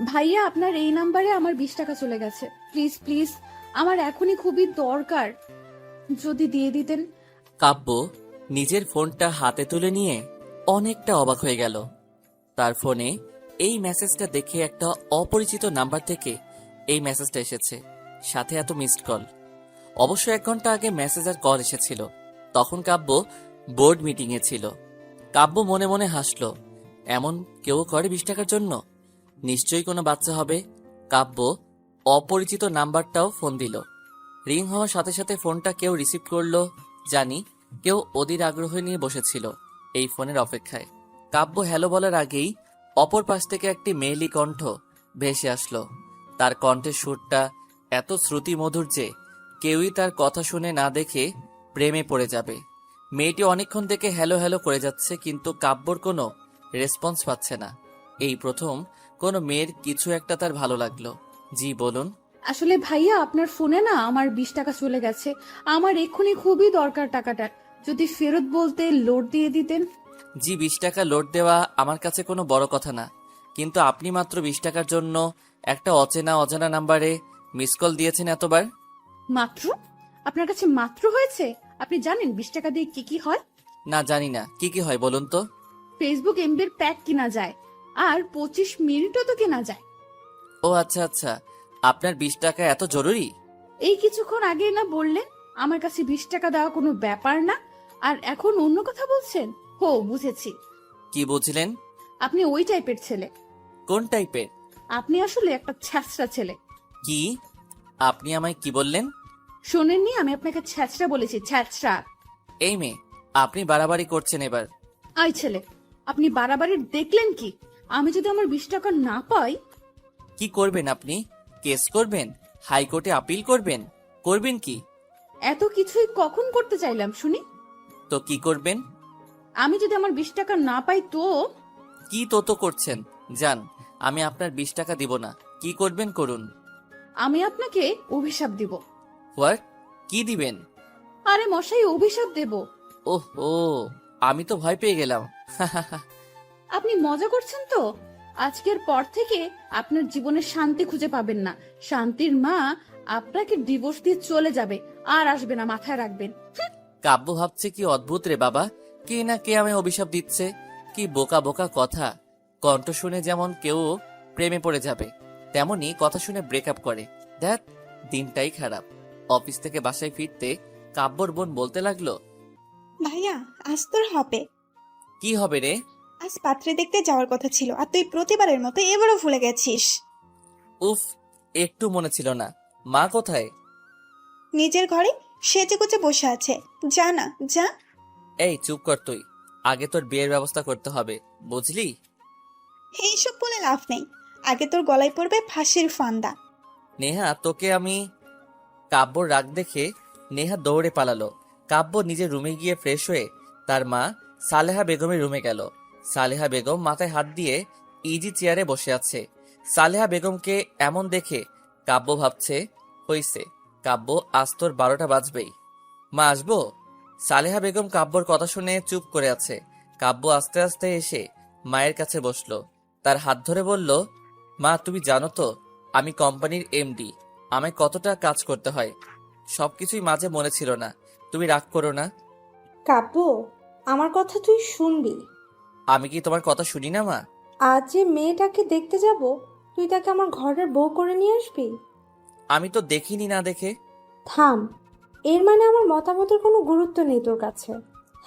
ভাইয়া, আপনার এই নাম্বারে আমার 20 টাকা চলে গেছে। প্লিজ প্লিজ, আমার এখনই খুবই দরকার, যদি দিয়ে দিতেন। কাব্য নিজের ফোনটা হাতে তুলে নিয়ে অনেকটা অবাক হয়ে গেল। তার ফোনে এই মেসেজটা দেখে একটা অপরিচিত নাম্বার থেকে এই মেসেজটা এসেছে, সাথে এত মিসড কল। অবশ্য 1 ঘন্টা আগে মেসেজ আর কল এসেছিল, তখন কাব্য বোর্ড মিটিংয়ে ছিল। কাব্য মনে মনে হাসলো, এমন কেউ করে 20 টাকার জন্য? নিশ্চয়ই কোনো বাচ্চা হবে। কাব্য অপরিচিত নাম্বারটাও ফোন দিল। রিং হওয়ার সাথে সাথে ফোনটা কেউ রিসিভ করলো, জানি কেউ অধীর আগ্রহ নিয়ে বসেছিল এই ফোনের অপেক্ষায়। কাব্য হ্যালো বলার আগেই অপর পাশ থেকে একটি মেয়েলি কণ্ঠ ভেসে আসলো। তার কণ্ঠের সুরটা এত শ্রুতি মধুর যে কেউই তার কথা শুনে না দেখে প্রেমে পড়ে যাবে। মেয়েটি অনেকক্ষণ থেকে হ্যালো হ্যালো করে যাচ্ছে, কিন্তু কাব্যর কোনো রেসপন্স পাচ্ছে না। এই প্রথম কোনো মেয়ের কিছু একটা তার ভালো লাগলো। জি বলুন। আসলে ভাইয়া, আপনার ফোনে না আমার 20 টাকা চলে গেছে। আমার এক্ষুনি খুবই দরকার টাকাটা, যদি ফেরত বলতে লোড দিয়ে দিতেন। জি, 20 টাকা লোড দেওয়া আমার কাছে কোনো বড় কথা না, কিন্তু আপনি মাত্র 20 টাকার জন্য একটা অজানা নাম্বারে মিস কল দিয়েছেন এতবার। মাত্র? আপনার কাছে মাত্র হয়েছে? আপনি জানেন 20 টাকা দিয়ে কি কি হয়? না, জানি না কি কি হয়, বলুন তো। ফেসবুক এমবির প্যাক কিনা যায়, আর 25 মিনিটও তো কেনা যায়। ও আচ্ছা আচ্ছা, আপনার 20 টাকা এত জরুরি? এই কিছুক্ষণ আগেই না বললেন আমার কাছে 20 টাকা দেওয়া কোনো ব্যাপার না, আর এখন অন্য কথা বলছেন। হো, বুঝেছি। কি বুঝলেন? আপনি ওই টাইপের ছেলে। কোন টাইপের? আপনি আসলে একটা ছ্যাঁচড়া ছেলে। কি? আপনি আমায় কি বললেন? শোনেননি? আমি আপনাকে ছ্যাঁচড়া বলেছি, ছ্যাঁচড়া। এই মেয়ে, আপনি বাড়াবাড়ি করছেন এবার। আই ছেলে, আপনি বাড়াবাড়ি দেখলেন কি? আমি যদি আমার 20 টাকা না পাই? কি করবেন আপনি? কেস করবেন? হাইকোর্টে আপিল করবেন? করবেন কি? এত কিছুই কখন করতে চাইলাম শুনি? তো কি করবেন? আমি যদি আমার 20 টাকা না পাই তো? কি তো করছেন? যান, আমি আপনার 20 টাকা দিব না। কি করবেন করুন। আমি আপনাকে অভিশাপ দিব। হোয়াট? কি দিবেন? আরে মশাই, অভিশাপ দেব। ওহ ও, আমি তো ভয় পেয়ে গেলাম। আপনি মজা করছেন তো? আজকের পর থেকে আপনার জীবনে শান্তি খুঁজে পাবেন না। শান্তির মা আপনাকে ডিভোর্স দিয়ে চলে যাবে, আর আসবে না, মাথায় রাখবেন। কাব্য ভাবছে কি অদ্ভুত রে বাবা, কে না কে আমায় অভিশাপ দিচ্ছে। কি বোকা বোকা কথা। কণ্ঠ শুনে যেমন কেউ প্রেমে পড়ে যাবে, তেমনি কথা শুনে ব্রেকআপ করে। দেখ, দিনটাই খারাপ। অফিস থেকে বাসায় ফিরতে কাব্যর বোন বলতে লাগলো, ভাইয়া, আজ তোর হবে। কি হবে রে? আজ পাত্রে দেখতে যাওয়ার কথা ছিল, আর তুই প্রতিবারের মতো এবারও ভুলে গেছিস। উফ, একটু মনে ছিল না। মা কোথায়? নিজের ঘরে সেজে গুজে বসে আছে। যা না, যা। এই চুপ কর তুই। আগে তোর বিয়ের ব্যবস্থা করতে হবে, বুঝলি? এইসব বলে লাভ নেই। আগে তোর গলায় পড়বে ফাঁসির ফান্দা। নেহা, তোকে আমি। কাব্যর রাগ দেখে নেহা দৌড়ে পালালো। কাব্য নিজের রুমে গিয়ে ফ্রেশ হয়ে তার মা সালেহা বেগমের রুমে গেল। সালেহা বেগম মাথায় হাত দিয়ে ইজি চেয়ারে বসে আছে। সালেহা বেগমকে এমন দেখে কাব্য ভাবছে, হইছে, কাব্য আজ তোর 12টা বাজবেই। মা, আসবো? সালেহা বেগম কাব্যর কথা শুনে চুপ করে আছে। কাব্য আস্তে আস্তে এসে মায়ের কাছে বসলো, তার হাত ধরে বলল, মা তুমি জানো তো আমি কোম্পানির এমডি, আমায় কতটা কাজ করতে হয়। সবকিছুই মাঝে মনে ছিল না, তুমি রাগ করো না। কাব্য, আমার কথা তুই শুনবি। আমি কি তোমার কথা শুনি না মা? আজ যে মেয়েটাকে দেখতে যাব, তুই তাকে আমার ঘরের বউ করে নিয়ে আসবি? আমি তো দেখিনি না দেখে। থাম। এর মানে আমার মতামতের কোনো গুরুত্ব নেই তোর কাছে?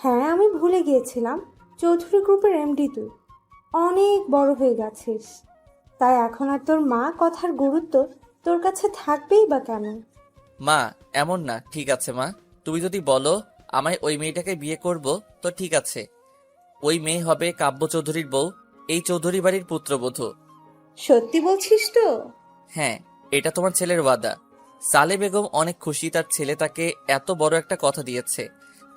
হ্যাঁ, আমি ভুলে গিয়েছিলাম চৌধুরী গ্রুপের এমডি তুই অনেক বড় হয়ে গেছিস, তাই এখন আর তোর মা কথার গুরুত্ব তোর কাছে থাকবেই বা কেন? মা, এমন না। ঠিক আছে মা, তুমি যদি বলো আমায় ওই মেয়েটাকে বিয়ে করব, তো ঠিক আছে। ওই মেয়ে হবে কাব্য চৌধুরীর বউ, এই চৌধুরী বাড়ির পুত্রবধূ। সত্যি বলছিস তো? হ্যাঁ, এটা তোমার ছেলের ওয়াদা। সালে বেগম অনেক খুশি, তার ছেলে তাকে এত বড় একটা কথা দিয়েছে।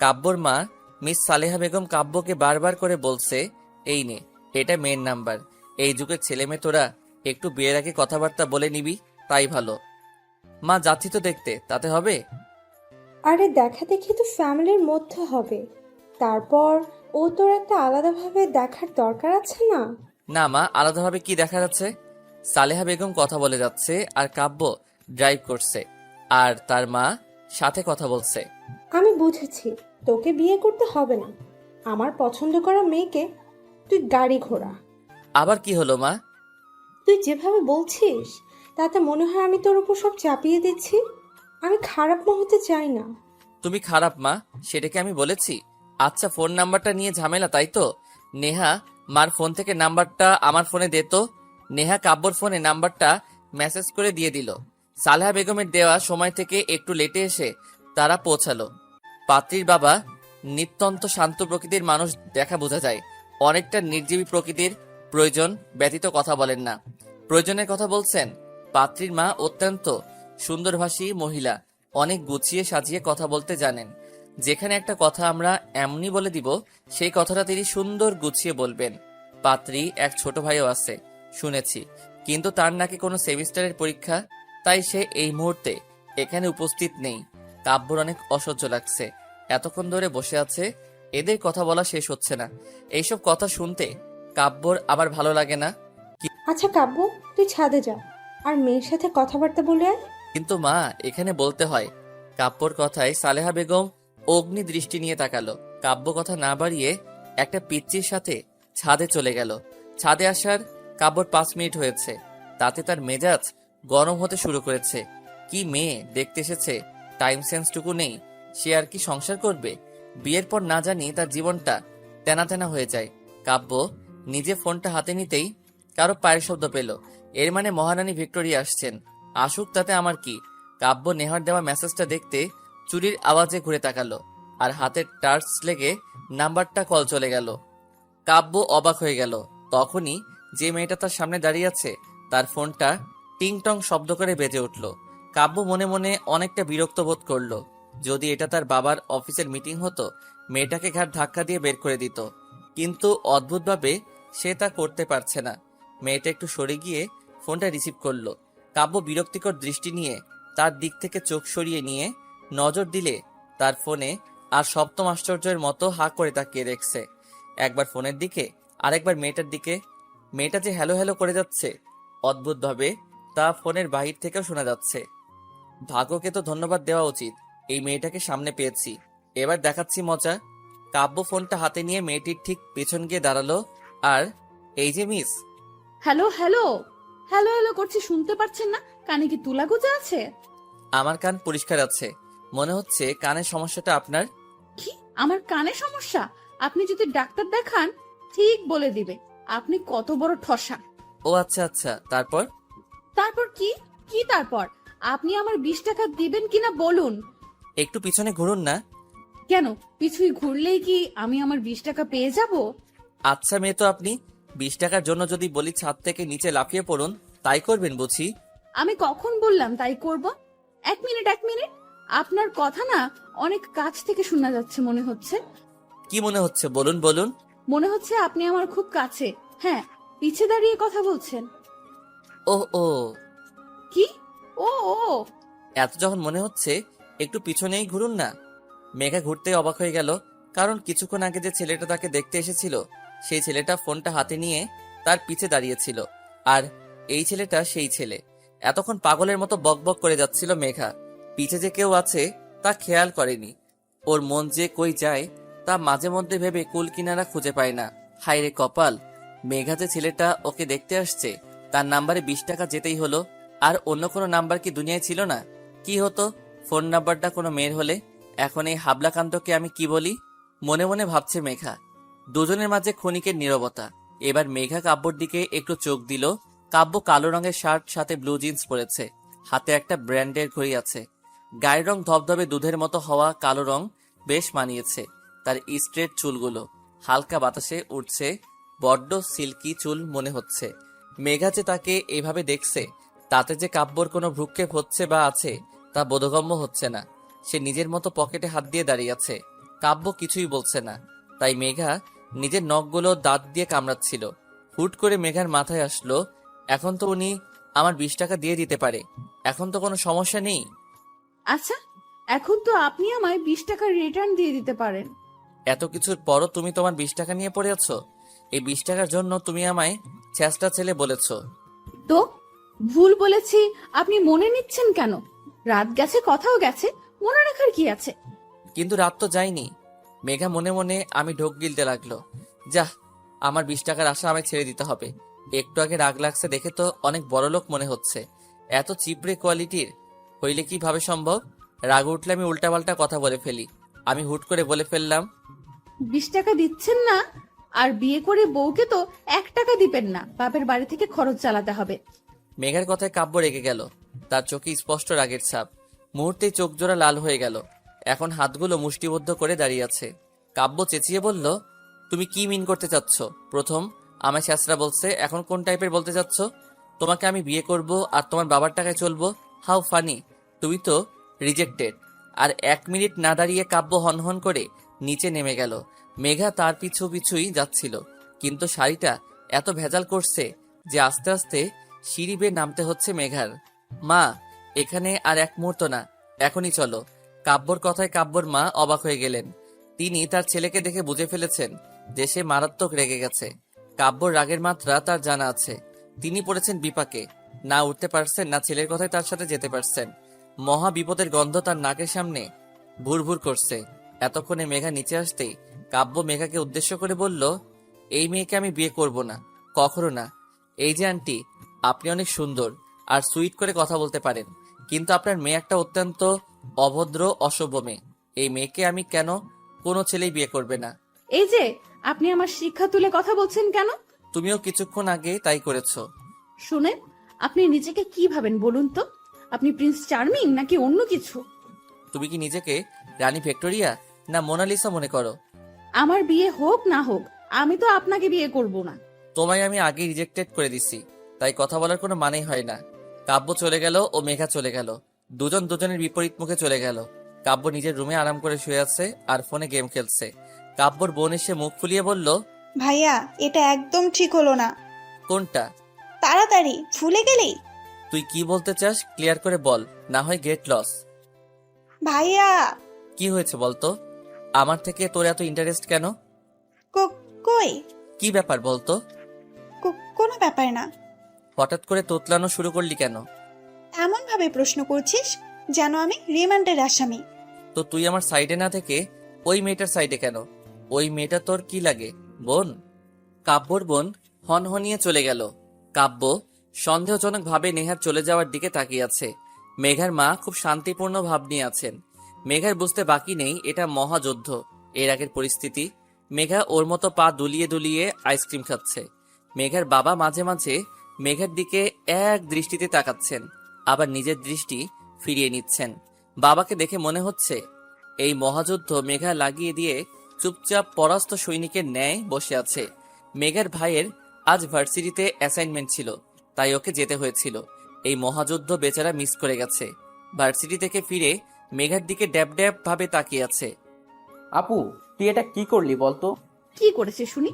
কাব্যর মা মিস সালেহা বেগম কাব্যকে বারবার করে বলছে, এই নে, এটা মেয়ের নাম্বার। এই যুগের ছেলে মেয়ে তোরা একটু বিয়ের আগে কথাবার্তা বলে নিবি, তাই ভালো। মা, যাচ্ছি তো দেখতে, তাতে হবে? আরে দেখা দেখি তো ফ্যামিলির মধ্যে হবে, তারপর ও তোর একটা আলাদাভাবে দেখার দরকার আছে না? না মা, আলাদাভাবে কি দেখা যাচ্ছে? সালেহা বেগম কথা বলে যাচ্ছে আর কাব্য ড্রাইভ করছে, আর তার মা সাথে কথা বলছে। আমি বুঝেছি, তোকে বিয়ে করতে হবে না। আমার পছন্দ করা মেয়েকে তুই গাড়ি ঘোড়া। আবার কি হলো মা? তুই যেভাবে বলছিস তাতে মনে হয় আমি তোর উপর সব চাপিয়ে দিচ্ছি। আমি খারাপ মা হতে চাই না। তুমি খারাপ মা, সেটাকে আমি বলেছি? আচ্ছা, ফোন নাম্বারটা নিয়ে ঝামেলা, তাই তো? নেহা মার ফোন থেকে নাম্বারটা আমার ফোনে দে তো। নেহা কাব্যর ফোনে নাম্বারটা মেসেজ করে দিয়ে দিল। সালেহা বেগমের দেওয়া সময় থেকে একটু লেটে এসে তারা পৌঁছালো। পাত্রীর বাবা নিত্যন্ত শান্ত প্রকৃতির মানুষ, দেখা বোঝা যায়। অনেকটা নির্জীবী প্রকৃতির, প্রয়োজন ব্যতীত কথা বলেন না। প্রয়োজনের কথা বলছেন। পাত্রীর মা অত্যন্ত সুন্দরভাষী মহিলা, অনেক গুছিয়ে সাজিয়ে কথা বলতে জানেন। যেখানে একটা কথা আমরা এমনি বলে দিব, সেই কথাটা তিনি সুন্দর গুছিয়ে বলবেন। পাত্রী এক ছোট ভাইও আছে শুনেছি, কিন্তু তার নাকি কোনো সেমিস্টারের পরীক্ষা, তাই সে এই মুহূর্তে এখানে উপস্থিত নেই। কাব্যর অনেক অসহ্য লাগছে, এতক্ষণ ধরে বসে আছে, এদের কথা বলা শেষ হচ্ছে না। এইসব কথা শুনতে কাব্যর আবার ভালো লাগে না। আচ্ছা কাব্য, তুই ছাদে যা আর মেয়ের সাথে কথাবার্তা বলে আয়। কিন্তু মা, এখানে বলতে হয়। কাব্যর কথায় সালেহা বেগম অগ্নি দৃষ্টি নিয়ে তাকালো। কাব্য কথা না বাড়িয়ে একটা পিচ্চির সাথে ছাদে চলে গেল। ছাদে আসার কাব্যর 5 মিনিট হয়েছে, তাতে তার মেজাজ গরম হতে শুরু করেছে। কি মেয়ে দেখতে এসেছে, টাইম সেন্সটুকু নেই। সে আর কি সংসার করবে? বিয়ের পর না জানি তার জীবনটা তেনা তেনা হয়ে যায়। কাব্য নিজে ফোনটা হাতে নিতেই কারো পায়ের শব্দ পেল। এর মানে মহারানী ভিক্টোরিয়া আসছেন। আসুক, তাতে আমার কি? কাব্য নেহার দেওয়া মেসেজটা দেখতে চুরির আওয়াজে ঘুরে তাকালো, আর হাতের টার্চ লেগে নাম্বারটা কল চলে গেল। কাব্য অবাক হয়ে গেল। তখনই যে মেয়েটা তার সামনে দাঁড়িয়ে আছে তার ফোনটা টিং টং শব্দ করে বেজে উঠল। কাব্য মনে মনে অনেকটা বিরক্ত বোধ করলো। যদি এটা তার বাবার অফিসের মিটিং হতো, মেয়েটাকে ঘাট ধাক্কা দিয়ে বের করে দিত, কিন্তু অদ্ভুতভাবে সে তা করতে পারছে না। মেয়েটা একটু সরে গিয়ে ফোনটা রিসিভ করলো। কাব্য বিরক্তিকর দৃষ্টি নিয়ে তার দিক থেকে চোখ সরিয়ে নিয়ে নজর দিলে তার ফোনে আর সপ্তম আশ্চর্যের মতো হাঁ করে তাকিয়ে দেখছে। একবার ফোনের দিকে, আরেকবার মেয়েটার দিকে। মেয়েটা যে হ্যালো হ্যালো করে যাচ্ছে, অদ্ভুতভাবে তা ফোনের বাহির থেকেও শোনা যাচ্ছে। ভাগ্যকে তো ধন্যবাদ দেওয়া উচিত, এই মেয়েটাকে সামনে পেয়েছি। এবার দেখাচ্ছি মজা। কাব্য ফোনটা হাতে নিয়ে মেয়েটির ঠিক পেছন গিয়ে দাঁড়ালো। আর এই যে miss. Hello hello hello hello করছি, শুনতে পাচ্ছেন না? কানে কি তুলা গুজে আছে? আমার কান পরিষ্কার আছে, মনে হচ্ছে কানের সমস্যাটা আপনার। কি, আমার কানে সমস্যা? আপনি যদি ডাক্তার দেখান, ঠিক বলে দিবে আপনি কত বড় ঠসা। ও আচ্ছা আচ্ছা, তারপর? তারপর কি? কি তারপর? আপনি আমার 20 টাকা দিবেন কিনা বলুন। একটু পিছনে ঘুরুন না। কেন, পিছুই ঘুরলেই কি আমি আমার 20 টাকা পেয়ে যাব? আচ্ছা মেয়ে তো আপনি, 20 টাকার জন্য যদি বলি ছাদ থেকে নিচে লাফিয়ে পড়ুন, তাই করবেন বুঝি? আমি কখন বললাম তাই করব? এক মিনিট এক মিনিট, আপনার কথা না অনেক কাছ থেকে শোনা যাচ্ছে মনে হচ্ছে। কি মনে হচ্ছে বলুন বলুন। মনে হচ্ছে আপনি আমার খুব কাছে, হ্যাঁ, পিছে দাঁড়িয়ে কথা বলছেন। ও ও, কি ও ও? এত যখন মনে হচ্ছে একটু পিছনেই ঘুরুন না। মেঘা ঘুরতে অবাক হয়ে গেল, কারণ কিছুক্ষণ আগে যে ছেলেটা তাকে দেখতে এসেছিল, সেই ছেলেটা ফোনটা হাতে নিয়ে তার পিছে দাঁড়িয়েছিল। আর এই ছেলেটা সেই ছেলে। এতক্ষণ পাগলের মতো বকবক করে যাচ্ছিল মেঘা। পিছে যে কেউ আছে তা খেয়াল করেনি। ওর মন যে কই যায় তা মাঝে মধ্যে ভেবে কুল কিনারা খুঁজে পায় না। হায় রে কপাল, মেঘা যে ছেলেটা ওকে দেখতে আসছে তার নাম্বারে 20 টাকা যেতেই হলো। আর অন্য কোনো নাম্বার কি দুনিয়ায় ছিল না? কি হতো ফোন নাম্বারটা কোনো মেয়ের হলে? এখন এই হাবলাকান্তকে আমি কি বলি? মনে মনে ভাবছে মেঘা। দুজনের মাঝে ক্ষণিকের নীরবতা। এবার মেঘা কাব্যর দিকে একটু চোখ দিল। কাব্য কালো রঙের শার্ট সাথে ব্লু জিন্স পরেছে, হাতে একটা ব্র্যান্ডের ঘড়ি আছে। গায়ের রং ধবধবে দুধের মতো হওয়া কালো রং বেশ মানিয়েছে তার স্ট্রেট চুলগুলো। হালকা বাতাসে উঠছে, বড্ড সিল্কি চুল মনে হচ্ছে। মেঘা যে তাকে এইভাবে দেখছে, তাতে যে কাব্যর কোনো ভ্রুক্ষেপ হচ্ছে বা আছে তা বোধগম্য হচ্ছে না। সে নিজের মতো পকেটে হাত দিয়ে দাঁড়িয়ে আছে। কাব্য কিছুই বলছে না, তাই মেঘা নিজের নখগুলো দাঁত দিয়ে কামড়াচ্ছিল। হুট করে মেঘার মাথায় আসলো, এখন তো উনি আমার 20 টাকা দিয়ে দিতে পারে, এখন তো কোনো সমস্যা নেই। আচ্ছা, এখন তো আপনি আমায় 20 টাকা রিটার্ন দিয়ে দিতে পারেন। এত কিছুর পরও তুমি তোমার 20 টাকা নিয়ে পড়ে আছো। এই 20 টাকার জন্য তুমি আমায় ছেঁচড়া ছেলে বলেছো। তো ভুল বলেছি, আপনি মনে নিচ্ছেন কেন? রাত গেছে, কথাও গেছে, মনে রাখার কি আছে? কিন্তু রাত তো যায়নি। মেঘা মনে মনে আমি ঢোক গিলতে লাগলো। যাহ, আমার 20 টাকার আশা আমায় ছেড়ে দিতে হবে। একটু আগে রাগ লাগছে দেখে তো অনেক বড়লোক মনে হচ্ছে। এত চিপড়ে কোয়ালিটির হইলে কিভাবে সম্ভব? রাগ উঠলে আমি উল্টাপাল্টা কথা বলে ফেলি। আমি হুট করে বলে ফেললাম, 20 টাকা দিচ্ছেন না? আর বিয়ে করে বউকে তো 1 টাকা দিবেন না, বাপের বাড়ি থেকে খরচ চালাতে হবে। মেঘার কথায় কাব্য রেগে গেল। তার চোখে স্পষ্ট রাগের ছাপ। মুহূর্তেই চোখ জোড়া লাল হয়ে গেল। এখন হাতগুলো মুষ্টিবদ্ধ করে দাঁড়িয়ে আছে। কাব্য চেঁচিয়ে বলল, তুমি কি মিন করতে চাচ্ছ? প্রথম আমায় শাস্ত্রা বলছে, এখন কোন টাইপের বলতে চাচ্ছ? তোমাকে আমি বিয়ে করব আর তোমার বাবার টাকায় চলবো? How funny! তুমি তো রিজেক্টেড। আর 1 মিনিট না দাঁড়িয়ে কাব্য হনহন করে নিচে নেমে গেল। মেঘা তার পিছু পিছুই যাচ্ছিল, কিন্তু শাড়িটা এত ভেজাল করছে যে আস্তে আস্তে সিঁড়ি বেয়ে নামতে হচ্ছে মেঘার। মা, এখানে আর 1 মুহূর্ত না, এখনই চলো। কাব্যর কথায় কাব্যর মা অবাক হয়ে গেলেন। তিনি তার ছেলেকে দেখে বুঝে ফেলেছেন যে সে মারাত্মক রেগে গেছে। কাব্যর রাগের মাত্রা তার জানা আছে। তিনি পড়েছেন বিপাকে, না উঠতে পারছেন না ছেলের কথায় তার সাথে যেতে পারছেন। মহা বিপদের গন্ধ তার নাকের সামনে ভুরভুর করছে। এতক্ষণে মেঘা নিচে আসতেই কাব্য মেঘাকে উদ্দেশ্য করে বলল, এই মেয়েকে আমি বিয়ে করব না, কখনো না। এই যে আন্টি, আপনি অনেক সুন্দর আর সুইট করে কথা বলতে পারেন, কিন্তু আপনার মেয়ে একটা অত্যন্ত অভদ্র অসভ্য মেয়ে। এই মেয়েকে আমি কেন কোনো ছেলেই বিয়ে করবে না। এই যে আপনি আমার শিক্ষা তুলে কথা বলছেন কেন? তুমিও কিছুক্ষণ আগে তাই করেছো। শুনেন, আপনি নিজেকে কি ভাবেন বলুন তো? আপনি প্রিন্স চার্মিং নাকি অন্য কিছু? তুমি কি নিজেকে রানী ভিক্টোরিয়া না মোনালিসা মনে করো? আমার বিয়ে হোক না হোক, আমি তো আপনাকে বিয়ে করব না। তোমায় আমি আগেই রিজেক্টেড করে দিছি, তাই কথা বলার কোনো মানেই হয় না। কাব্য চলে গেল ও মেঘা চলে গেল। দুজন দুজনের বিপরীত মুখে চলে গেল। কাব্য নিজের রুমে আরাম করে শুয়ে আছে আর ফোনে গেম খেলছে। কাব্যর বোন এসে মুখ ফুলিয়ে বলল, ভাইয়া, এটা একদম ঠিক হলো না। কোনটা? তাড়াতাড়ি ভুলে গেলি? তুই কি বলতে চাস ক্লিয়ার করে বল, না হয় গেট লস। ভাইয়া, কি হয়েছে বলতো? আমার থেকে তোর এত ইন্টারেস্ট কেন? কই? কি ব্যাপার বলতো? কোনো ব্যাপার না। হঠাৎ করে তোতলানো শুরু করলি কেন? এমন ভাবে প্রশ্ন করছিস যেন আমি রিমান্ডের আসামি। তো তুই আমার সাইডে না থেকে ওই মেয়েটার সাইডে কেন? ওই মেয়েটা তোর কি লাগে, বোন? কাব্যর বোন হনহনিয়ে চলে গেল। কাব্য সন্দেহজনক ভাবে নেহার চলে যাওয়ার দিকে তাকিয়ে আছে। মেঘার মা খুব শান্তিপূর্ণ ভাব নিয়ে আছেন। মেঘার বুঝতে বাকি নেই এটা মহাযুদ্ধ। এর আগের পরিস্থিতি। মেঘা ওর মতো পা দুলিয়ে দুলিয়ে আইসক্রিম খাচ্ছে। মেঘার বাবা মাঝে মাঝে মেঘার দিকে এক দৃষ্টিতে তাকাচ্ছেন, আবার নিজের দৃষ্টি ফিরিয়ে নিচ্ছেন। বাবাকে দেখে মনে হচ্ছে এই মহাযুদ্ধ মেঘা লাগিয়ে দিয়ে চুপচাপ পরাস্ত সৈনিকের ন্যায় বসে আছে। মেঘার ভাইয়ের আজ ভার্সিটিতে অ্যাসাইনমেন্ট ছিল, তাই ওকে যেতে হয়েছিল। এই মহাযুদ্ধ বেচারা মিস করে গেছে। ভার্সিটি থেকে ফিরে মেঘার দিকে ড্যাব ড্যাব ভাবে তাকিয়ে আছে। আপু, তুই এটা কি করলি বলতো? কি করেছে শুনি?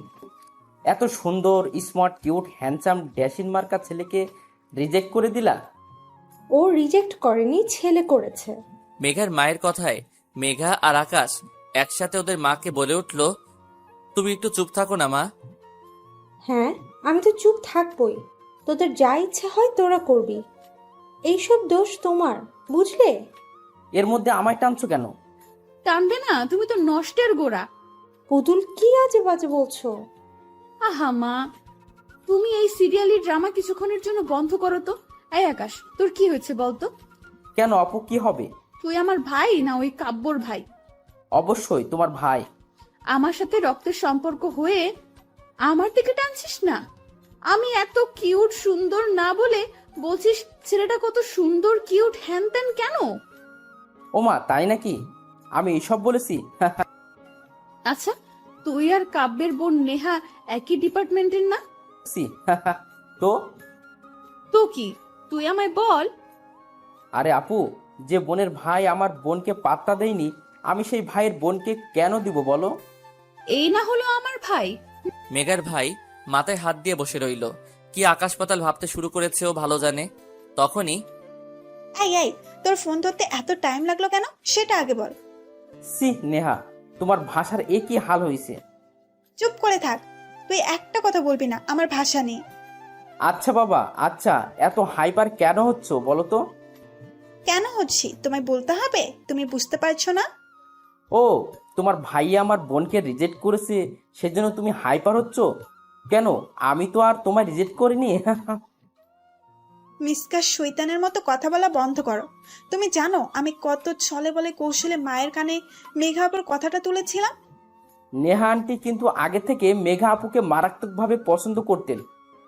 এত সুন্দর, স্মার্ট, কিউট, হ্যান্ডসাম, ড্যাশিন মার্কা ছেলেকে রিজেক্ট করে দিলা? ও রিজেক্ট করেনি, ছেলে করেছে। মেঘার মায়ের কথায় মেঘা আর আকাশ একসাথে ওদের মাকে বলে উঠল, তুমি একটু চুপ থাকো না মা। হ্যাঁ, আমি তো চুপ থাকবই। তোদের যা ইচ্ছে হয় তোরা করবি। এইসব দোষ তোমার, বুঝলে? এর মধ্যে আমায় টানছো কেন? টানবে না, তুমি তো নষ্টের গোড়া। পুতুল, কি আজে বাজে বলছো? আহা মা, তুমি এই সিরিয়ালি ড্রামা কিছুক্ষণের জন্য বন্ধ করো তো। এই আকাশ, তোর কি হয়েছে বলতো? কেন আপু, কি হবে? তুই আমার ভাই না ওই কাব্যর ভাই? অবশ্যই তোমার ভাই। আমার সাথে রক্তের সম্পর্ক হয়ে আমার দিকে টানছিস না? আমি এত কিউট সুন্দর না বলে বলছিস ছেলেটা কত সুন্দর কিউট হ্যান ত্যান কেন? ওমা, তাই নাকি? আমি এইসব বলেছি? আচ্ছা, তুই আর কাব্যের বোন নেহা একই ডিপার্টমেন্টের না? তো তো কি, তুই আমায় বল। আরে আপু, যে বোনের ভাই আমার বোনকে পাত্তা দেয়নি, আমি সেই ভাইয়ের বোনকে কেন দিব বলো? এই না হলো আমার ভাই? মেঘার ভাই মাথায় হাত দিয়ে বসে রইল। কি আকাশ পাতাল ভাবতে শুরু করেছে ও ভালো জানে। তখনই এই তোর ফোন ধরতে এত টাইম লাগলো কেন সেটা আগে বল। সি নেহা, তোমার ভাষার একই হাল হয়েছে। চুপ করে থাক, তুই একটা কথা বলবি না আমার ভাষা নিয়ে। আচ্ছা বাবা, আচ্ছা, এত হাইপার কেন হচ্ছ বলো তো? কেন হচ্ছি তোমায় বলতে হবে? তুমি বুঝতে পারছো না? ও, তোমার ভাইয়া আমার বোনকে রিজেক্ট করেছে, সেজন্য তুমি হাইপার হচ্ছ? কেন, আমি তো আর তোমায় রিজেক্ট করিনি। মিসকা শৈতানের মতো কথা বলা বন্ধ করো। তুমি জানো আমি কত ছলে বলে কৌশলে মায়ের কানে মেঘা আপুর কথাটা তুলেছিলাম। নেহা আন্টি কিন্তু আগে থেকে মেঘা আপুকে মারাত্মকভাবে পছন্দ করতেন,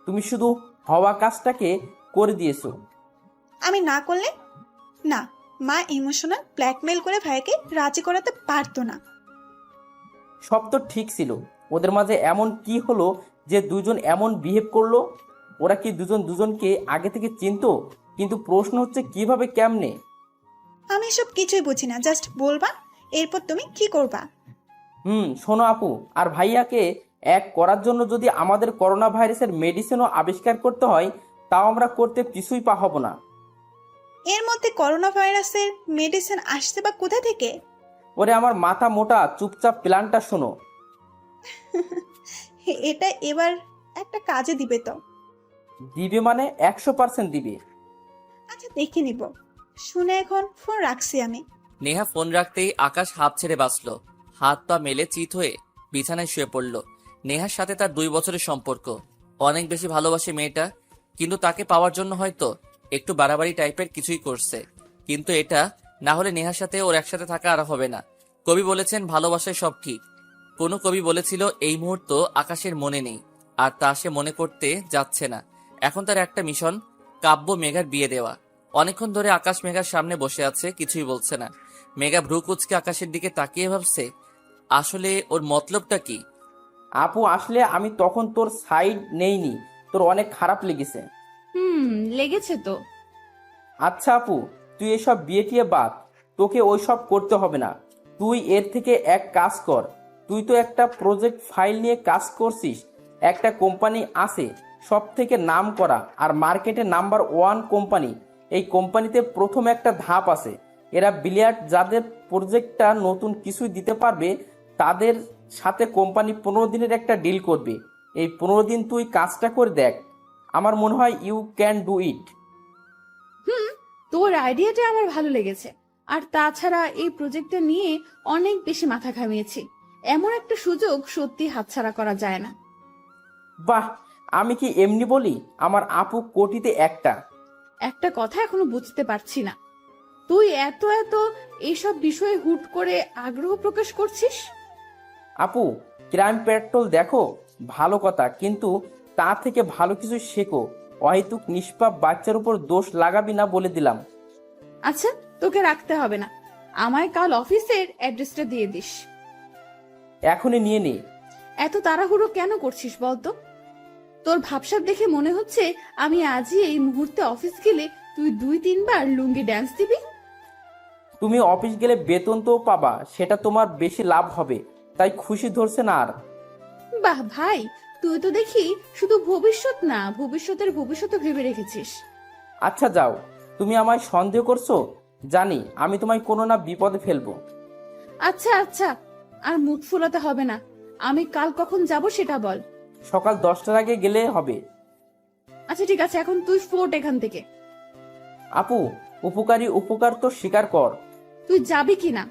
তুমি শুধু হওয়া কাজটাকে করে দিয়েছো। আমি না করলে না, মা ইমোশনাল ব্ল্যাকমেল করে ভাইয়াকে রাজি করাতে পারতো না। সব তো ঠিক ছিল, ওদের মাঝে এমন কি হলো যে দুজন এমন বিহেভ করলো? ওরা কি দুজন দুজনকে আগে থেকে চিনতো? কিন্তু প্রশ্ন হচ্ছে কিভাবে, কেমনে? আমি সব কিছুই বুঝি না, জাস্ট বলবা, এরপর তুমি কি করবা? শোনো আপু, আর ভাইয়াকে এক করার জন্য যদি আমাদের করোনা ভাইরাসের মেডিসিনও আবিষ্কার করতে হয়, তাও আমরা করতে কিছুই হব না। এর মধ্যে করোনা ভাইরাসের মেডিসিন আসছে বা কোথা থেকে? ওরে আমার মাথা মোটা, চুপচাপ প্ল্যানটা শোনো। এটা এবার একটা কাজে দিবে তো? দিবে মানে 100% দিবে। আচ্ছা দেখে নিব, শুনে এখন ফোন রাখছি আমি। নেহা ফোন রাখতেই আকাশ হাঁপ ছেড়ে বাঁচল। হাত পা মেলে চিত হয়ে বিছানায় শুয়ে পড়ল। নেহার সাথে তার 2 বছরের সম্পর্ক। অনেক বেশি ভালোবাসে মেয়েটা, কিন্তু তাকে পাওয়ার জন্য হয়তো একটু বাড়াবাড়ি টাইপের কিছুই করছে। কিন্তু এটা না হলে নেহার সাথে ওর একসাথে থাকা আর হবে না। কবি বলেছেন ভালোবাসায় সব ঠিক। কোনো কবি বলেছিল এই মুহূর্ত আকাশের মনে নেই, আর তা সে মনে করতে যাচ্ছে না। এখন তার একটা মিশন, কাব্য মেঘার বিয়ে দেওয়া। অনেকক্ষণ ধরে আকাশ মেঘার সামনে বসে আছে, কিছুই বলছে না। মেঘা ভ্রু কুচকে আকাশের দিকে তাকিয়ে ভাবছে আসলে ওর মতলবটা কি। আপু আসলে আমি তখন তোর সাইড নেইনি, তোর অনেক খারাপ লেগেছে। লেগেছে তো। আচ্ছা আপু, তুই এসব বিয়ে টিয়ে বাদ, তোকে ওইসব করতে হবে না। তুই এর থেকে এক কাজ কর, তুই তো একটা প্রজেক্ট ফাইল নিয়ে কাজ করছিস। একটা কোম্পানি আছে সব থেকে নাম করা আর মার্কেটে নাম্বার 1 কোম্পানি। এই কোম্পানিতে প্রথম একটা ধাপ আছে, এরা বিলিয়ার্ড যাদের প্রজেক্টটা নতুন কিছুই দিতে পারবে তাদের সাথে কোম্পানি 15 দিনের একটা ডিল করবে। এই 15 দিন তুই কাজটা করে দেখ, আমার মনে হয় ইউ ক্যান ডু ইট। তোর আইডিয়াটা আমার ভালো লেগেছে। আর তাছাড়া এই প্রজেক্টটা নিয়ে অনেক বেশি মাথা ঘামিয়েছি। এমন একটা সুযোগ সত্যি হাতছাড়া করা যায় না। বাহ, আমি কি এমনি বলি, আমার আপু কোটিতে একটা। একটা কথা এখনো বুঝতে পারছি না, তুই এত এত এইসব বিষয়ে হুট করে আগ্রহ প্রকাশ করছিস। আপু, ক্রাইম পেট্রোল দেখো ভালো কথা, কিন্তু তা থেকে ভালো কিছু শেখো। অহেতুক নিষ্পাপ বাচ্চার উপর দোষ লাগাবি না বলে দিলাম। আচ্ছা, তোকে রাখতে হবে না, আমায় কাল অফিসের অ্যাড্রেসটা দিয়ে দিস। এখনই নিয়ে নে। এত তাড়াহুড়ো কেন করছিস বলতো? তোর ভাবসাব দেখে মনে হচ্ছে আমি আজই এই মুহূর্তে অফিস গেলে তুই 2-3 বার লুঙ্গি ড্যান্স দিবি। তুমি অফিস গেলে বেতন তো পাবা, সেটা তোমার বেশি লাভ হবে, তাই খুশি ধরছে না আর। বাহ ভাই, তুই তো দেখি শুধু ভবিষ্যৎ না, ভবিষ্যতের ভবিষ্যৎ ভেবে রেখেছিস। আচ্ছা যাও, তুমি আমায় সন্দেহ করছো, জানি আমি তোমায় কোনো না বিপদে ফেলবো। আচ্ছা আচ্ছা, আর মুখ ফুলাতে হবে না। আমি কাল কখন যাব সেটা বল। সকাল 10টার আগে গেলে হবে। আচ্ছা ঠিক আছে, এখন তুই ফোট এখান থেকে। আপু, উপকারী উপকার তো স্বীকার কর। তুই যাবি কি না?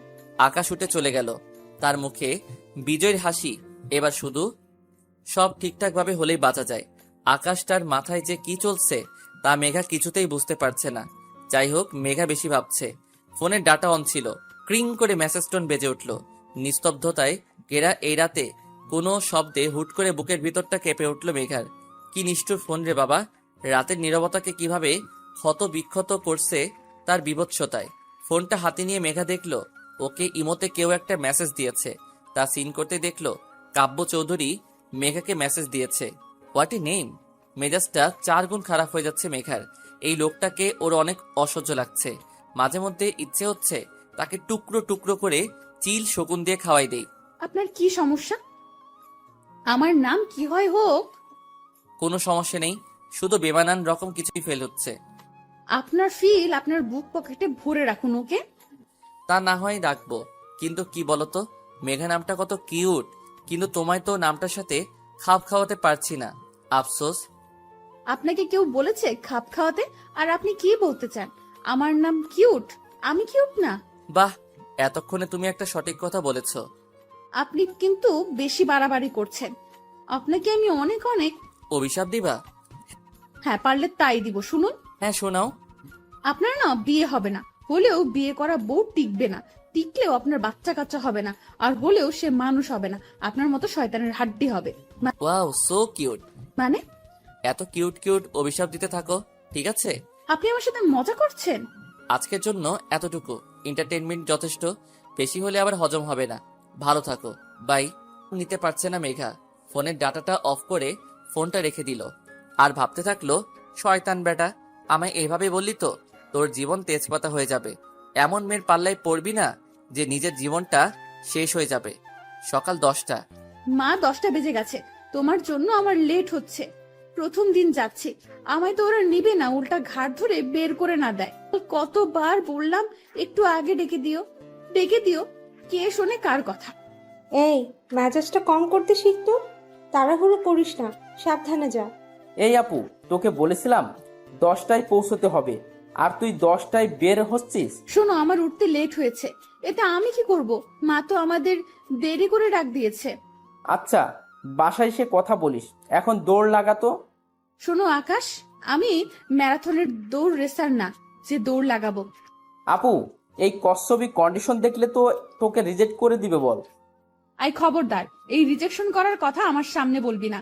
আকাশ উঠে চলে গেল। তার মুখে বিজয়ের হাসি। এবার শুধু সব ঠিকঠাক ভাবে হলেই বাঁচা যায়। আকাশটার মাথায় যে কি চলছে তা মেঘা কিছুতেই বুঝতে পারছে না। যাই হোক, মেঘা বেশি ভাবছে। ফোনের ডাটা অন ছিল। ক্রিং করে মেসেজ টোন বেজে উঠল। নিস্তব্ধতায় কেরা এই রাতে কোনো শব্দে হুট করে বুকের ভিতরটা কেঁপে উঠল মেঘার। কি নিষ্ঠুর ফোন রে বাবা, রাতের নীরবতাকে কিভাবে ক্ষত বিক্ষত করছে তার বিভৎসতায়। ফোনটা হাতে নিয়ে মেঘা দেখল ওকে ইমোতে কেউ একটা মেসেজ দিয়েছে। তা সিন করতে দেখল কাব্য চৌধুরী মেঘাকে মেসেজ দিয়েছে। What a name! মেজাজটা 4 গুণ খারাপ হয়ে যাচ্ছে মেঘার। এই লোকটাকে ওর অনেক অসহ্য লাগছে। মাঝে মধ্যে ইচ্ছে হচ্ছে তাকে টুকরো টুকরো করে চিল শকুন দিয়ে খাওয়াই দেই। আপনার কি সমস্যা? আমার নাম কি হয় হোক, কোনো সমস্যা নেই, শুধু বেমানান রকম কিছুই ফেল হচ্ছে। আপনার ফিল আপনার বুক পকেটে ভরে রাখুন ওকে। তা না হয় রাখবো, কিন্তু কি বলতো, মেঘা নামটা কত কিউট, কিন্তু তোমায় তো নামটার সাথে খাপ খাওয়াতে পারছি না। আফসোস। আপনাকে কেউ বলেছে খাপ খাওয়াতে? আর আপনি কি বলতে চান? আমার নাম কিউট? আমি কিউট না? বাহ, এতক্ষণে তুমি একটা সঠিক কথা বলেছ। আপনি কিন্তু বেশি বাড়াবাড়ি করছেন। আপনাকে আমি অনেক অনেক। অভিশাপ দিবা? হ্যাঁ, পারলে তাই দিব। শুনুন, হ্যাঁ, শোনাও। আপনার না বিয়ে হবে না, হলেও বিয়ে করা বউ টিকবে না, টিকলেও আপনার বাচ্চা কাচ্চা হবে না, আর হলেও সে মানুষ হবে না, আপনার মতো শয়তানের হাড্ডি হবে। Wow, so cute. মানে? এত কিউট কিউট অভিশাপ দিতে থাকো, ঠিক আছে? আপনি আমার সাথে মজা করছেন? আজকের জন্য এতটুকু এন্টারটেনমেন্ট যথেষ্ট, বেশি হলে আবার হজম হবে না। ভালো থাকো, বাই। নিতে পারছে না মেঘা, ফোনের ডাটাটা অফ করে ফোনটা রেখে দিল। আর ভাবতে থাকলো, শয়তান বেটা, আমায় এভাবে বললি তো তোর জীবন তেজপাতা হয়ে যাবে। এমন মেয়ের পাল্লায় পড়বি না যে নিজের জীবনটা শেষ হয়ে যাবে। সকাল 10টা। মা, 10টা বেজে গেছে। তোমার জন্য আমার লেট হচ্ছে। প্রথম দিন যাচ্ছি, আমায় তো ওরা নিবে না, উল্টা ঘাট ধরে বের করে না দেয়। কতবার বললাম একটু আগে ডেকে দিও, ডেকে দিও, কে শোনে কার কথা? এই, মেজাজটা কম করতে শিখতো। তাড়াহুড়ো করিস না, সাবধানে যা। এই আপু, তোকে বলেছিলাম 10টায় পৌঁছতে হবে, আর তুই 10টায় বের হচ্ছিস। শোনো, আমার উঠতে লেট হয়েছে, এটা আমি কি করব? মা তো আমাদের দেরি করে ডাক দিয়েছে। আচ্ছা, বাসায় এসে কথা বলিস, এখন দৌড় লাগাতো। শোনো আকাশ, আমি ম্যারাথনের দৌড় রেসার না যে দৌড় লাগাবো। আপু, এই কচ্ছপি কন্ডিশন দেখলে তো তোকে রিজেক্ট করে দিবে বল। আই খবরদার, এই রিজেকশন করার কথা আমার সামনে বলবি না।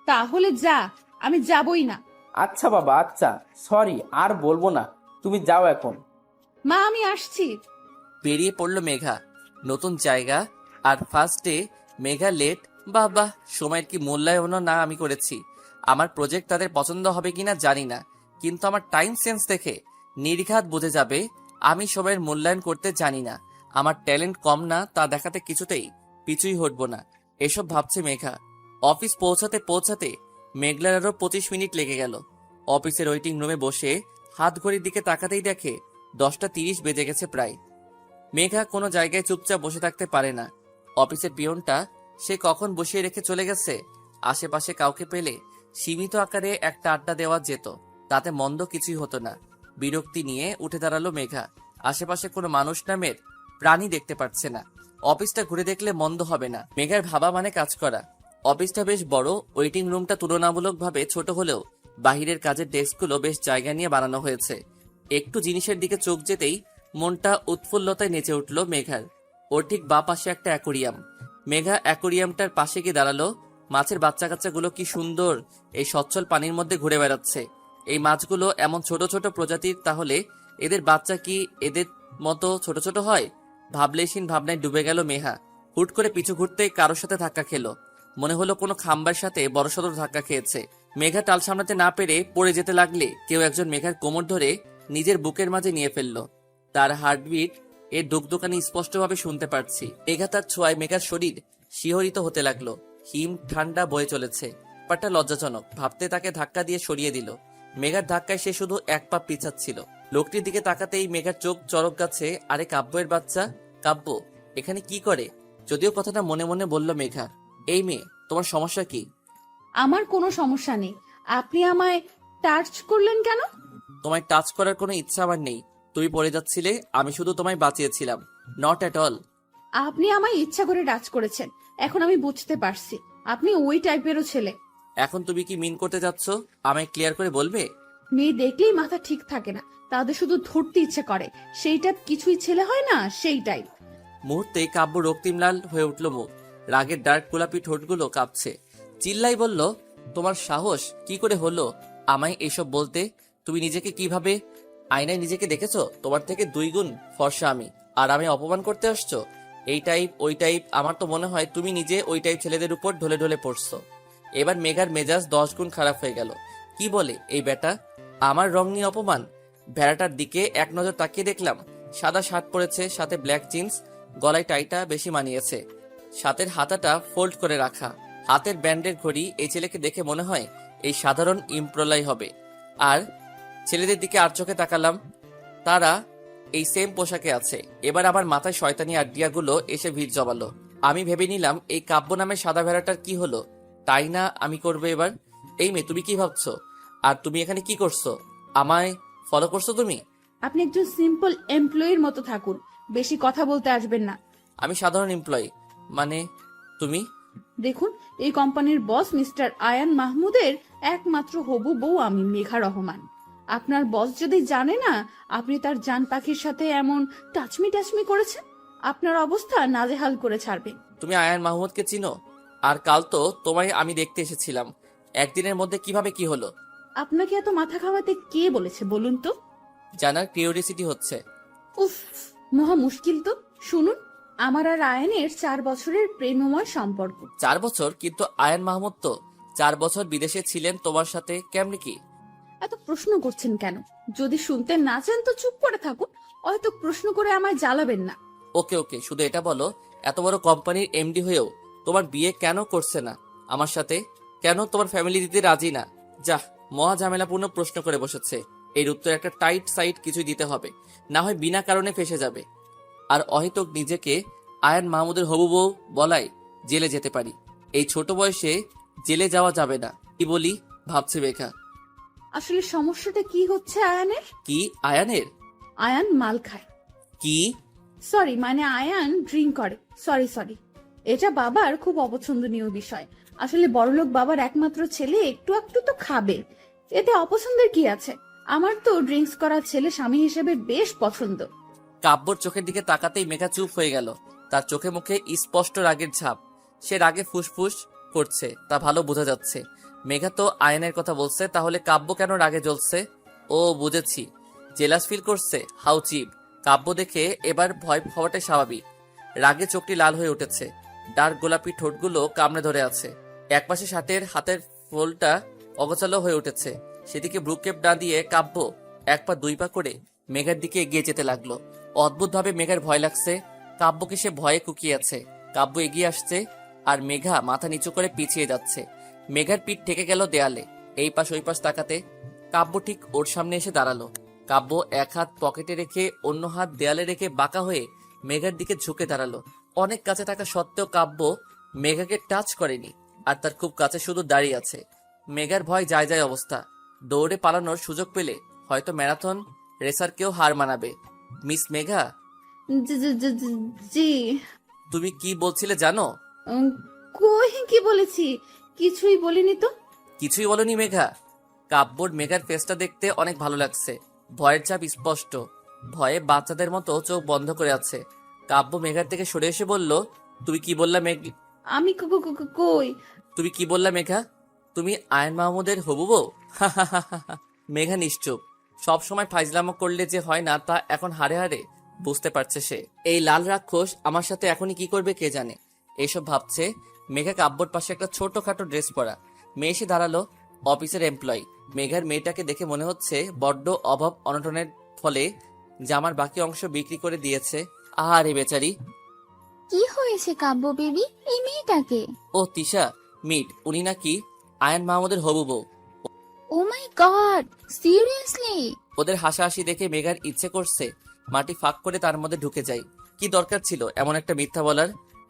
তাহলে যা, আমি যাবই না। আচ্ছা বাবা, আচ্ছা, সরি, আর বলবো না, তুমি যাও এখন। মা, আমি আসছি। বেরিয়ে পড়লো মেঘা। নতুন জায়গা আর ফার্স্ট ডে মেঘা লেট। বাহ, সময়ের কি মূল্যায়নও না আমি করেছি। আমার প্রজেক্ট তাদের পছন্দ হবে কিনা জানি না, কিন্তু আমার টাইম সেন্স দেখে নির্ঘাত বুঝে যাবে আমি সময়ের মূল্যায়ন করতে জানি না। আমার ট্যালেন্ট কম না তা দেখাতে কিছুতেই পিছুই হটব না, এসব ভাবছে মেঘা। অফিস পৌঁছাতে পৌঁছাতে মেঘলার আরো 25 মিনিট লেগে গেল। অফিসের ওয়েটিং রুমে বসে হাত ঘড়ির দিকে তাকাতেই দেখে 10টা 30 বেজে গেছে প্রায়। মেঘা কোনো জায়গায় চুপচাপ বসে থাকতে পারে না। অফিসের পিয়নটা সে কখন বসিয়ে রেখে চলে গেছে। আশেপাশে কাউকে পেলে সীমিত আকারে একটা আড্ডা দেওয়া যেত, তাতে মন্দ কিছুই হতো না। বিরক্তি নিয়ে উঠে দাঁড়ালো মেঘা। আশেপাশে কোনো মানুষ নামের প্রাণী দেখতে পাচ্ছে না। অফিসটা ঘুরে দেখলে মন্দ হবে না। মেঘার ভাবা মানে কাজ করা। অফিসটা বেশ বড়, ওয়েটিং রুমটা তুলনামূলকভাবে ছোট হলেও বাহিরের কাজের ডেস্কগুলো বেশ জায়গা নিয়ে বানানো হয়েছে। একটু জিনিসের দিকে চোখ যেতেই মনটা উৎফুল্লতায় নেচে উঠল মেঘার। ওর ঠিক বা পাশে একটা অ্যাকোরিয়াম। মেঘা অ্যাকোরিয়ামটার পাশে গিয়ে দাঁড়ালো। মাছের বাচ্চা কাচ্চাগুলো কি সুন্দর এই সচ্ছল পানির মধ্যে ঘুরে বেড়াচ্ছে। এই মাছগুলো এমন ছোট ছোট প্রজাতির, তাহলে এদের বাচ্চা কি এদের মতো ছোট ছোট হয়? ভাবলেশীন ভাবনায় ডুবে গেল মেঘা। হুট করে পিছু ঘুরতেই কারোর সাথে ধাক্কা খেলো। মনে হলো কোনো খাম্বার সাথে বড়সড় ধাক্কা খেয়েছে। মেঘা টাল সামলাতে না পেরে পড়ে যেতে লাগলে কেউ একজন মেঘার কোমর ধরে নিজের বুকের মাঝে নিয়ে ফেললো। তার হার্টবিট এর দুকদুকানি স্পষ্টভাবে শুনতে পারছি। মেঘা তার ছোঁয়ায় মেঘার শরীর শিহরিত হতে লাগলো। হিম ঠান্ডা বয়ে চলেছে। ব্যাপারটা লজ্জাজনক ভাবতে তাকে ধাক্কা দিয়ে সরিয়ে দিল। মেঘার ধাক্কায় সে শুধু এক পা পিছাচ্ছিল। লোকটির দিকে তাকাতেই মেঘার চোখ চরক গাছে। আরে কাব্যের বাচ্চা, কাব্য এখানে কি করে? যদিও কথাটা মনে মনে বলল মেঘা। এই মেয়ে, তোমার সমস্যা কি? আমার কোনো সমস্যা নেই, আপনি আমায় টাচ করলেন কেন? তোমায় টাচ করার কোনো ইচ্ছা আমার নেই। তুমি পড়ে যাচ্ছিলে, আমি শুধু তোমায় বাঁচিয়েছিলাম। Not at all. আপনি আমায় ইচ্ছা করে টাচ করেছেন, এখন আমি বুঝতে পারছি আপনি ওই টাইপেরও ছেলে। এখন তুমি কি মিন করতে যাচ্ছ? আমায় ক্লিয়ার করে বলবে? মেয়ে দেখলেই মাথা ঠিক থাকে না, তাদের শুধু ধরতে ইচ্ছে করে। সেই টাইপ কিছুই ছেলে হয় না, সেই টাইপ। মুহূর্তে কাব্য রক্তিম লাল হয়ে উঠল মুখ। রাগের ডার্ক গোলাপি ঠোঁটগুলো কাঁপছে। চিল্লাই বলল, তোমার সাহস কি করে হলো আমায় এসব বলতে? তুমি নিজেকে কিভাবে আয়নায় নিজেকে দেখেছো? তোমার থেকে 2 গুণ ফর্সা আমি, আর আমি অপমান করতে আসছো? এই টাইপ ওই টাইপ, আমার তো মনে হয় তুমি নিজে ওই টাইপ ছেলেদের উপর ঢলে ঢলে পড়ছো। এবার মেঘার মেজাজ 10 গুণ খারাপ হয়ে গেল। কি বলে এই বেটা? আমার রং নিয়ে অপমান? ভেড়াটার দিকে এক নজর তাকিয়ে দেখলাম সাদা শার্ট পরেছে, সাথে ব্ল্যাক জিন্স, গলায় টাইটা বেশি মানিয়েছে, সাথের হাতাটা ফোল্ড করে রাখা, হাতের ব্যান্ডের ঘড়ি। এই ছেলেকে দেখে মনে হয় এই সাধারণ ইমপ্রলাই হবে। আর ছেলেদের দিকে আর চোখে তাকালাম, তারা এই সেম পোশাকে আছে। এবার আমার মাথায় শয়তানি আইডিয়াগুলো এসে ভিড় জমালো। আমি ভেবে নিলাম এই কাব্য নামের সাদা ভেড়াটার কি হলো, তাই না আমি করবো এবার। এই মেয়ে, তুমি কি ভাবছো? আর তুমি এখানে কি করছো? আমায় ফলো করছো তুমি? আপনি একজন সিম্পল এমপ্লয়ির মতো থাকুন, বেশি কথা বলতে আসবেন না। আমি সাধারণ এমপ্লয়ি। মানে তুমি? দেখুন, এই কোম্পানির বস মিস্টার আয়ান মাহমুদের একমাত্র হবু বউ আমি, মেঘা রহমান। আপনার বস যদি জানে না আপনি তার জান পাখির সাথে এমন টাচমি করেছেন, আপনার অবস্থা নাজেহাল করে ছাড়বে। তুমি আয়ান মাহমুদকে চিনো? আর কাল তো তোমায় আমি দেখতে এসেছিলাম, একদিনের মধ্যে কিভাবে কি হলো? আপনাকে এত মাথা খাওয়াতে কে বলেছে বলুন তো? জানার কিউরিওসিটি হচ্ছে। উফ, মহা মুশকিল তো। শুনুন, আমার আর আয়ানের 4 বছরের প্রেমময় সম্পর্ক। 4 বছর? কিন্তু আয়ান মাহমুদ তো 4 বছর বিদেশে ছিলেন তোমার সাথে, কেমনি কি? এত প্রশ্ন করছেন কেন? যদি শুনতে না চান তো চুপ করে থাকুন, হয়তো প্রশ্ন করে আমায় জ্বালাবেন না। ওকে ওকে, শুধু এটা বলো, এত বড় কোম্পানির এমডি হয়েও তোমার বিয়ে কেন করছে না আমার সাথে? কেন তোমার ফ্যামিলি দিতে রাজি না? যাহ, মহা ঝামেলাপূর্ণ প্রশ্ন করে বসেছে। এর উত্তর একটা টাইট সাইড কিছুই দিতে হবে, না হয় বিনা কারণে ফেসে যাবে। আর অহেতুক নিজেকে আয়ান মাহমুদের হবু বউ বলাই জেলে যেতে পারি। এই ছোট বয়সে জেলে যাওয়া যাবে না, কি বলি ভাবছে মেঘা। আসলে সমস্যাটা কি হচ্ছে আয়ানের? কি আয়ানের? আয়ান মাল খায়। কি? সরি, মানে আয়ান ড্রিঙ্ক করে। সরি, এটা বাবার খুব অপছন্দনীয় বিষয়। আসলে বড়লোক বাবার একমাত্র ছেলে একটু একটু তো খাবে, এতে অপছন্দের কি আছে? আমার তো ড্রিঙ্কস করা ছেলে স্বামী হিসেবে বেশ পছন্দ। কাব্যর চোখের দিকে তাকাতেই মেঘা চুপ হয়ে গেল। তার চোখে মুখে স্পষ্ট রাগের ছাপ। সে রাগে ফুসফুস করছে, তা ভালো বোঝা যাচ্ছে। মেঘা তো আয়নের কথা বলছে, তাহলে কাব্য কেন রাগে জ্বলছে? ও বুঝেছি, জেলাস ফিল করছে। How cheap. কাব্য দেখে এবার ভয় হওয়াটাই স্বাভাবিক। রাগে চোখটি লাল হয়ে উঠেছে, ডার্ক গোলাপি ঠোঁটগুলো কামড়ে ধরে আছে। একপাশে শার্টের হাতের ফোলটা অগোছালো হয়ে উঠেছে। সেদিকে ব্রুকেপ না দিয়ে কাব্য 1 পা 2 পা করে মেঘার দিকে এগিয়ে যেতে লাগলো। অদ্ভুতভাবে মেঘার ভয় লাগছে। কাব্যকে সে ভয়ে কুকিয়েছে। কাব্য এগিয়ে আসছে আর মেঘা মাথা নিচু করে পিছিয়ে যাচ্ছে। মেঘার পিঠ ঠেকে গেল দেয়ালে। এই পাশ ওই পাশ তাকাতে কাব্য ঠিক ওর সামনে এসে দাঁড়ালো। কাব্য এক হাত পকেটে রেখে অন্য হাত দেয়ালে রেখে বাঁকা হয়ে মেঘার দিকে ঝুঁকে দাঁড়ালো। অনেক কাছে থাকা সত্ত্বেও কাব্য মেঘাকে টাচ করেনি, আর তার খুব কাছে শুধু দাঁড়িয়ে আছে। মেঘার ভয় যায় যায় অবস্থা। দৌড়ে পালানোর সুযোগ পেলে হয়তো ম্যারাথন রেসারকেও হার মানাবে। মিস মেঘা, জি। তুমি কি বলছিলে জানো? কই কি বলেছি? কিছুই বলিনি তো। কিছুই বলনি মেঘা? কাব্যর মেঘার ফেসটা দেখতে অনেক ভালো লাগছে। ভয়ের ছাপ স্পষ্ট। ভয়ে বাচ্চাদের মতো চোখ বন্ধ করে আছে। কাব্য মেঘার থেকে সরে এসে বলল, তুমি কি বললা মেঘ? আমি কই? তুমি কি বললা মেঘা? তুমি আয়ন মাহমুদের হবু বউ? মেঘা নিশ্চুপ। সব সময় ফাইজলামো করলে যে হয় না তা এখন হাড়ে হাড়ে বুঝতে পারছে সে। এই লাল রাক্ষস আমার সাথে এখনই কি করবে কে জানে। এইসব ভাবছে মেঘা কাব্যর পাশে একটা ছোটখাটো ড্রেস পরা মেয়ে এসে দাঁড়ালো। অফিসের এমপ্লয়ি। মেঘার মেয়েটাকে দেখে মনে হচ্ছে বড্ড অভাব অনটনের ফলে জামার বাকি অংশ বিক্রি করে দিয়েছে। আহারে বেচারি। কি হয়েছে কাব্য বেবি, এই মেয়েটাকে? ও তিশা, মিট। উনি নাকি আয়ন মাহমুদের হবু বউ। ও মাই গড, সিরিয়াসলি? ওদের হাসাহাসি দেখে মেঘার ইচ্ছে করছে মাটি ফাঁক করে তার মধ্যে ঢুকে যায়। কি দরকার ছিল এমন একটা মিথ্যা বলার?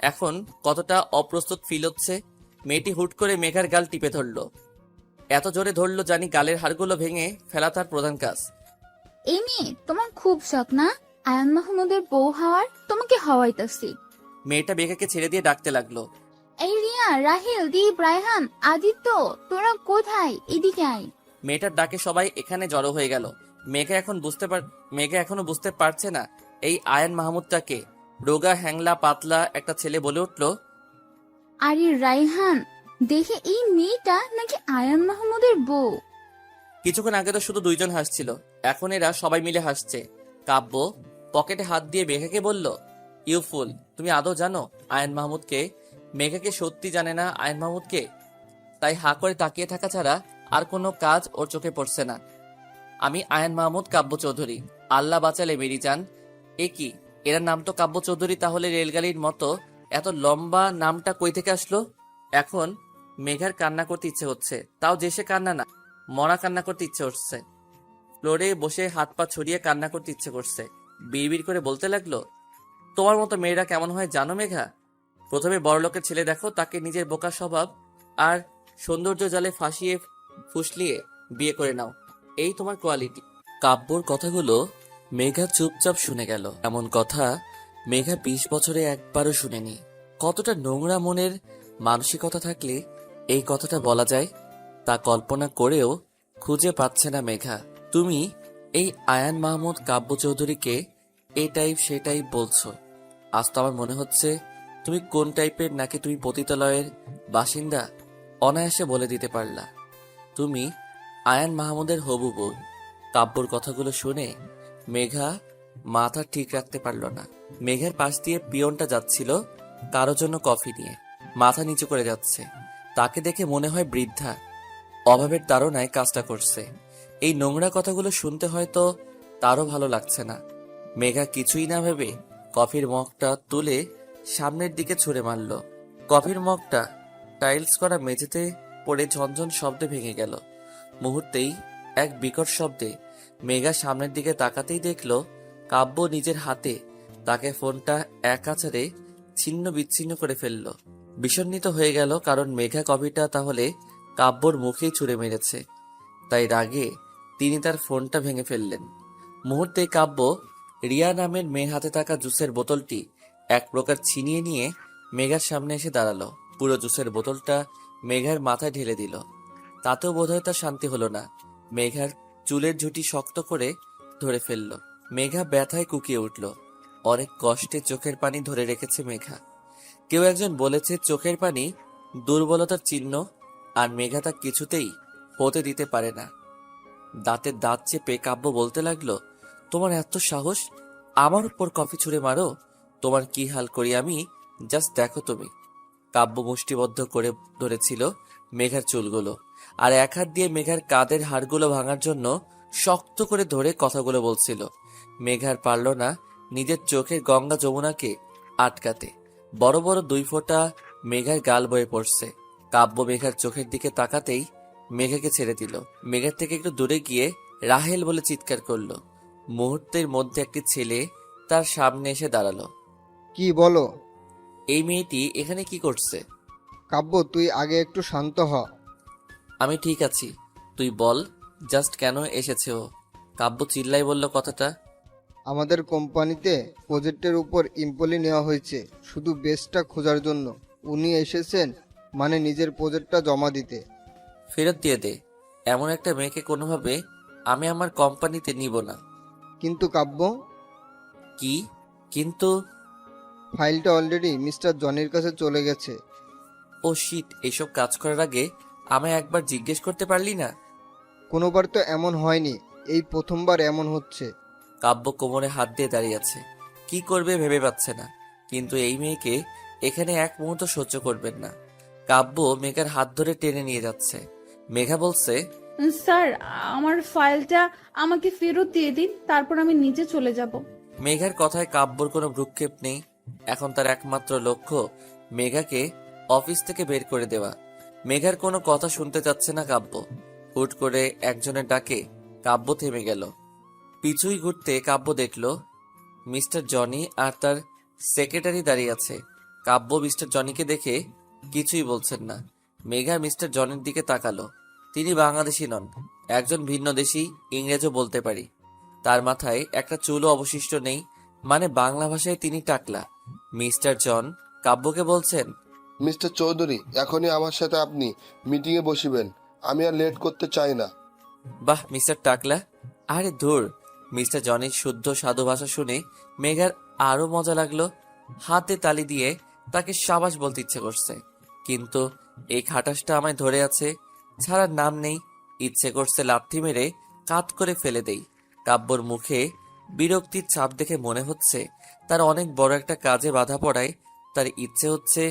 এখন কতটা অপ্রস্তুত ফিল হচ্ছে। মেয়েটি হুট করে মেঘার গাল টিপে ধরলো। এত জোরে ধরলো জানি গালের হাড়গুলো ভেঙে ফেলা তার প্রধান কাজ। এই মেয়ে, তোমার খুব শখ না আয়ান মাহমুদের বউ হওয়ার? তোমাকে হওয়াইতাছি। মেয়েটা মেঘাকে ছেড়ে দিয়ে ডাকতে লাগলো। এই রিয়া, রাহেল, দীপ, রায়হান, আদিত্য, তোরা কোথায়? এদিকে আয়। মেয়েটার ডাকে সবাই এখানে জড়ো হয়ে গেল। মেঘা এখনো বুঝতে পারছে না এই আয়ন মাহমুদটাকে। রোগা হ্যাংলা পাতলা একটা ছেলে বলে উঠল, আরে রায়হান, দেখে এই মেয়েটা নাকি আয়ান মাহমুদের বউ। কিছুক্ষণ আগে তো শুধু 2 জন হাসছিল, এখন এরা সবাই মিলে হাসছে। কাব্য পকেটে হাত দিয়ে মেঘাকে বলল, ইউ ফুল, তুমি আদৌ জানো আয়ন মাহমুদকে? মেঘাকে সত্যি জানে না আয়ন মাহমুদকে, তাই হা করে তাকিয়ে থাকা ছাড়া আর কোনো কাজ ওর চোখে পড়ছে না। আমি আয়ন মাহমুদ কাব্য চৌধুরী। আল্লাহ বাঁচালে মেরি জান। এ কি, এর নাম তো কাব্য চৌধুরী, তাহলে রেলগাড়ির মতো এত লম্বা নামটা কই থেকে আসলো? এখন মেঘার কান্না করতে ইচ্ছে হচ্ছে, তাও যে সে কান্না না, মরা কান্না করতে ইচ্ছে হচ্ছে। ফ্লোরে বসে হাত পা ছড়িয়ে কান্না করতে ইচ্ছে করছে। বিড়বিড় করে বলতে লাগলো, তোমার মতো মেয়েরা কেমন হয় জানো মেঘা? প্রথমে বড়লোকের ছেলে দেখো, তাকে নিজের বোকা স্বভাব আর সৌন্দর্য জালে ফাঁসিয়ে ফুসলিয়ে বিয়ে করে নাও, এই তোমার কোয়ালিটি। কাব্যর কথাগুলো মেঘা চুপচাপ শুনে গেল। এমন কথা মেঘা 20 বছরে একবারও শুনেনি। কতটা নোংরা মনের মানসিকতা থাকলে এই কথাটা বলা যায় তা কল্পনা করেও খুঁজে পাচ্ছে না মেঘা। তুমি এই আয়ান মাহমুদ কাব্য চৌধুরীকে এই টাইপ সে টাইপ বলছো। আজ তো আমার মনে হচ্ছে তুমি কোন টাইপের, নাকি তুমি পতিতালয়ের বাসিন্দা অনায়াসে বলে দিতে পারলা। তুমি আয়ান মাহমুদের হবু বউ। কাব্যর কথাগুলো শুনে মেঘা মাথা ঠিক রাখতে পারল না। মেঘার পাশ দিয়ে পিয়নটা যাচ্ছিল কারো জন্য কফি নিয়ে, মাথা নিচু করে যাচ্ছে। তাকে দেখে মনে হয় বৃদ্ধা অভাবের তাড়নায় কাজটা করছে। এই নোংরা কথাগুলো শুনতে হয়তো তারও ভালো লাগছে না। মেঘা কিছুই না ভেবে কফির মগটা তুলে সামনের দিকে ছুঁড়ে মারল। কফির মগটা টাইলস করা মেঝেতে পড়ে ঝনঝন শব্দে ভেঙে গেল। মুহূর্তেই এক বিকট শব্দে মেঘা সামনের দিকে তাকাতেই দেখল কাব্য নিজের হাতে তাকে ফোনটা এক আছাড়ে ছিন্ন বিচ্ছিন্ন করে ফেলল। বিষণ্ণিত হয়ে গেল, কারণ মেঘা কফিটা তাহলে কাব্যর মুখেই ছুঁড়ে মেরেছে। তাই রাগে তিনি তার ফোনটা ভেঙে ফেললেন। মুহূর্তে কাব্য রিয়া নামের মেয়ের হাতে থাকা জুসের বোতলটি এক প্রকার ছিনিয়ে নিয়ে মেঘার সামনে এসে দাঁড়ালো। পুরো জুসের বোতলটা মেঘার মাথায় ঢেলে দিল। তাতেও বোধহয় তার শান্তি হলো না। মেঘার চুলের ঝুঁটি শক্ত করে ধরে ফেলল। মেঘা ব্যথায় কুকিয়ে উঠল। অনেক কষ্টে চোখের পানি ধরে রেখেছে মেঘা। কেউ একজন বলেছে চোখের পানি দুর্বলতার চিহ্ন, আর মেঘা তা কিছুতেই হতে দিতে পারে না। দাঁতের দাঁত চেপে কাব্য বলতে লাগলো, তোমার এত সাহস, আমার উপর কফি ছুঁড়ে মারো? তোমার কি হাল করি আমি, জাস্ট দেখো তুমি। কাব্য মুষ্টিবদ্ধ করে ধরেছিল মেঘার চুলগুলো, আর এক হাত দিয়ে মেঘার কাঁধের হাড়গুলো ভাঙার জন্য শক্ত করে ধরে কথাগুলো বলছিল। মেঘার পারল না নিজের চোখের গঙ্গা যমুনাকে আটকাতে। বড় বড় 2 ফোঁটা মেঘার গাল বয়ে পড়ছে। কাব্য মেঘার চোখের দিকে তাকাতেই মেঘাকে ছেড়ে দিল। মেঘার থেকে একটু দূরে গিয়ে রাহেল বলে চিৎকার করলো। মুহূর্তের মধ্যে একটি ছেলে তার সামনে এসে দাঁড়ালো। কি বলো? এই মেয়েটি এখানে কি করছে? কাব্য, তুই আগে একটু শান্ত হ। আমি ঠিক আছি, তুই বল জাস্ট কেন এসেছে ও? কাব্য চিল্লাই বলল কথাটা। আমাদের কোম্পানিতে প্রজেক্টের উপর এমপ্লয়ি নেওয়া হয়েছে শুধু বেস্টটা খোঁজার জন্য। উনি এসেছেন মানে নিজের প্রজেক্টটা জমা দিতে। ফেরত দিয়ে দে। এমন একটা মেয়েকে কোনোভাবে আমি আমার কোম্পানিতে নিব না। কিন্তু কাব্য, কি কিন্তু? ফাইলটা অলরেডি মিস্টার জনির কাছে চলে গেছে। ও শিট, এসব কাজ করার আগে আমায় একবার জিজ্ঞেস করতে পারলি না? কোনোবার তো এমন হয়নি, এই প্রথমবার এমন হচ্ছে। কাব্য কোমরে হাত দিয়ে দাঁড়িয়ে আছে, কি করবে ভেবে পাচ্ছে না। কিন্তু এই মেয়েকে এখানে এক মুহূর্ত সহ্য করবেন না। কাব্য মেঘার হাত ধরে টেনে নিয়ে যাচ্ছে। মেঘা বলছে, স্যার, আমার ফাইলটা আমাকে ফেরত দিয়ে দিন, তারপর আমি নিচে চলে যাব। মেঘার কথায় কাব্যর কোনো ভ্রুক্ষেপ নেই। এখন তার একমাত্র লক্ষ্য মেঘাকে অফিস থেকে বের করে দেওয়া। মেঘার কোনো কথা শুনতে চাচ্ছে না কাব্য। হুট করে একজনের ডাকে কাব্য থেমে গেল। পিছুই ঘুরতে কাব্য দেখল মিস্টার জনি আর তার সেক্রেটারি দাঁড়িয়ে আছে। কাব্য মিস্টার জনিকে দেখে কিছুই বলছেন না। মেঘা মিস্টার জনির দিকে তাকালো। তিনি বাংলাদেশি নন, একজন ভিন্ন দেশি, ইংরেজও বলতে পারি। তার মাথায় একটা চুলও অবশিষ্ট নেই, মানে বাংলা ভাষায় তিনি টাকলা। মিস্টার জন কাব্যকে বলছেন, মিস্টার চৌধুরী, এখনই আমার সাথে আপনি মিটিংয়ে বসিবেন। আমি আর লেট করতে চাই না। বাহ মিস্টার টাকলা। আরে ধুর, মিস্টার জনির শুদ্ধ সাধু ভাষা শুনে মেঘার আরো মজা লাগলো। হাতে তালি দিয়ে তাকে সাবাস বলতে ইচ্ছে করছে, কিন্তু এই খাটাসটা আমায় ধরে আছে, ছাড়ার নাম নেই। ইচ্ছে করছে লাথি মেরে কাত করে ফেলে দেই। কাব্যর মুখে বিরক্তির ছাপ দেখে মনে হচ্ছে তার অনেক বড় একটা কাজে বাধা পড়ায় তার ইচ্ছে হচ্ছে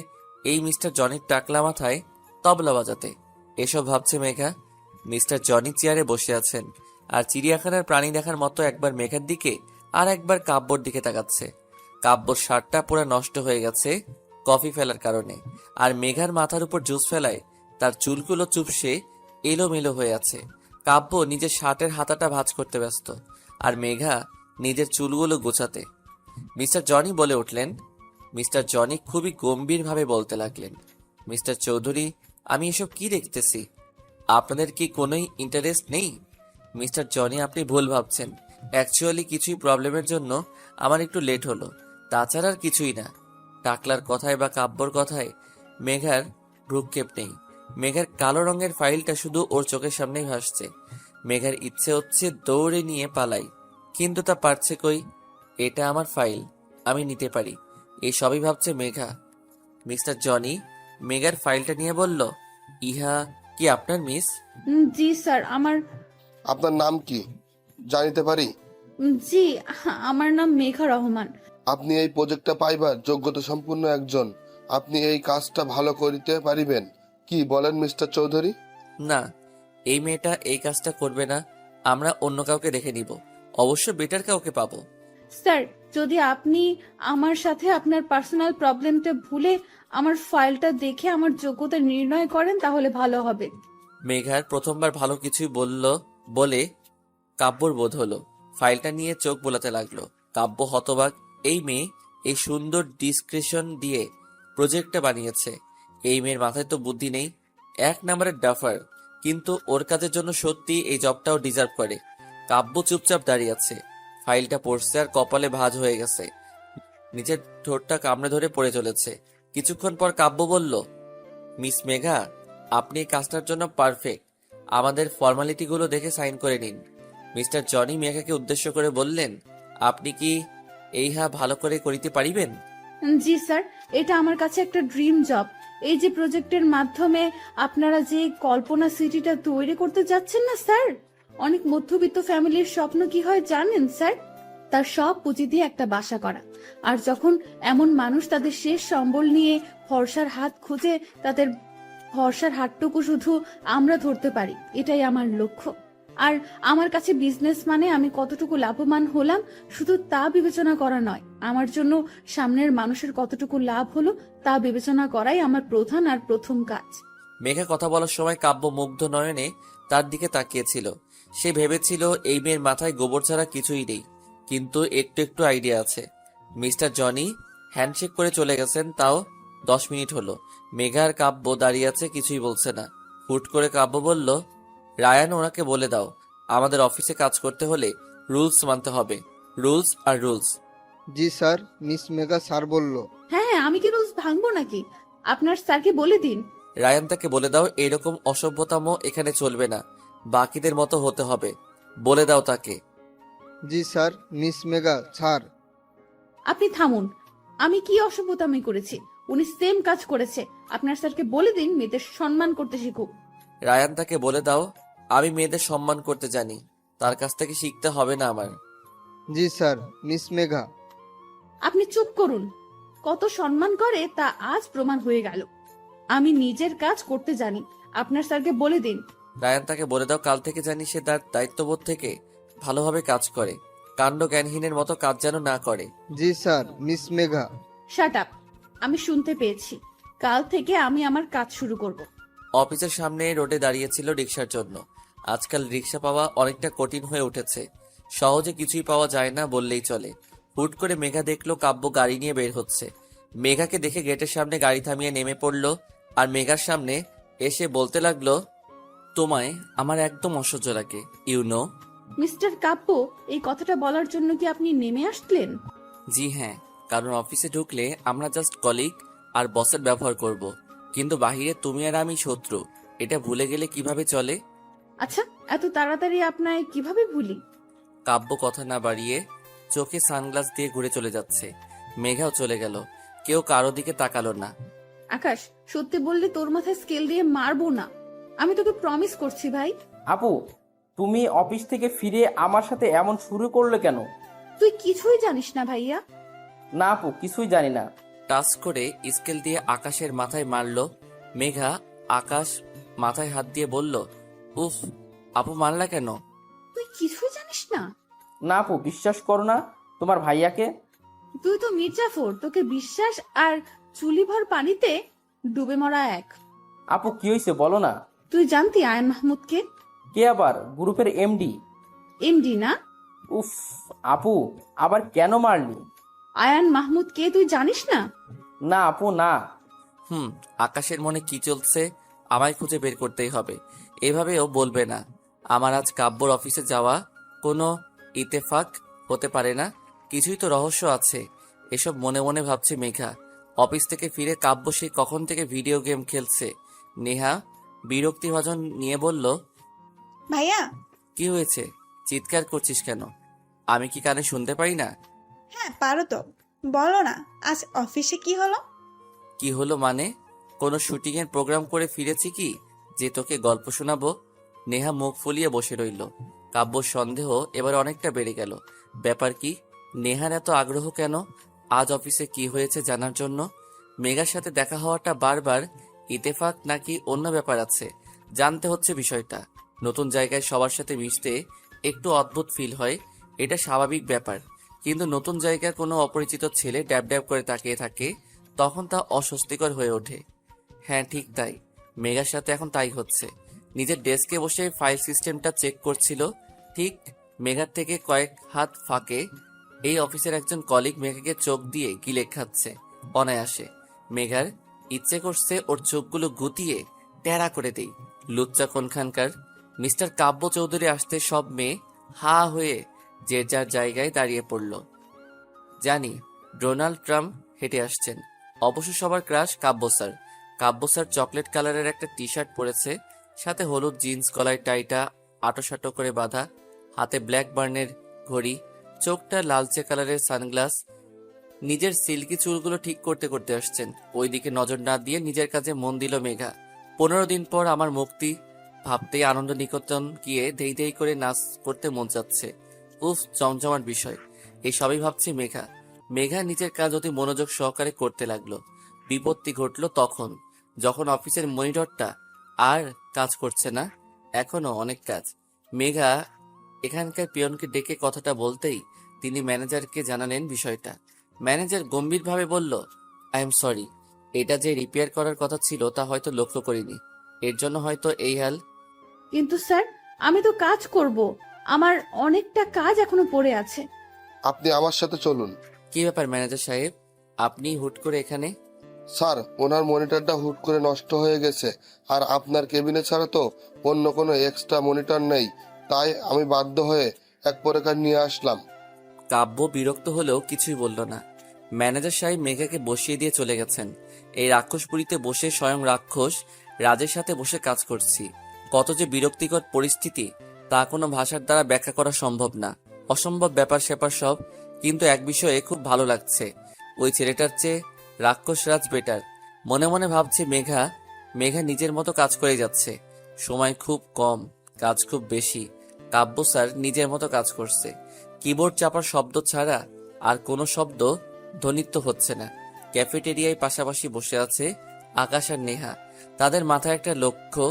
এই মিস্টার জনির টাকলা মাথায় তবলা বাজাতে। এসব ভাবছে মেঘা। মিস্টার জনি চেয়ারে বসে আছেন আর চিড়িয়াখানার প্রাণী দেখার মতো একবার মেঘার দিকে আর একবার কাব্যর দিকে তাকাচ্ছে। কাব্যর শার্টটা পুরো নষ্ট হয়ে গেছে কফি ফেলার কারণে, আর মেঘার মাথার উপর জুস ফেলায় তার চুলগুলো চুপসে এলোমেলো হয়ে আছে। কাব্য নিজের শার্টের হাতাটা ভাঁজ করতে ব্যস্ত, আর মেঘা নিজের চুলগুলো গোছাতে। মিস্টার জনি বলে উঠলেন, মিস্টার জনি খুবই গম্ভীরভাবে বলতে লাগলেন, মিস্টার চৌধুরী, আমি এসব কি দেখতেছি? আপনাদের কি কোনোই ইন্টারেস্ট নেই? মিস্টার জনি, আপনি ভুল ভাবছেন। অ্যাকচুয়ালি কিছুই প্রবলেমের জন্য আমার একটু লেট হলো, তাছাড়া আর কিছুই না। টাকলার কথায় বা কাব্যর কথায় মেঘার ভ্রুক্ষেপ নেই। মেঘার কালো রঙের ফাইলটা শুধু ওর চোখের সামনেই ভাসছে। মেঘার ইচ্ছে হচ্ছে দৌড়ে নিয়ে পালাই, কিন্তু তা পারছে কই। এটা আমার ফাইল, আমি নিতে পারি, এই সবই ভাবছে মেঘা। মিস্টার জনি মেঘার ফাইলটা নিয়ে বলল, ইহা কি আপনার মিস? জি স্যার, আপনার নাম কি জানিতে পারি? জি, আমার নাম মেঘা রহমান। আপনি এই প্রজেক্টটা পাইবার যোগ্যতা সম্পূর্ণ একজন। আপনি এই কাজটা ভালো করিতে পারিবেন কি বলেন মিস্টার চৌধুরী? না, এই মেয়েটা এই কাজটা করবে না, আমরা অন্য কাউকে দেখে নিব, অবশ্য বেটার কাউকে পাবো। স্যার, যদি আপনি আমার সাথে আপনার পার্সোনাল প্রবলেমটা ভুলে আমার ফাইলটা দেখে আমার যোগ্যতা নির্ণয় করেন তাহলে ভালো হবে। মেঘার প্রথমবার ভালো কিছুই বলল বলে কাব্যর বোধ হলো। ফাইলটা নিয়ে চোখ বোলাতে লাগলো। কাব্য হতবাক, এই মেয়ে এই সুন্দর ডিসক্রিপশন দিয়ে প্রজেক্টটা বানিয়েছে। এই মেয়ের মাথায় তো বুদ্ধি নেই, এক নম্বরের ডাফার, কিন্তু ওর কাজের জন্য সত্যি এই জবটাও ডিজার্ভ করে। কাব্য চুপচাপ দাঁড়িয়ে আছে, ফাইলটা পড়ছে আর কপালে ভাঁজ হয়ে গেছে। নিজের ঠোঁটটা কামড়ে ধরে পড়ে চলেছে। কিছুক্ষণ পর কাব্য বলল, মিস মেঘা, আপনি এই কাজটার জন্য পারফেক্ট, আমাদের ফর্মালিটিগুলো দেখে সাইন করে নিন। মিস্টার জনি মেঘাকে উদ্দেশ্য করে বললেন, আপনি কি এইহা ভালো করে করিতে পারিবেন? জি স্যার, এটা আমার কাছে একটা ড্রিম জব। এই যে প্রজেক্টের মাধ্যমে আপনারা যে কল্পনা সিটিটা তৈরি করতে যাচ্ছেন না স্যার, অনেক মধ্যবিত্ত ফ্যামিলির স্বপ্ন কি হয় জানেন স্যার? তার সব পুঁজি দিয়ে একটা বাসা করা। আর যখন এমন মানুষ তাদের শেষ সম্বল নিয়ে ভরসার হাত খুঁজে, তাদের ভরসার হাতটুকু শুধু আমরা ধরতে পারি, এটাই আমার লক্ষ্য। আর আমার কাছে বিজনেস মানে আমি কতটুকু লাভবান হলাম শুধু তা বিবেচনা করা নয়, আমার জন্য সামনের মানুষের কতটুকু লাভ হলো তা বিবেচনা করাই আমার প্রধান আর প্রথম কাজ। মেঘা কথা বলার সময় কাব্য মুগ্ধ নয়নে তার দিকে তাকিয়েছিল। সে ভেবেছিল এই মেয়ের মাথায় গোবর ছাড়া কিছুই নেই, কিন্তু একটু একটু আইডিয়া আছে। মিস্টার জনি হ্যান্ডশেক করে চলে গেছেন, তাও 10 মিনিট হলো। মেঘা আর কাব্য দাঁড়িয়ে আছে, কিছুই বলছে না। হুট করে কাব্য বলল, রায়ান, ওনাকে বলে দাও আমাদের অফিসে কাজ করতে হলে রুলস মানতে হবে, রুলস আর রুলস। জি স্যার, মিস মেঘা স্যার বলল। হ্যাঁ হ্যাঁ, আমি কি রুলস ভাঙবো নাকি? আপনার স্যারকে বলে দিন। রায়ান, তাকে বলে দাও এরকম অসভ্যতাম এখানে চলবে না, বাকিদের মতো হতে হবে, বলে দাও তাকে। জি স্যার, মিস মেঘা স্যার। আপনি থামুন, আমি কি অসভ্যতামি করেছি? উনি সেম কাজ করেছে। আপনার স্যারকে বলে দিন মেয়েদের সম্মান করতে শিখুক। রায়ান, তাকে বলে দাও আমি মেয়েদের সম্মান করতে জানি, তার কাছ থেকে শিখতে হবে না আমার। জি স্যার, মিস মেঘা। আপনি চুপ করুন। কত সম্মান করে তা আজ প্রমাণ হয়ে গেল। আমি নিজের কাজ করতে জানি, আপনার স্যারকে বলে দিন। রায়ান, তাকে বলে দাও কাল থেকে জানি সে তার দায়িত্ববোধ থেকে ভালোভাবে কাজ করে, কাণ্ড জ্ঞানহীনের মতো কাজ যেন না করে। জি sir, miss Megha. Shut up, আমি শুনতে পেয়েছি। কাল থেকে আমি আমার কাজ শুরু করব। অফিসের সামনে রোডে দাঁড়িয়েছিল রিক্সার জন্য। আজকাল রিক্সা পাওয়া অনেকটা কঠিন হয়ে উঠেছে, সহজে কিছুই পাওয়া যায় না বললেই চলে। হুট করে মেঘা দেখলো কাব্য গাড়ি নিয়ে বের হচ্ছে। মেঘাকে দেখে গেটের সামনে গাড়ি থামিয়ে নেমে পড়লো আর মেঘার সামনে এসে বলতে লাগলো, তোমায় আমার একদম অসহ্য লাগে, ইউনো। মিস্টার কাব্য, এই কথাটা বলার জন্য কি আপনি নেমে আসলেন? জি হ্যাঁ, কারণ অফিসে ঢুকলে আমরা জাস্ট কলিগ আর বসের ব্যবহার করব, কিন্তু বাহিরে তুমি আর আমি শত্রু, এটা ভুলে গেলে কিভাবে চলে? আচ্ছা, এত তাড়াতাড়ি আপনায় কিভাবে ভুলি? কাব্য কথা না বাড়িয়ে চোখে সানগ্লাস দিয়ে ঘুরে চলে যাচ্ছে। মেঘাও চলে গেল, কেউ কারো দিকে তাকালো না। আকাশ, সত্যি বললে তোর মাথায় স্কেল দিয়ে মারবো না, আমি তোকে প্রমিস করছি ভাই। আপু, তুমি অফিস থেকে ফিরে আমার সাথে এমন শুরু করলে কেন? তুই কিছুই জানিস না ভাইয়া। না আপু, কিছুই জানি না। টাচ করে স্কেল দিয়ে আকাশের মাথায় মারলো। মেঘা আকাশ মাথায় হাত দিয়ে বলল, উফ, আপু মারলা কেন? তুই কিছুই জানিস না? না আপু, বিশ্বাস করো না তোমার ভাইয়াকে। তুই তো মির্জাফর, তোকে বিশ্বাস আর চুলিভর পানিতে ডুবে মরা এক। আপু, কি হয়েছে বলো না। তুই জানতি আয়ন মাহমুদকে? কে আবার? গ্রুপের এমডি? এমডি না? উফ আপু, আবার কেন মারলি? আয়ান মাহমুদ কে তুই জানিস না? না আপু না। আকাশের মনে কি চলছে আমায় খুঁজে বের করতেই হবে। এভাবেও বলবে না। আমার আজ কাব্যর অফিসে যাওয়া কোনো ইতেফাক হতে পারে না, কিছুই তো রহস্য আছে। এসব মনে মনে ভাবছে মেঘা। অফিস থেকে ফিরে কাব্য সে কখন থেকে ভিডিও গেম খেলছে। নেহা বিরক্তিভাজন নিয়ে বলল, ভাইয়া। কি হয়েছে? চিৎকার করছিস কেন? আমি কি কানে শুনতে পাই না? হ্যাঁ পারো তো, বলো না আজ অফিসে কি হলো? কি হলো মানে? কোনো শুটিং এর প্রোগ্রাম করে ফিরেছি কি যে তোকে গল্প শোনাবো? নেহা মুখ ফুলিয়ে বসে রইল। কাব্যর সন্দেহ এবার অনেকটা বেড়ে গেল। ব্যাপার কি? নেহার এত আগ্রহ কেন আজ অফিসে কি হয়েছে জানার জন্য? মেঘার সাথে দেখা হওয়াটা বারবার ইতেফাক নাকি অন্য ব্যাপার আছে? জানতে হচ্ছে বিষয়টা। নতুন জায়গায় সবার সাথে মিশতে একটু অদ্ভুত ফিল হয়, এটা স্বাভাবিক ব্যাপার। কিন্তু নতুন জায়গায় কোনো অপরিচিত ছেলে ড্যাব ড্যাব করে তাকিয়ে থাকে, তখন তা অস্বস্তিকর হয়ে ওঠে। হ্যাঁ ঠিক তাই, মেঘার সাথে এখন তাই হচ্ছে। নিজের ডেস্কে বসে ফাইল সিস্টেমটা চেক করছিল, ঠিক মেঘার থেকে কয়েক হাত ফাঁকে এই অফিসের একজন কলিগ মেঘাকে চোখ দিয়ে গিলে খাচ্ছে অনায়াসে। মেঘার ইচ্ছে করছে ওর চোখগুলো গুটিয়ে টেরা করে দেই। লুচ্চা কোনখানকার। মিস্টার কাব্য চৌধুরী আসতে সব মেয়ে হা হয়ে যে যার জায়গায় দাঁড়িয়ে পড়ল। জানি ডোনাল্ড ট্রাম্প হেঁটে আসছেন। অবশ্য সবার ক্রাশ কাব্য স্যার। কাব্য স্যার চকলেট কালারের একটা টি শার্ট পরেছে, সাথে হলুদ জিন্স, গলায় টাইটা আটোসাটো করে বাঁধা, হাতে ব্ল্যাক বার্নের ঘড়ি, চোখটা লালচে কালারের সানগ্লাস। নিজের সিল্কি চুলগুলো ঠিক করতে করতে আসছেন। ওইদিকে নজর না দিয়ে নিজের কাজে মন দিল মেঘা। 15 দিন পর আমার মুক্তি ভাবতেই আনন্দ নিকেতন গিয়ে দেই দেই করে নাচ করতে মন যাচ্ছে। উফ, জমজমাট বিষয়। এই সবই ভাবছি মেঘা। মেঘা নিজের কাজ অতি মনোযোগ সহকারে করতে লাগলো। বিপত্তি ঘটলো তখন, যখন অফিসের মনিটরটা আর কাজ করছে না। এখনো অনেক কাজ। মেঘা এখানকার পিয়নকে ডেকে কথাটা বলতেই তিনি ম্যানেজারকে জানালেন বিষয়টা। ম্যানেজার গম্ভীরভাবে বলল, আই এম সরি, এটা যে রিপেয়ার করার কথা ছিল তা হয়তো লক্ষ্য করিনি, এর জন্য হয়তো এই হাল। কিন্তু স্যার, আমি তো কাজ করব, আমার অনেকটা কাজ এখনো পড়ে আছে। আপনি আমার সাথে চলুন। কি ব্যাপার ম্যানেজার সাহেব, আপনি হুট করে এখানে? স্যার, ওনার মনিটরটা হুট করে নষ্ট হয়ে গেছে, আর আপনার কেবিনে ছাড়া তো অন্য কোনো এক্সট্রা মনিটর নেই, তাই আমি বাধ্য হয়ে এক প্রকার নিয়ে আসলাম। কাব্য বিরক্ত হলেও কিছুই বলল না। ম্যানেজার সাহেব মেঘাকে বসিয়ে দিয়ে চলে গেছেন। এই রাক্ষসপুরীতে বসে স্বয়ং রাক্ষস রাজের সাথে বসে কাজ করছি। কত যে বিরক্তিকর পরিস্থিতি তা কোনো ভাষার দ্বারা ব্যাখ্যা করা সম্ভব না। অসম্ভব ব্যাপার স্যাপার সব। কিন্তু এক বিষয়ে খুব ভালো লাগছে, ওই ছেলেটার চেয়ে রাক্ষস রাজ বেটার। মনে মনে ভাবছে মেঘা নিজের মতো কাজ করে যাচ্ছে। সময় খুব কম, কাজ খুব বেশি। কাব্য স্যার নিজের মতো কাজ করছে। কিবোর্ড চাপার শব্দ ছাড়া আর কোনো শব্দ ধ্বনিত হচ্ছে না। ক্যাফেটেরিয়ায় পাশাপাশি বসে আছে আকাশ আর নেহা। তাদের মাথায় একটা লক্ষ্য,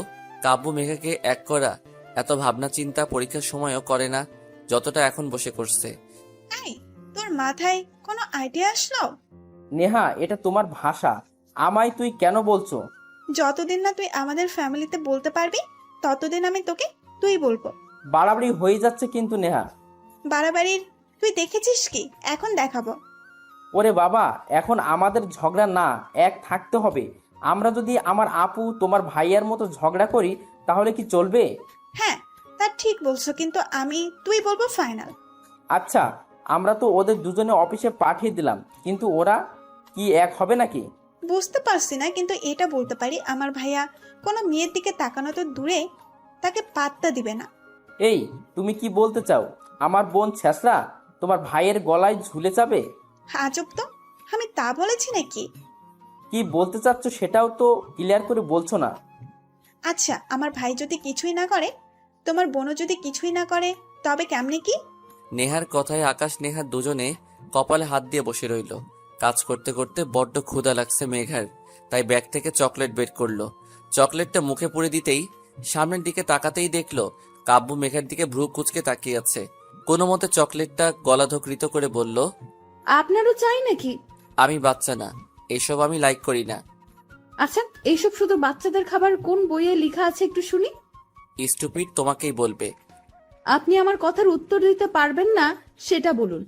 কাব্য মেঘাকে এক করা। এত ভাবনা চিন্তা পরীক্ষার সময়ও করে না যতটা এখন বসে করছে। এই, তোর মাথায় কোনো আইডিয়া আসলো? নেহা, এটা তোমার ভাষা, আমায় তুই কেন বলছো? যতদিন না তুই আমাদের ফ্যামিলিতে বলতে পারবি ততদিন আমি তোকে তুই বলবো। বাড়াবাড়ি হয়ে যাচ্ছে কিন্তু নেহা। বাড়াবাড়ির তুই দেখেছিস কি? এখন দেখাবো। ওরে বাবা, এখন আমাদের ঝগড়া না, এক থাকতে হবে। আমরা যদি আমার আপু তোমার ভাইয়ার মতো ঝগড়া করি তাহলে কি চলবে? হ্যাঁ, তা ঠিক বলছো, কিন্তু আমি তুই বলবো ফাইনাল। আচ্ছা, আমরা তো ওদের দুজনে অফিসে পাঠিয়ে দিলাম, কিন্তু ওরা কি এক হবে নাকি? বুঝতে পারছি না, কিন্তু এটা বলতে পারি আমার ভাইয়া কোনো মেয়ের দিকে তাকানো তো দূরে তাকে পাত্তা দিবে না। এই, তুমি কি বলতে চাও? আমার বোন ছেঁচড়া তোমার ভাইয়ের গলায় ঝুলে যাবে? আজব তো, আমি তা বলেছি নাকি? কি বলতে চাচ্ছ সেটাও তো ক্লিয়ার করে বলছো না। আচ্ছা, আমার ভাই যদি কিছুই না করে, তোমার বোনও যদি কিছুই না করে, তবে কেমনে কি? নেহার কথায় আকাশ নেহা দুজনে কপালে হাত দিয়ে বসে রইল। কাজ করতে করতে বড্ড ক্ষুধা লাগছে মেঘার, তাই ব্যাগ থেকে চকলেট বের করলো। চকলেটটা মুখে পুরে দিতেই সামনের দিকে তাকাতেই দেখলো কাব্য মেঘার দিকে ভ্রু কুচকে তাকিয়ে আছে। কোনো মতে চকলেটটা গলাধকৃত করে বলল, আপনারও চাই নাকি? আমি বাচ্চা না, এসব আমি লাইক করি না। আচ্ছা, এইসব শুধু বাচ্চাদের খাবার কোন বইয়ে লেখা আছে একটু শুনি। স্টুপিড তোমাকেই বলবে। আপনি আমার কথার উত্তর দিতে পারবেন না সেটা বলুন।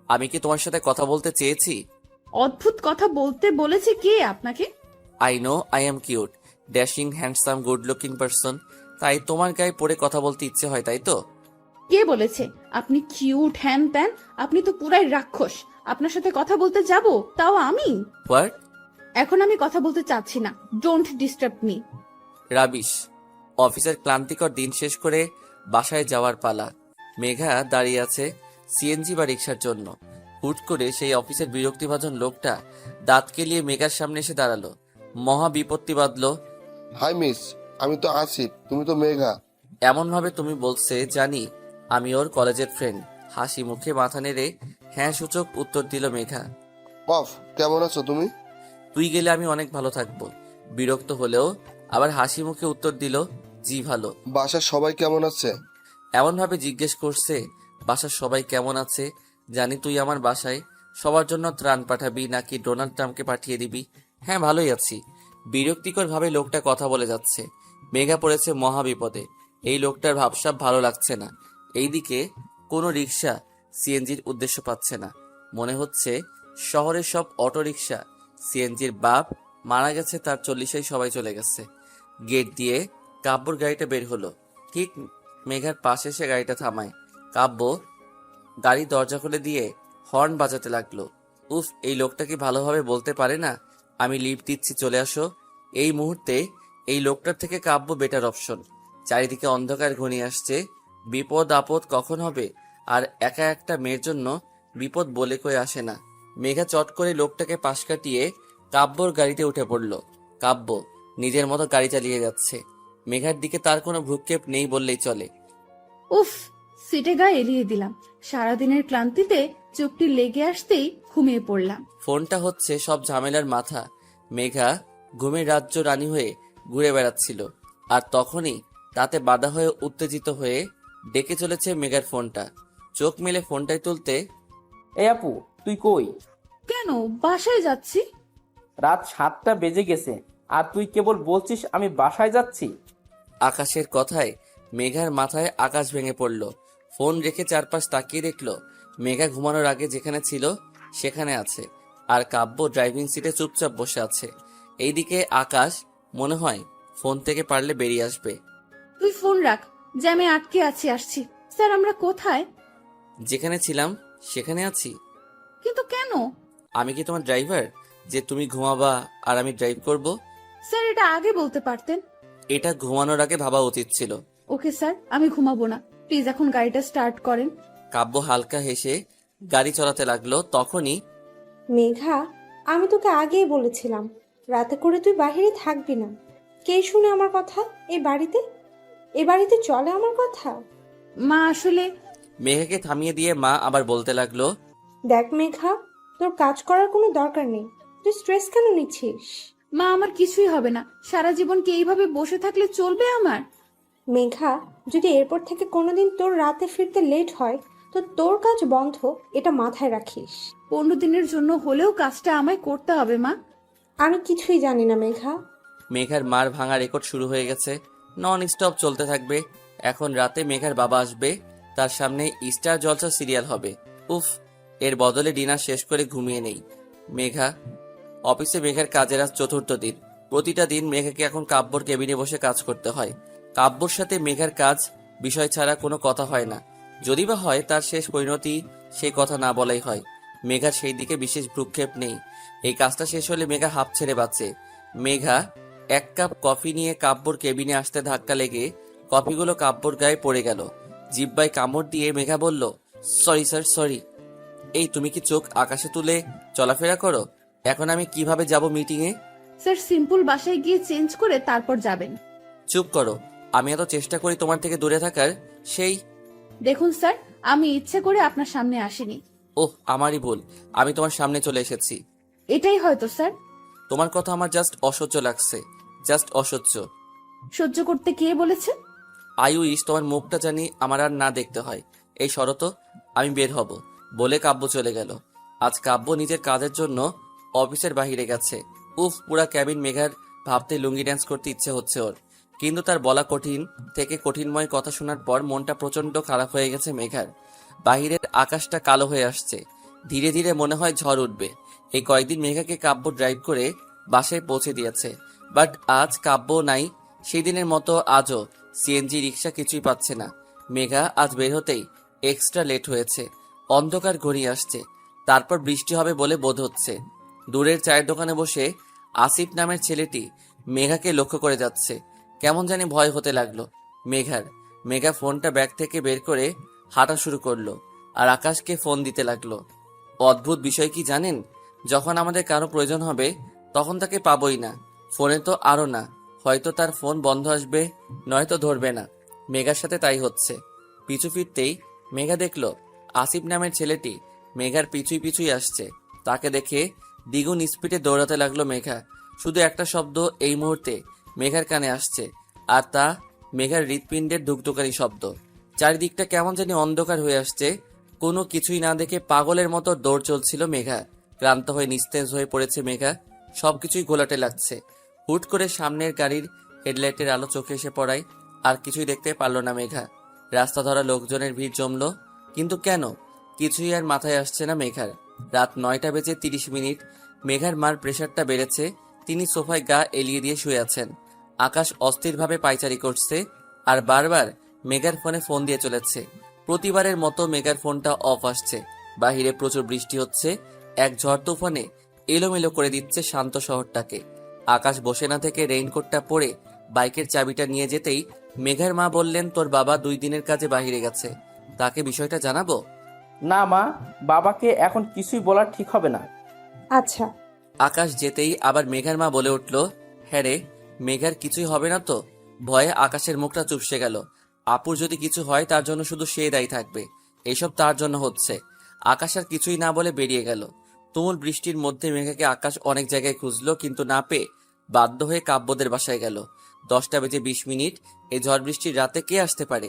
আমি কি তোমার সাথে কথা বলতে চেয়েছি? অদ্ভুত কথা বলতে বলেছে কে আপনাকে? I know I am cute, dashing, handsome, good looking person, তাই তোমার গায়ে পড়ে কথা বলতে ইচ্ছে হয়, তাই তো? কে বলেছে আপনি কিউট হ্যান ত্যান? আপনি তো পুরাই রাক্ষস। আপনার সাথে কথা বলতে যাব, তাও আমি? হোয়াট? এখন আমি কথা বলতে চাচ্ছি না। Don't disturb me. রাবিশ। অফিসের ক্লান্তিকর দিন শেষ করে বাসায় যাওয়ার পালা। মেঘা দাঁড়িয়ে আছে সিএনজি বা রিক্সার জন্য। হুট করে সেই অফিসের বিরক্তিভাজন লোকটা দাঁত কেলিয়ে মেঘার সামনে এসে দাঁড়ালো। মহা বিপত্তি বাঁধলো। হাই মিস, আমি তো আসিফ, তুমি তো মেঘা। এমন ভাবে তুমি বলছে জানি আমি ওর কলেজের ফ্রেন্ড। হাসি মুখে মাথা নেড়ে হ্যাঁ সূচক উত্তর দিল মেঘা। অফ, কেমন আছো তুমি? তুই গেলে আমি অনেক ভালো থাকবো। বিরক্ত হলেও আবার হাসি মুখে উত্তর দিল, জি ভালো। বাসার সবাই কেমন আছে? এমন ভাবে জিজ্ঞেস করছে বাসার সবাই কেমন আছে, জানি তুই আমার বাসায় সবার জন্য ত্রাণ পাঠাবি নাকি ডোনাল্ড ট্রাম্পকে পাঠিয়ে দিবি। হ্যাঁ ভালোই আছি। বিরক্তিকর ভাবে লোকটা কথা বলে যাচ্ছে। মেঘা পড়েছে মহা বিপদে। এই লোকটার ভাবসাব ভালো লাগছে না। এইদিকে কোনো রিক্সা সিএনজির উদ্দেশ্য পাচ্ছে না। মনে হচ্ছে শহরের সব অটো রিক্সা সিএনজির বাপ মারা গেছে, তার 40-এই সবাই চলে গেছে। গেট দিয়ে কাব্যর গাড়িটা বের হলো। ঠিক মেঘার পাশে এসে গাড়িটা থামায়। কাব্য গাড়ি দরজা খুলে দিয়ে হর্ন বাজাতে লাগলো। উফ, এই লোকটা কি ভালোভাবে বলতে পারে না আমি লিফট দিচ্ছি চলে আসো। এই মুহূর্তে এই লোকটার থেকে কাব্য বেটার অপশন। চারিদিকে অন্ধকার ঘনিয়ে আসছে। বিপদ আপদ কখন হবে, আর একা একটা মেয়ের জন্য বিপদ বলে কয়ে আসে না। মেঘা চট করে লোকটাকে পাশ কাটিয়ে কাব্যর গাড়িতে উঠে পড়ল। কাব্য নিজের মতো গাড়ি চালিয়ে যাচ্ছে। মেঘার দিকে তার কোনো ভ্রুক্ষেপ নেই বললেই চলে। উফ, সিটে গায়ে এলিয়ে দিলাম। সারাদিনের ক্লান্তিতে চোখটি লেগে আসতেই ঘুমিয়ে পড়লাম। ফোনটা হচ্ছে সব ঝামেলার মাথা। মেঘা ঘুমের রাজ্য রানী হয়ে ঘুরে বেড়াচ্ছিল, আর তখনই তাতে বাধা হয়ে উত্তেজিত হয়ে ডেকে চলেছে মেঘার ফোনটা। চোখ মেলে ফোনটাই তুলতে, এই আপু, তুই কই? কেন, বাসায় যাচ্ছি। রাত 7টা বেজে গেছে আর তুই কেবল বলছিস আমি বাসায় যাচ্ছি। আকাশের কথায় মেঘার মাথায় আকাশ ভেঙে পড়ল। ফোন রেখে চারপাশ তাকিয়ে দেখলো মেঘা ঘুমানোর আগে যেখানে ছিল সেখানে আছে, আর কাব্য ড্রাইভিং সিটে চুপচাপ বসে আছে। এইদিকে আকাশ মনে হয় ফোন থেকে পারলে বেরিয়ে আসবে। তুই ফোন রাখ, জ্যামে আটকে আছি, আসছি। স্যার, আমরা কোথায়? যেখানে ছিলাম সেখানে আছি। কিন্তু কেন? আমি কি তোমার ড্রাইভার যে তুমি ঘুমাবা আর আমি ড্রাইভ করব? স্যার, এটা আগে বলতে পারতেন। এটা ঘুমানোর আগে ভাবা উচিত ছিল। ওকে স্যার, আমি ঘুমাবো না। প্লিজ এখন গাড়িটা স্টার্ট করেন। কাব্য হালকা হেসে গাড়ি চালাতে লাগলো। তখনই মেঘা, আমি তোকে আগেই বলেছিলাম রাতে করে তুই বাইরে থাকবি না। কে শুনে আমার কথা? এ বাড়িতে চলে আমার কথা? মা, আসলে মেঘাকে থামিয়ে দিয়ে মা আবার বলতে লাগলো, দেখ মেঘা, তোর কাজ করার কোনো দরকার নেই। তুই স্ট্রেস কেন নিচ্ছিস? মা, আমার কিছুই হবে না। সারা জীবন কি এইভাবে বসে থাকলে চলবে আমার? মেঘা, যদি এরপর থেকে কোনোদিন তোর রাতে ফিরতে লেট হয় তো তোর কাজ বন্ধ, এটা মাথায় রাখিস। 15 দিনের জন্য হলেও কাজটা আমায় করতে হবে মা। আমি কিছুই জানি না মেঘা। মেঘার মার ভাঙা রেকর্ড শুরু হয়ে গেছে। নন স্টপ চলতে থাকবে। এখন রাতে মেঘার বাবা আসবে, তার সামনে স্টার জলসা সিরিয়াল হবে। উফ, এর বদলে ডিনার শেষ করে ঘুমিয়ে নেই। মেঘা অফিসে মেঘার কাজের আজ 4র্থ দিন। প্রতিটা দিন মেঘাকে এখন কাব্যর কেবিনে বসে কাজ করতে হয়। কাব্যর সাথে মেঘার কাজ বিষয় ছাড়া কোনো কথা হয় না। যদি বা হয় তার শেষ পরিণতি সেই কথা না বলাই হয়। মেঘার সেই দিকে বিশেষ ভ্রুক্ষেপ নেই। এই কাজটা শেষ হলে মেঘা হাঁপ ছেড়ে বাঁচে। মেঘা 1 কাপ কফি নিয়ে কাব্যর কেবিনে আসতে ধাক্কা লেগে কফিগুলো কাব্যর গায়ে পড়ে গেল। জিহ্বায় কামড় দিয়ে মেঘা বলল, সরি স্যার, সরি। এই তুমি কি চোখ আকাশে তুলে চলাফেরা করো? এখন আমি কিভাবে যাব মিটিংয়ে? স্যার, সিম্পল বাসায় গিয়ে চেঞ্জ করে তারপর যাবেন। চুপ করো। আমি এত চেষ্টা করি তোমার থেকে দূরে থাকার, সেই দেখুন স্যার, আমি ইচ্ছে করে আপনার সামনে আসিনি। ওহ, আমারই ভুল। আমি তোমার সামনে চলে এসেছি। এটাই হয়তো স্যার। তোমার কথা আমার জাস্ট অসহ্য লাগছে, জাস্ট অসহ্য। সহ্য করতে কে বলেছে? আই উইশ তোমার মুখটা জানি আমার আর না দেখতে হয়। এই শরত, আমি বের হব বলে কাব্য চলে গেল। আজ কাব্য নিজের কাজের জন্য অফিসের বাইরে গেছে। উফ, পুরা ক্যাবিন মেঘার ভাবতে লুঙ্গি ড্যান্স করতে ইচ্ছে হচ্ছে ওর। কিন্তু তার বলা কঠিন থেকে কঠিনময় কথা শোনার পর মনটা প্রচন্ড খারাপ হয়ে গেছে মেঘার। বাহিরের আকাশটা কালো হয়ে আসছে। ধীরে ধীরে মনে হয় ঝড় উঠবে। এই কয়েকদিন মেঘাকে কাব্য ড্রাইভ করে বাসায় পৌঁছে দিয়েছে, বাট আজ কাব্য নাই। সেই দিনের মতো আজও সিএনজি রিক্সা কিছুই পাচ্ছে না। মেঘা আজ বের হতেই এক্সট্রা লেট হয়েছে। অন্ধকার ঘনিয়ে আসছে, তারপর বৃষ্টি হবে বলে বোধ হচ্ছে। দূরের চায়ের দোকানে বসে আসিফ নামের ছেলেটি মেঘাকে লক্ষ্য করে যাচ্ছে। কেমন জানি ভয় হতে লাগলো মেঘা ফোনটা ব্যাগ থেকে বের করে হাঁটা শুরু করলো আর আকাশকে ফোন দিতে লাগলো। অদ্ভুত বিষয় কি জানেন, যখন আমাদের কারো প্রয়োজন হবে তখন তাকে পাবোই না, ফোনে তো আরো না। হয়তো তার ফোন বন্ধ আসবে, নয়তো ধরবে না। মেঘার সাথে তাই হচ্ছে। পিছু ফিরতেই মেঘা দেখলো আসিফ নামের ছেলেটি মেঘার পিছুই আসছে। তাকে দেখে দ্বিগুণ স্পিডে দৌড়াতে লাগলো মেঘা। শুধু একটা শব্দ এই মুহূর্তে মেঘার কানে আসছে, আর তা মেঘার হৃৎপিণ্ডের ধুকধুকারি শব্দ। চারিদিকটা কেমন জানি অন্ধকার হয়ে আসছে। কোনো কিছুই না দেখে পাগলের মতো দৌড় চলছিল মেঘা। ক্লান্ত হয়ে নিস্তেজ হয়ে পড়েছে মেঘা, সবকিছুই ঘোলাটে লাগছে। হুট করে সামনের গাড়ির হেডলাইটের আলো চোখে এসে পড়ায় আর কিছুই দেখতে পারল না মেঘা। রাস্তা ধরা লোকজনের ভিড় জমলো, কিন্তু কেন কিছুই আর মাথায় আসছে না মেঘার। রাত 9:30। মেঘার মার প্রেশারটা বেড়েছে, তিনি সোফায় গা এলিয়ে দিয়ে শুয়ে আছেন। আকাশ অস্থিরভাবে পায়চারি করছে আর বারবার মেঘার ফোনে ফোন দিয়ে চলেছে। প্রতিবারের মতো মেঘার ফোনটা অফ আসছে। বাহিরে প্রচুর বৃষ্টি হচ্ছে, এক ঝড় তুফানে এলোমেলো করে দিচ্ছে শান্ত শহরটাকে। আকাশ বসে না থেকে রেইনকোটটা পরে বাইকের চাবিটা নিয়ে যেতেই মেঘার মা বললেন, তোর বাবা 2 দিনের কাজে বাহিরে গেছে, তাকে বিষয়টা জানাবো? না মা, বাবাকে এখন কিছুই বলা ঠিক হবে না। আচ্ছা। আকাশ যেতেই আবার মেঘার মা বলে উঠল, হ্যাঁ রে, মেঘার কিছুই হবে না তো? ভয়ে আকাশের মুখটা চুপসে গেল। আপুর যদি কিছু হয় তার জন্য শুধু সে দায়ী থাকবে, এসব তার জন্য হচ্ছে। আকাশ আর কিছুই না বলে বেরিয়ে গেল। তুমুল বৃষ্টির মধ্যে মেঘাকে আকাশ অনেক জায়গায় খুঁজলো, কিন্তু না পেয়ে বাধ্য হয়ে কাব্যদের বাসায় গেল। 10:20। এই ঝড় বৃষ্টির রাতে কে আসতে পারে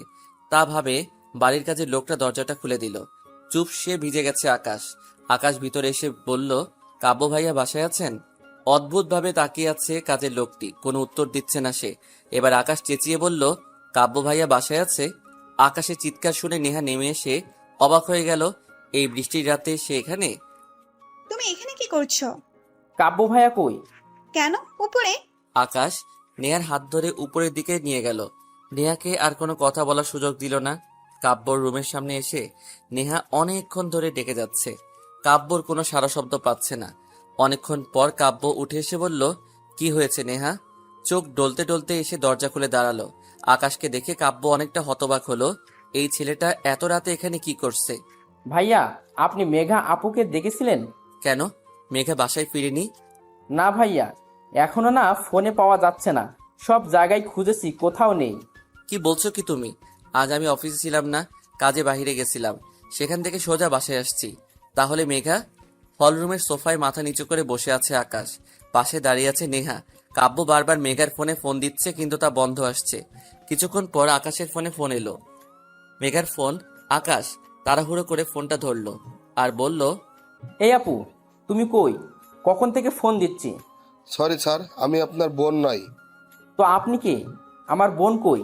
তা ভাবে বাড়ির কাজের লোকটা দরজাটা খুলে দিল। চুপ সে ভিজে গেছে আকাশ ভিতরে এসে বলল, কাব্য ভাইয়া বাসায় আছেন? অদ্ভুতভাবে তাকিয়ে আছে কাজের লোকটি, কোনো উত্তর দিচ্ছে না সে। এবার আকাশ চেঁচিয়ে বলল, কাব্য ভাইয়া বাসায় আছে? আকাশের চিৎকার শুনে নেহা নেমে এসে অবাক হয়ে গেল। এই বৃষ্টির রাতে সে এখানে? তুমি এখানে কি করছো? কাব্য ভাইয়া কই? কেন উপরে? আকাশ নেহার হাত ধরে উপরের দিকে নিয়ে গেল। নেহাকে আর কোনো কথা বলার সুযোগ দিল না। কাব্যর রুমের সামনে এসে নেহা অনেকক্ষণ ধরে ডেকে যাচ্ছে। কাব্যর কোনো সারা শব্দ পাচ্ছে না। অনেকক্ষণ পর কাব্য উঠে এসে বলল, কি হয়েছে নেহা? চোখ ডলতে ডলতে এসে দরজা খুলে দাঁড়ালো। আকাশকে দেখে কাব্য অনেকটা হতবাক হলো। এই ছেলেটা এত রাতে এখানে কি করছে? ভাইয়া, আপনি মেঘা আপুকে দেখেছিলেন? কেন, মেঘা বাসায় ফিরেনি? না ভাইয়া, এখনো না ফোনে পাওয়া যাচ্ছে না, সব জায়গায় খুঁজেছি, কোথাও নেই। কি বলছো কি তুমি? আজ আমি অফিসে ছিলাম না, কাজে বাহিরে গেছিলাম, সেখান থেকে সোজা বাসায় আসছি। তাহলে মেঘা? হলরুমের সোফায় মাথা নিচু করে বসে আছে আকাশ, পাশে দাঁড়িয়ে আছে নেহা। কাব্য বারবার মেঘার ফোনে ফোন দিচ্ছে, কিন্তু তা বন্ধ আসছে। কিছুক্ষণ পর আকাশের ফোনে ফোন এলো, মেঘার ফোন। আকাশ তাড়াহুড়ো করে ফোনটা ধরলো আর বলল, এই আপু, তুমি কই? কখন থেকে ফোন দিচ্ছি। সরি স্যার, আমি আপনার বোন নই। তো আপনি কি? আমার বোন কই?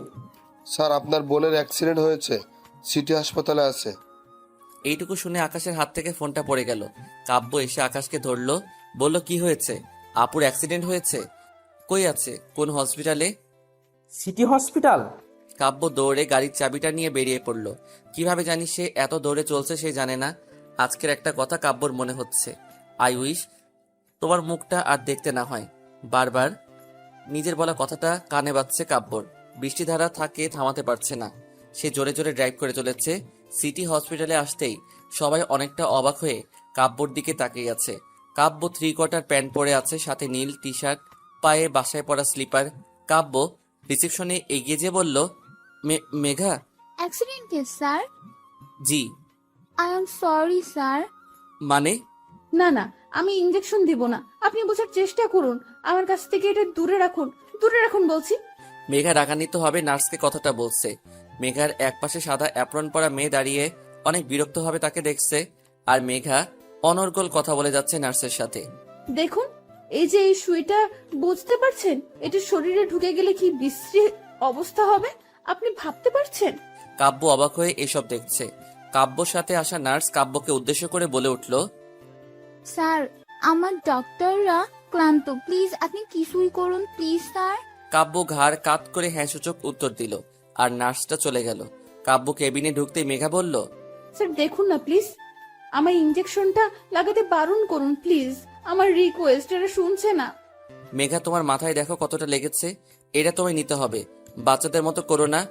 স্যার, আপনার বোনের অ্যাক্সিডেন্ট হয়েছে, সিটি হাসপাতালে আছে। এইটুকু শুনে আকাশের হাত থেকে ফোনটা পড়ে গেল। কাব্য এসে আকাশকে ধরলো, বলল, কি হয়েছে? আপুর অ্যাক্সিডেন্ট হয়েছে? কই আছে, কোন হসপিটালে? City hospital? কাব্য দৌড়ে গাড়ির চাবিটা নিয়ে বেরিয়ে পড়ল। কিভাবে জানি সে এত দৌড়ে চলছে সে জানে না। আজকের একটা কথা কাব্যর মনে হচ্ছে, আই উইশ তোমার মুখটা আর দেখতে না হয়। বারবার নিজের বলা কথাটা কানে বাজছে কাব্যর। বৃষ্টিধারা থাকে থামাতে পারছে না। সে জোরে জোরে ড্রাইভ করে চলেছে। সিটি হসপিটালে আসতেই সবাই অনেকটা অবাক হয়ে কাব্যর দিকে তাকিয়ে আছে। কাব্য 3/4 প্যান্ট পরে আছে, সাথে নীল টি শার্ট, পায়ে বাসায় পরা স্লিপার। কাব্য রিসেপশনে এগিয়ে যেয়ে বলল, Megha? Accident case sir. G. I am sorry sir. মানে? না না, আমি ইঞ্জেকশন দিব না, আপনি বোঝার চেষ্টা করুন। আমার কাছ থেকে এটা দূরে রাখুন, দূরে রাখুন বলছি। মেঘা রাগান্বিত হবে নার্সকে কথাটা বলছে। মেঘার একপাশে সাদা অ্যাপ্রন পরা মেয়ে দাঁড়িয়ে অনেক বিরক্ত হবে তাকে দেখছে, আর মেঘা অনর্গল কথা বলে যাচ্ছে নার্সের সাথে। দেখুন, এই যে এই সুইটা, বুঝতে পারছেন এটা শরীরে ঢুকে গেলে কি বিশ্রী অবস্থা হবে? আপনি ভাবতে পারছেন? কাব্য অবাক হয়ে এসব দেখছে। কাব্যর সাথে আসা নার্স কাব্যকে উদ্দেশ্য করে বলে উঠল, স্যার, আমার ডক্টররা ক্লান্ত, প্লিজ আপনি কিছুই করুন প্লিজ স্যার। কাব্য ঘাড় কাত করে হ্যাঁ সূচক উত্তর দিল আর নার্সটা চলে গেল। কাব্য কেবিনে ঢুকতেই মেঘা বলল, স্যার দেখুন না প্লিজ, আমার ইঞ্জেকশনটা লাগাতে বারণ করুন প্লিজ, আমার রিকোয়েস্ট, এটা শুনছে না। মেঘা তোমার মাথায় দেখো কতটা লেগেছে, এটা তোমায় নিতে হবে, বাচ্চাদের মতো করো না।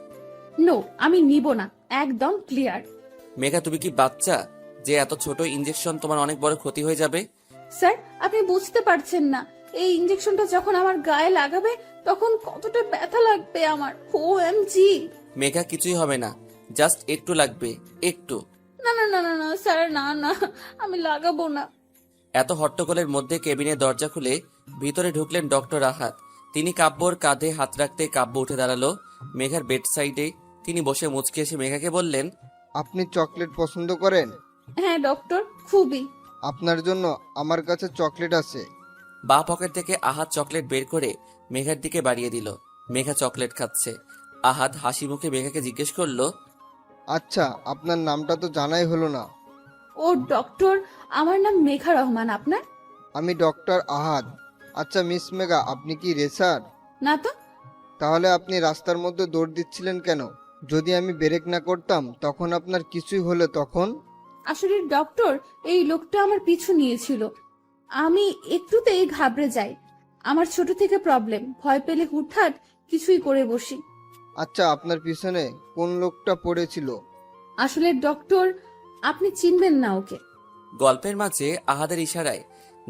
নো, আমি নিব না, একদম ক্লিয়ার। মেঘা তুমি কি বাচ্চা যে এত ছোট ইঞ্জেকশন তোমার অনেক বড় ক্ষতি হয়ে যাবে? স্যার আপনি বুঝতে পারছেন না, এই ইঞ্জেকশনটা যখন আমার গায়ে লাগাবে তখন কতটা ব্যথা লাগবে আমার। OMG! মেঘা কিছুই হবে না, জাস্ট একটু লাগবে, একটু। না না না না না স্যার, না না, আমি লাগাবো না। এত হট্টগোলের মধ্যে কেবিনের দরজা খুলে ভিতরে ঢুকলেন ডক্টর আহাদ। তিনি কাব্যর কাঁধে হাত রাখতে কাব্য উঠে দাঁড়ালো মেঘার বেড সাইডে। তিনি বসে মুচকি এসে মেঘাকে বললেন, আপনি চকলেট পছন্দ করেন? হ্যাঁ ডক্টর, খুবই। আপনার জন্য আমার কাছে চকলেট আছে। বাঁ পকেট থেকে আহাদ চকলেট বের করে মেঘার দিকে বাড়িয়ে দিল। মেঘা চকলেট খাচ্ছে। আহাদ হাসি মুখে মেঘাকে জিজ্ঞেস করলো, আচ্ছা, আপনার নামটা তো জানাই হলো না। ও ডক্টর, আমার নাম মেঘা রহমান। আপনার? আমি ডক্টর আহাদ। আচ্ছা মিস মেঘা, আপনি কি রেসার? না তো। তাহলে আপনি রাস্তার মধ্যে দৌড় দিচ্ছিলেন কেন? যদি আমি ব্রেক না করতাম তখন আপনার কিছুই হলে তখন? আসলে ডক্টর, এই লোকটা আমার পিছু নিয়েছিল, আমি একটুতেই ঘাবড়ে যাই। আমার ছোট থেকে প্রবলেম, ভয় পেলে হুটহাট কিছুই করে বসি। আচ্ছা, আপনার পিছনে কোন লোকটা পড়েছিল? আসলে ডক্টর, আপনি চিনবেন না ওকে। গল্পের মাঝে আহাদের ইশারায়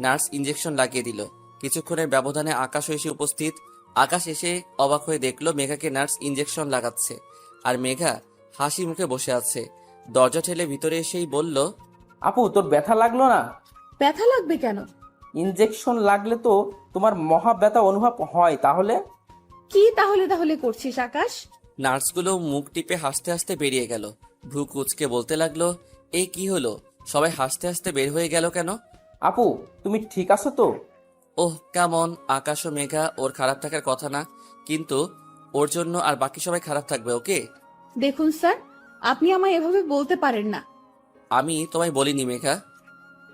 নার্স ইঞ্জেকশন লাগিয়ে দিল। কিছুক্ষণের ব্যবধানে আকাশ এসে উপস্থিত। আকাশ এসে অবাক হয়ে দেখলো মেঘাকে নার্স ইঞ্জেকশন লাগাচ্ছে আর মেঘা হাসি মুখে বসে আছে। দরজা ঠেলে ভিতরে এসেই বলল, আপু, তোর ব্যথা লাগলো না? ব্যথা লাগবে কেন? ইনজেকশন লাগলে তো তোমার মহা ব্যথা অনুভব হয়। তাহলে কি তাহলে তাহলে করছিস আকাশ? নার্সগুলো মুখ টিপে হাসতে হাসতে বেরিয়ে গেল। ভ্রু কুচকে বলতে লাগলো, এই কি হলো, সবাই হাসতে হাসতে বের হয়ে গেল কেন? আপু, তুমি ঠিক আছো তো? ওহ কেমন, আকাশ ও মেঘা ওর খারাপ থাকার কথা না, কিন্তু ওর জন্য আর বাকি সবাই খারাপ থাকবে ওকে? দেখুন স্যার, আপনি আমায় এভাবে বলতে পারেন না। আমি তোমায় বলিনি মেঘা।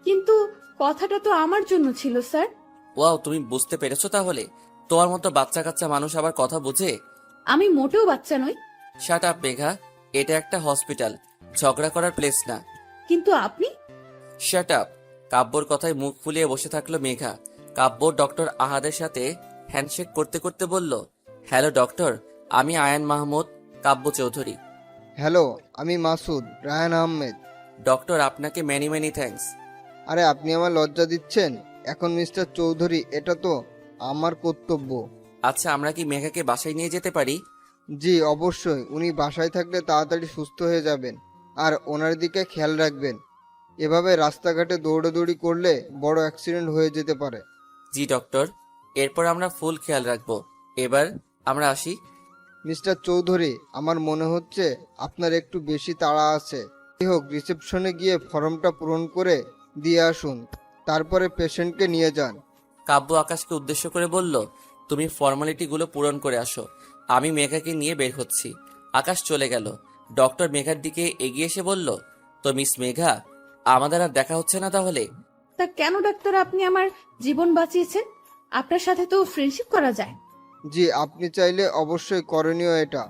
কিন্তু কথাটা তো আমার জন্য ছিল স্যার। ওয়াও, তুমি বুঝতে পেরেছো তাহলে? তোমার মতো বাচ্চা কাচ্চা মানুষ আবার কথা বুঝে? আমি মোটেও বাচ্চা নই। শাট আপ মেঘা, এটা একটা হসপিটাল, ঝগড়া করার প্লেস না। কিন্তু আপনি। Shut up. কাব্যর কথায় মুখ ফুলিয়ে বসে থাকলো মেঘা। কাব্য ডক্টর আহাদের সাথে হ্যান্ডশেক করতে করতে বলল, হ্যালো ডক্টর, আমি আয়ান মাহমুদ, কাব্য চৌধুরী। হ্যালো, আমি মাসুদ রায়হান আহমেদ। ডক্টর আপনাকে মেনি মেনি থ্যাঙ্কস। আরে আপনি আমার লজ্জা দিচ্ছেন। এখন মিস্টার চৌধুরী, এটা তো আমার কর্তব্য। আচ্ছা, আমরা কি মেঘাকে বাসায় নিয়ে যেতে পারি? জি অবশ্যই, উনি বাসায় থাকলে তাড়াতাড়ি সুস্থ হয়ে যাবেন। আর ওনার দিকে খেয়াল রাখবেন। এভাবে রাস্তাঘাটে দৌড়াদৌড়ি করলে বড় অ্যাক্সিডেন্ট হয়ে যেতে পারে। জি ডক্টর, এরপর আমরা ফুল খেয়াল রাখবো। এবার আমরা আসি। মিস্টার চৌধুরী, আমার মনে হচ্ছে আপনার একটু বেশি তাড়া আছে। যাই হোক, রিসেপশনে গিয়ে ফর্মটা পূরণ করে দিয়ে আসুন, তারপরে পেশেন্টকে নিয়ে যান। কাব্য আকাশকে উদ্দেশ্য করে বলল, তুমি ফর্মালিটিগুলো পূরণ করে আসো, আমি মেঘাকে নিয়ে বের হচ্ছি। আকাশ চলে গেল। ডক্টর মেঘার দিকে এগিয়ে এসে বলল, তো মিস মেঘা, আমাদের আর দেখা হচ্ছে না তাহলে? তা কেন ডাক্তার, আপনি আমার জীবন বাঁচিয়েছেন, আপনার সাথে তো ফ্রেন্ডশিপ করা যায়। জি, আপনি চাইলে অবশ্যই করণীয় এটা।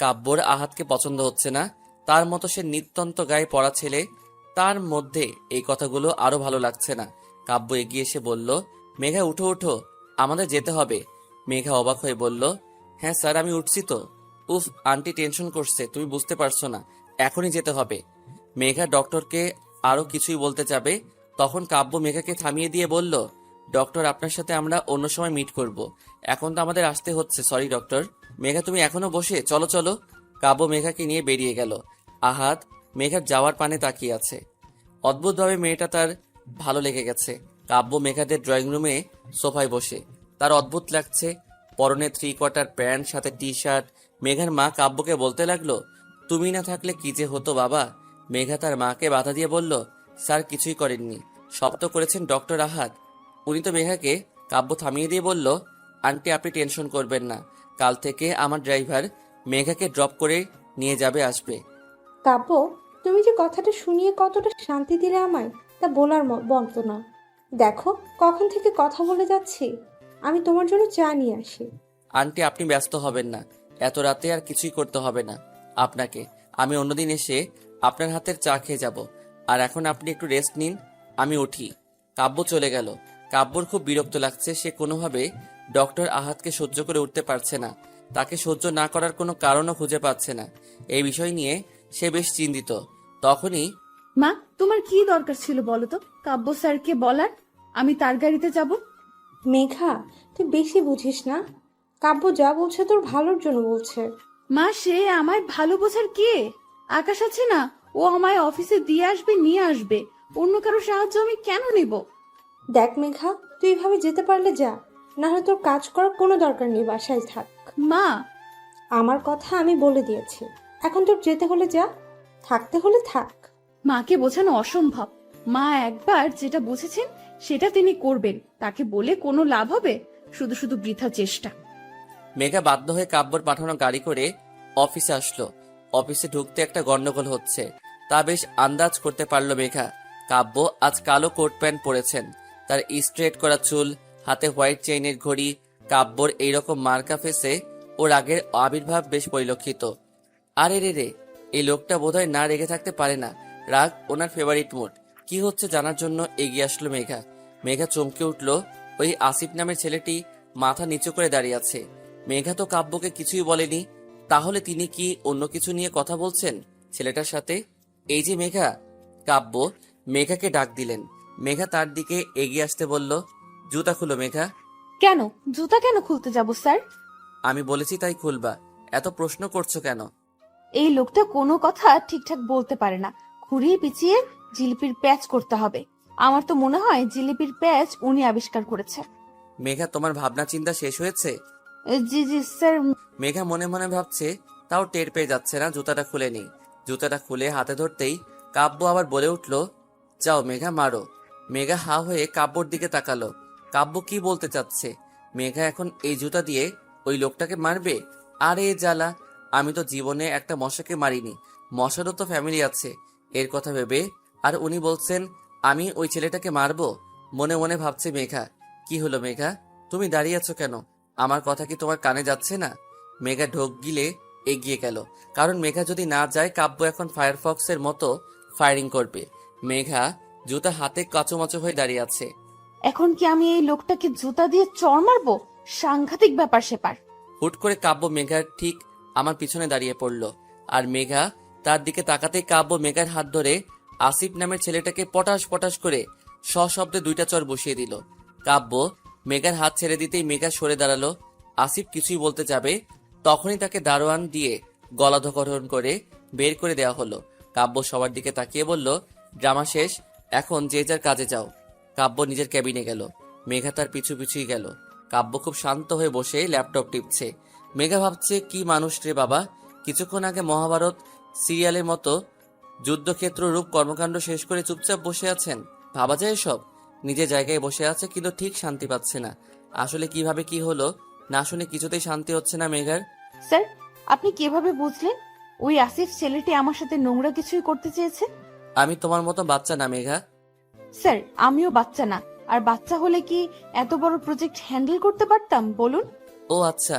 কাব্যর আহাতকে পছন্দ হচ্ছে না, তার মতো সে নিত্যন্ত গায়ে পড়া ছেলে, তার মধ্যে এই কথাগুলো আরো ভালো লাগছে না। কাব্য এগিয়ে এসে বলল, মেঘা উঠো উঠো, আমাদের যেতে হবে। মেঘা অবাক হয়ে বলল, হ্যাঁ স্যার আমি উঠছি তো। উফ, আন্টি টেনশন করছে, তুমি বুঝতে পারছো না, এখনই যেতে হবে। মেঘা ডক্টরকে আরো কিছুই বলতে যাবে, তখন কাব্য মেঘাকে থামিয়ে দিয়ে বলল, ডক্টর আপনার সাথে আমরা অন্য সময় মিট করব, এখন তো আমাদের আসতে হচ্ছে, সরি ডক্টর। মেঘা তুমি এখনো বসে, চলো চলো। কাব্য মেঘাকে নিয়ে বেরিয়ে গেল। আহাদ মেঘার যাওয়ার পানে তাকিয়ে আছে। অদ্ভুতভাবে মেয়েটা তার ভালো লেগে গেছে। কাব্য মেঘাদের ড্রয়িং রুমে সোফায় বসে, তার অদ্ভুত লাগছে। পরনে 3/4 প্যান্ট, সাথে টি শার্ট। মেঘার মা কাব্যকে বলতে লাগলো, তুমি না থাকলে কি যে হতো বাবা। মেঘা তার মাকে বাধা দিয়ে বলল, স্যার কিছুই করেননি, সব তো করেছেন ডক্টর আহাদ, উনি তো মেঘাকে। কাব্য থামিয়ে দিয়ে বলল, আন্টি আপনি টেনশন করবেন না, কাল থেকে আমার ড্রাইভার মেঘাকে ড্রপ করে নিয়ে যাবে আসবে। কাব্য তুমি যে কথাটা শুনিয়ে কতটা শান্তি দিলে আমায়, তা বলার মতো না। দেখো কখন থেকে কথা বলে যাচ্ছি, আমি তোমার জন্য চা নিয়ে আসি। আন্টি, আপনি ব্যস্ত হবেন না, এত রাতে আর কিছুই করতে হবে না আপনাকে। আমি অন্যদিন এসে আপনার হাতের চা খেয়ে যাব। আর এখন আপনি একটু রেস্ট নিন, আমি উঠি। কাব্য চলে গেল। কাব্যর খুব বিরক্ত লাগছে। সে কোনোভাবে ডক্টর আহাদকে সহ্য করে উঠতে পারছে না। তাকে সহ্য না করার কোনো কারণও খুঁজে পাচ্ছে না। এই বিষয় নিয়ে সে বেশ চিন্তিত। তখনই মা, তোমার কি দরকার ছিল বলো তো কাব্য স্যারকে বলার আমি তার গাড়িতে যাব? মেঘা, তুই বেশি বুঝিস না। কাব্য যা বলছে তোর ভালোর জন্য বলছে। মা, সে আমায় ভালো বোঝার কে? আকাশ আছে না, ও আমায় অফিসে দিয়ে আসবে, নিয়ে আসবে। অন্য কারো সাহায্য আমি কেন নিব? দেখ মেঘা, তুই এভাবে যেতে পারলে যা, না হয় তোর কাজ করার কোনো দরকার নেই, বাসায় থাক। মা, আমার কথা আমি বলে দিয়েছি, এখন তোর যেতে হলে যা, থাকতে হলে থাক। মাকে বোঝানো অসম্ভব। মা একবার যেটা বুঝেছেন সেটা তিনি করবেন। তাকে বলে কোনো লাভ হবে? শুধু শুধু বৃথা চেষ্টা। মেঘা বাধ্য হয়ে কাব্যর পাঠানো গাড়ি করে অফিসে আসলো। অফিসে ঢুকতে একটা গন্ডগোল হচ্ছে তা বেশ আন্দাজ করতে পারলো মেঘা। কাব্য আজ কালো কোট প্যান্ট পরেছেন, তার স্ট্রেট করা চুল, হাতে হোয়াইট চেইনের ঘড়ি। কাব্যর এইরকম মার্কা ফেসে ওর আগের আবির্ভাব বেশ পরিলক্ষিত। আরে রে, এই লোকটা বোধহয় না রেগে থাকতে পারে না। রাগ ওনার ফেভারিট মুড। কি হচ্ছে জানার জন্য এগিয়ে আসলো মেঘা। মেঘা চমকে উঠল। ওই আসিফ নামের ছেলেটি মাথা নিচু করে দাঁড়িয়ে আছে। মেঘা তো কাব্যকে কিছুই বলেনি, তাহলে তিনি কি অন্য কিছু নিয়ে কথা বলছেন ছেলেটার সাথে? এই যে মেঘা। কাব্য মেঘাকে ডাক দিলেন। মেঘা তার দিকে এগিয়ে আসতে বলল, জুতা খুলো মেঘা। কেন? জুতা কেন খুলতে যাব স্যার? আমি বলেছি তাই খুলবা, এত প্রশ্ন করছো কেন? এই লোকটা কোনো কথা ঠিকঠাক বলতে পারে না। ঘুরিয়ে পিছিয়ে জিলিপির প্যাচ করতে হবে। আমার তো মনে হয় জিলিপির প্যাচ উনি আবিষ্কার করেছে। মেঘা, তোমার ভাবনা চিন্তা শেষ হয়েছে? জি জি স্যার। মেঘা মনে মনে ভাবছে, তাও টের পেয়ে যাচ্ছে না। জুতাটা খুলে নেই। জুতাটা খুলে হাতে ধরতেই কাব্য আবার বলে উঠল, যাও মেঘা মারো। মেঘা হা হয়ে কাব্যর দিকে তাকালো। কাব্য কি বলতে চাচ্ছে? মেঘা এখন এই জুতা দিয়ে ওই লোকটাকে মারবে? আরে জ্বালা, আমি তো জীবনে একটা মশাকে মারিনি। মশারও তো ফ্যামিলি আছে। এর কথা ভেবে আর উনি বলছেন আমি ওই ছেলেটাকে মারবো? মনে মনে ভাবছে মেঘা। কি হলো মেঘা, তুমি দাঁড়িয়ে আছো কেন? আমার কথা কি তোমার কানে যাচ্ছে না? মেঘা ঢোক গিলে এগিয়ে গেল, কারণ মেঘা যদি না যায় কাব্য এখন ফায়ারফক্সের মতো ফায়ারিং করবে। মেঘা জুতা হাতে কাচুমাচু হয়ে দাঁড়িয়ে আছে। এখন কি আমি এই লোকটাকে জুতা দিয়ে চড় মারবো? সাংঘাতিক ব্যাপার সেপার। হুট করে কাব্য মেঘার ঠিক আমার পিছনে দাঁড়িয়ে পড়ল। আর মেঘা তার দিকে তাকাতেই কাব্য মেঘার হাত ধরে আসিফ নামের ছেলেটাকে পটাশ পটাশ করে সশব্দে দুইটা চড় বসিয়ে দিল। কাব্য মেঘার হাত ছেড়ে দিতেই মেঘা সরে দাঁড়ালো। আসিফ কিছুই বলতে যাবে, তখনই তাকে দারোয়ান দিয়ে গলাধকরণ করে বের করে দেওয়া হলো। কাব্য সবার দিকে তাকিয়ে বলল, ড্রামা শেষ, এখন যে যার কাজে যাও। কাব্য নিজের ক্যাবিনে গেল। মেঘা তার পিছু পিছুই গেল। কাব্য খুব শান্ত হয়ে বসে ল্যাপটপ টিপছে। মেঘা ভাবছে, কি মানুষ রে বাবা। কিছুক্ষণ আগে মহাভারত সিরিয়ালের মতো যুদ্ধক্ষেত্র রূপ কর্মকাণ্ড শেষ করে চুপচাপ বসে আছেন। ভাবা যায় এসব? নিজের জায়গায় বসে আছে কিন্তু ঠিক শান্তি পাচ্ছে না। আসলে কিভাবে কি হলো না শুনে কিছুতেই শান্তি হচ্ছে না মেঘার। স্যার, আপনি কিভাবে বুঝলেন ওই আসিফ ছেলেটি আমার সাথে নোংরা কিছুই করতে চেয়েছে? আমি তোমার মতো বাচ্চা না মেঘা। স্যার, আমিও বাচ্চা না। আর বাচ্চা হলে কি এত বড় প্রজেক্ট হ্যান্ডেল করতে পারতাম বলুন? ও আচ্ছা,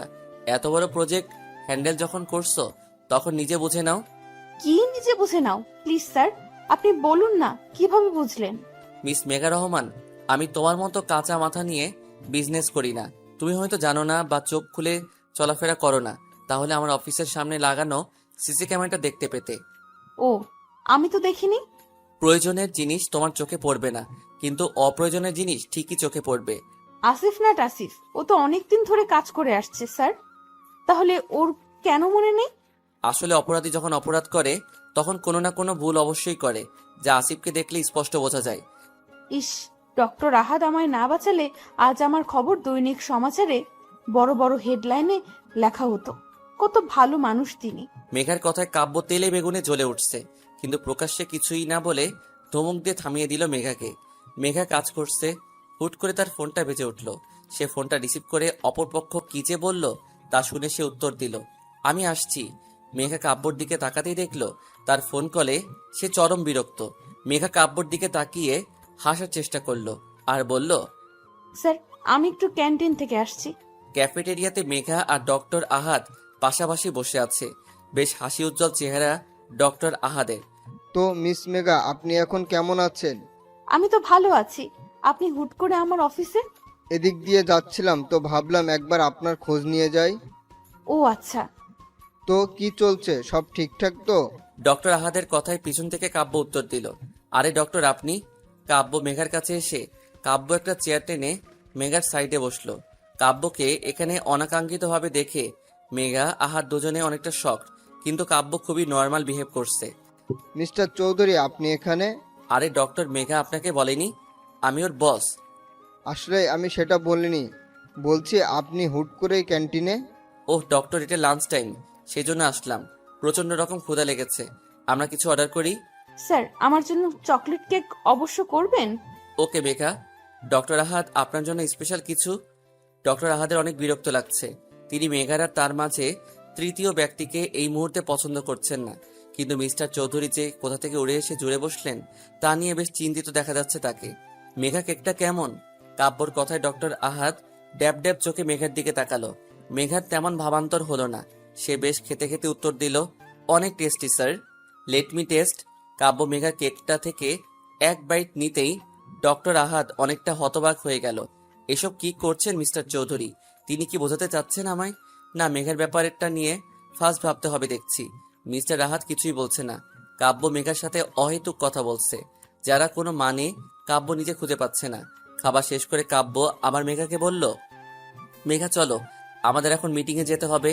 এত বড় প্রজেক্ট হ্যান্ডেল যখন করছো তখন নিজে বুঝে নাও। কি নিজে বুঝে নাও? প্লিজ স্যার, আপনি বলুন না কিভাবে বুঝলেন? মিস মেঘা রহমান, আমি তোমার মতো কাঁচা মাথা নিয়ে বিজনেস করি না। তুমি হয়তো জানো না বা চোখ খুলে চলাফেরা করো না, তাহলে আমার অফিসের সামনে লাগানো সিসি ক্যামেরাটা দেখতে পেতে। ও, আমি তো দেখিনি। প্রয়োজনের জিনিস তোমার চোখে পড়বে না, কিন্তু অপ্রয়োজনের জিনিস ঠিকই চোখে পড়বে। আসিফ নাট আসিফ, ও তো অনেকদিন ধরে কাজ করে আসছে স্যার। তাহলে ওর কেন মনে নেই? আসলে অপরাধী যখন অপরাধ করে তখন কোনো না কোনো ভুল অবশ্যই করে, যা আসিফকে দেখলে স্পষ্ট বোঝা যায়। ইস, ডক্টর আহাদ আমায় না বাঁচালে আজ আমার খবর দৈনিক সমাচারে বড় বড় হেডলাইনে লেখা হতো। কত ভালো মানুষ তিনি। মেঘার কথায় কাব্য তেলে বেগুনে জ্বলে উঠছে, কিন্তু প্রকাশ্যে কিছুই না বলে ধমক দিয়ে থামিয়ে দিল মেঘাকে। মেঘা কাজ করছে, হুট করে তার ফোনটা বেজে উঠল। সে ফোনটা রিসিভ করে অপরপক্ষ কি যে বলল তা শুনে সে উত্তর দিল, আমি আসছি। মেঘা কাব্যর দিকে তাকাতেই দেখলো তার ফোন কলে সে চরম বিরক্ত। মেঘা কাব্যর দিকে তাকিয়ে হাসার চেষ্টা করলো আর বলল, স্যার আমি একটু ক্যান্টিন থেকে আসছি। ক্যাফেটেরিয়াতে মেঘা আর ডক্টর আহাদ পাশাপাশি বসে আছে। বেশ হাসি উজ্জ্বল চেহারা ডক্টর আহাদের। তো মিস মেঘা, আপনি এখন কেমন আছেন? আমি তো ভালো আছি, আপনি হুট করে আমার অফিসে? এদিক দিয়ে যাচ্ছিলাম তো ভাবলাম একবার আপনার খোঁজ নিয়ে যাই। ও আচ্ছা। তো কি চলছে, সব ঠিকঠাক তো? ডক্টর আহাদের কথায় পিছন থেকে কাব্য উত্তর দিল, আরে ডক্টর আপনি? কাব্য মেঘার কাছে এসে কাব্য একটা চেয়ার টেনে মেঘার সাইডে বসলো। কাব্যকে এখানে অনাকাঙ্ক্ষিতভাবে দেখে মেঘা আহাদ দুজনে অনেকটা শকড, কিন্তু কাব্য খুবই নর্মাল বিহেভ করছে। মিস্টার চৌধুরী, আপনি এখানে? আরে ডক্টর, মেঘা আপনাকে বলেনি আমি ওর বস? আসলে আমি সেটা বলিনি, বলছি আপনি হুট করেই ক্যান্টিনে? ওহ ডক্টর, এটা লাঞ্চ টাইম, সেই জন্য আসলাম। প্রচন্ড রকম ক্ষুধা লেগেছে, আমরা কিছু অর্ডার করি? স্যার আমার জন্য চকলেট কেক অবশ্য করবেন। ওকে মেঘা। ডক্টর আহাদ আপনার জন্য স্পেশাল কিছু। ডক্টর আহাদের অনেক বিরক্ত লাগছে। তিনি মেঘার আর তার মাঝে তৃতীয় ব্যক্তিকে এই মুহূর্তে পছন্দ করছেন না, কিন্তু মিস্টার চৌধুরী যে কোথা থেকে উড়ে এসে জুড়ে বসলেন তা নিয়ে বেশ চিন্তিত দেখা যাচ্ছে তাকে। মেঘা কেকটা কেমন? কাব্যর কথায় ডক্টর আহাদ ড্যাব ড্যাব চোখে মেঘার দিকে তাকালো। মেঘার তেমন ভাবান্তর হলো না, সে বেশ খেতে খেতে উত্তর দিল, অনেক tasty sir, let me taste. Kavya মেঘার কেকটা থেকে এক বাইট নিতেই ডক্টর আহাদ অনেকটা হতবাক হয়ে গেল। এসব কি করছেন মিস্টার চৌধুরী? তিনি কি বোঝাতে চাচ্ছেন আমায়? না, মেঘার ব্যাপারটা নিয়ে ফার্স্ট ভাবতে হবে দেখছি। মিস্টার আহাদ কিছুই বলছে না। কাব্য মেঘার সাথে অহেতুক কথা বলছে, যারা কোনো মানে কাব্য নিজে খুঁজে পাচ্ছে না। খাবার শেষ করে কাব্য আবার মেঘাকে বলল, মেঘা চলো, আমাদের এখন মিটিংয়ে যেতে হবে।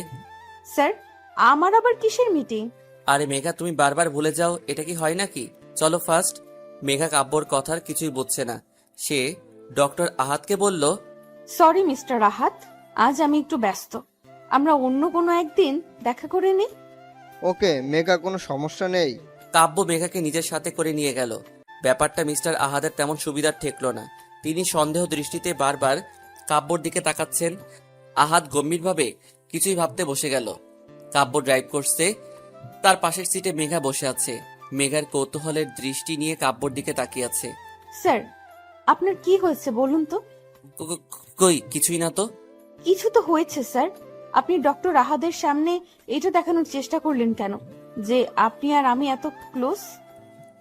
স্যার আমার আবার কিসের মিটিং? আরে মেঘা, তুমি বারবার ভুলে যাও, এটা কি হয় নাকি? চলো ফার্স্ট। মেঘা কাব্যর কথার কিছুই বুঝছে না। সে ডক্টর আহাদকে বলল, সরি মিস্টার রাহাত, আজ আমি একটু ব্যস্ত, আমরা অন্য কোনো একদিন দেখা করে নিই। ওকে মেঘা, কোনো সমস্যা নেই। কাব্য মেঘাকে নিজের সাথে করে নিয়ে গেল। ব্যাপারটা মিস্টার আহাদের তেমন সুবিধার ঠেকল না। তিনি সন্দেহ দৃষ্টিতে বারবার কাব্যর দিকে তাকাচ্ছেন। আহাদ গম্ভীরভাবে কিছুই ভাবতে বসে গেল। কাব্য ড্রাইভ করছে, তার পাশের সিটে মেঘা বসে আছে। মেঘার কৌতূহলের দৃষ্টি নিয়ে কাব্যর দিকে তাকিয়ে আছে। স্যার আপনার কি হয়েছে বলুন তো? কই কিছুই না তো। কিছু তো হয়েছে স্যার, আপনি ডক্টর রাহাদের সামনে এটা দেখানোর চেষ্টা করলেন কেন যে আপনি আর আমি এত ক্লোজ?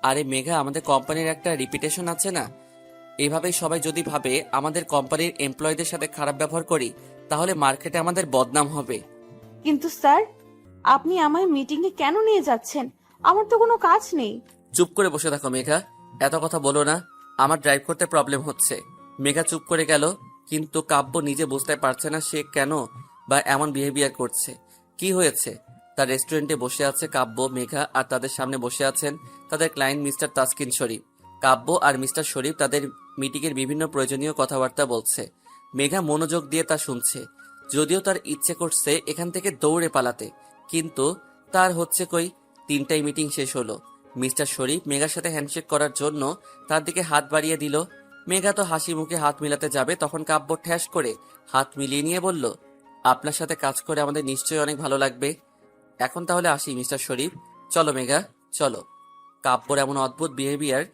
আরে মেঘা, আমাদের কোম্পানির একটা রিপিটেশন আছে না? এভাবেই সবাই যদি ভাবে আমাদের কোম্পানির এমপ্লয়ীদের সাথে খারাপ ব্যবহার করি, তাহলে মার্কেটে আমাদের বদনাম হবে। কিন্তু স্যার আপনি আমায় মিটিং এ কেন নিয়ে যাচ্ছেন? আমার তো কোনো কাজ নেই। চুপ করে বসে থাকো মেঘা, এত কথা বলো না, আমার ড্রাইভ করতে প্রবলেম হচ্ছে। মেঘা চুপ করে গেল, কিন্তু কাব্য নিজে বুঝতে পারছে না সে কেন বা এমন বিহেভিয়ার করছে। কি হয়েছে? তার রেস্টুরেন্টে বসে আছে কাব্য, মেঘা আর তাদের সামনে বসে আছেন তাদের ক্লায়েন্ট মিস্টার তাসকিন শরীফ। কাব্য আর মিস্টার শরীফ তাদের মিটিংয়ের বিভিন্ন প্রয়োজনীয় কথাবার্তা বলছে। মেঘা মনোযোগ দিয়ে তা শুনছে। যদিও তার ইচ্ছে করছে এখান থেকে দৌড়ে পালাতে, কিন্তু তার হচ্ছে কই। 3টায় মিটিং শেষ হলো। মিস্টার শরীফ মেঘার সাথে হ্যান্ডশেক করার জন্য তার দিকে হাত বাড়িয়ে দিল। মেঘা তো হাসি মুখে হাত মিলাতে যাবে, তখন কাব্য ঠ্যাস করে হাত মিলিয়ে নিয়ে বলল, আপনার সাথে কাজ করে আমাদের নিশ্চয়ই অনেক ভালো লাগবে। এখন তাহলে আসি মিস্টার শরীফ, চলো মেঘা চলো। কাব্যর এমন অদ্ভুত বিহেভিয়ার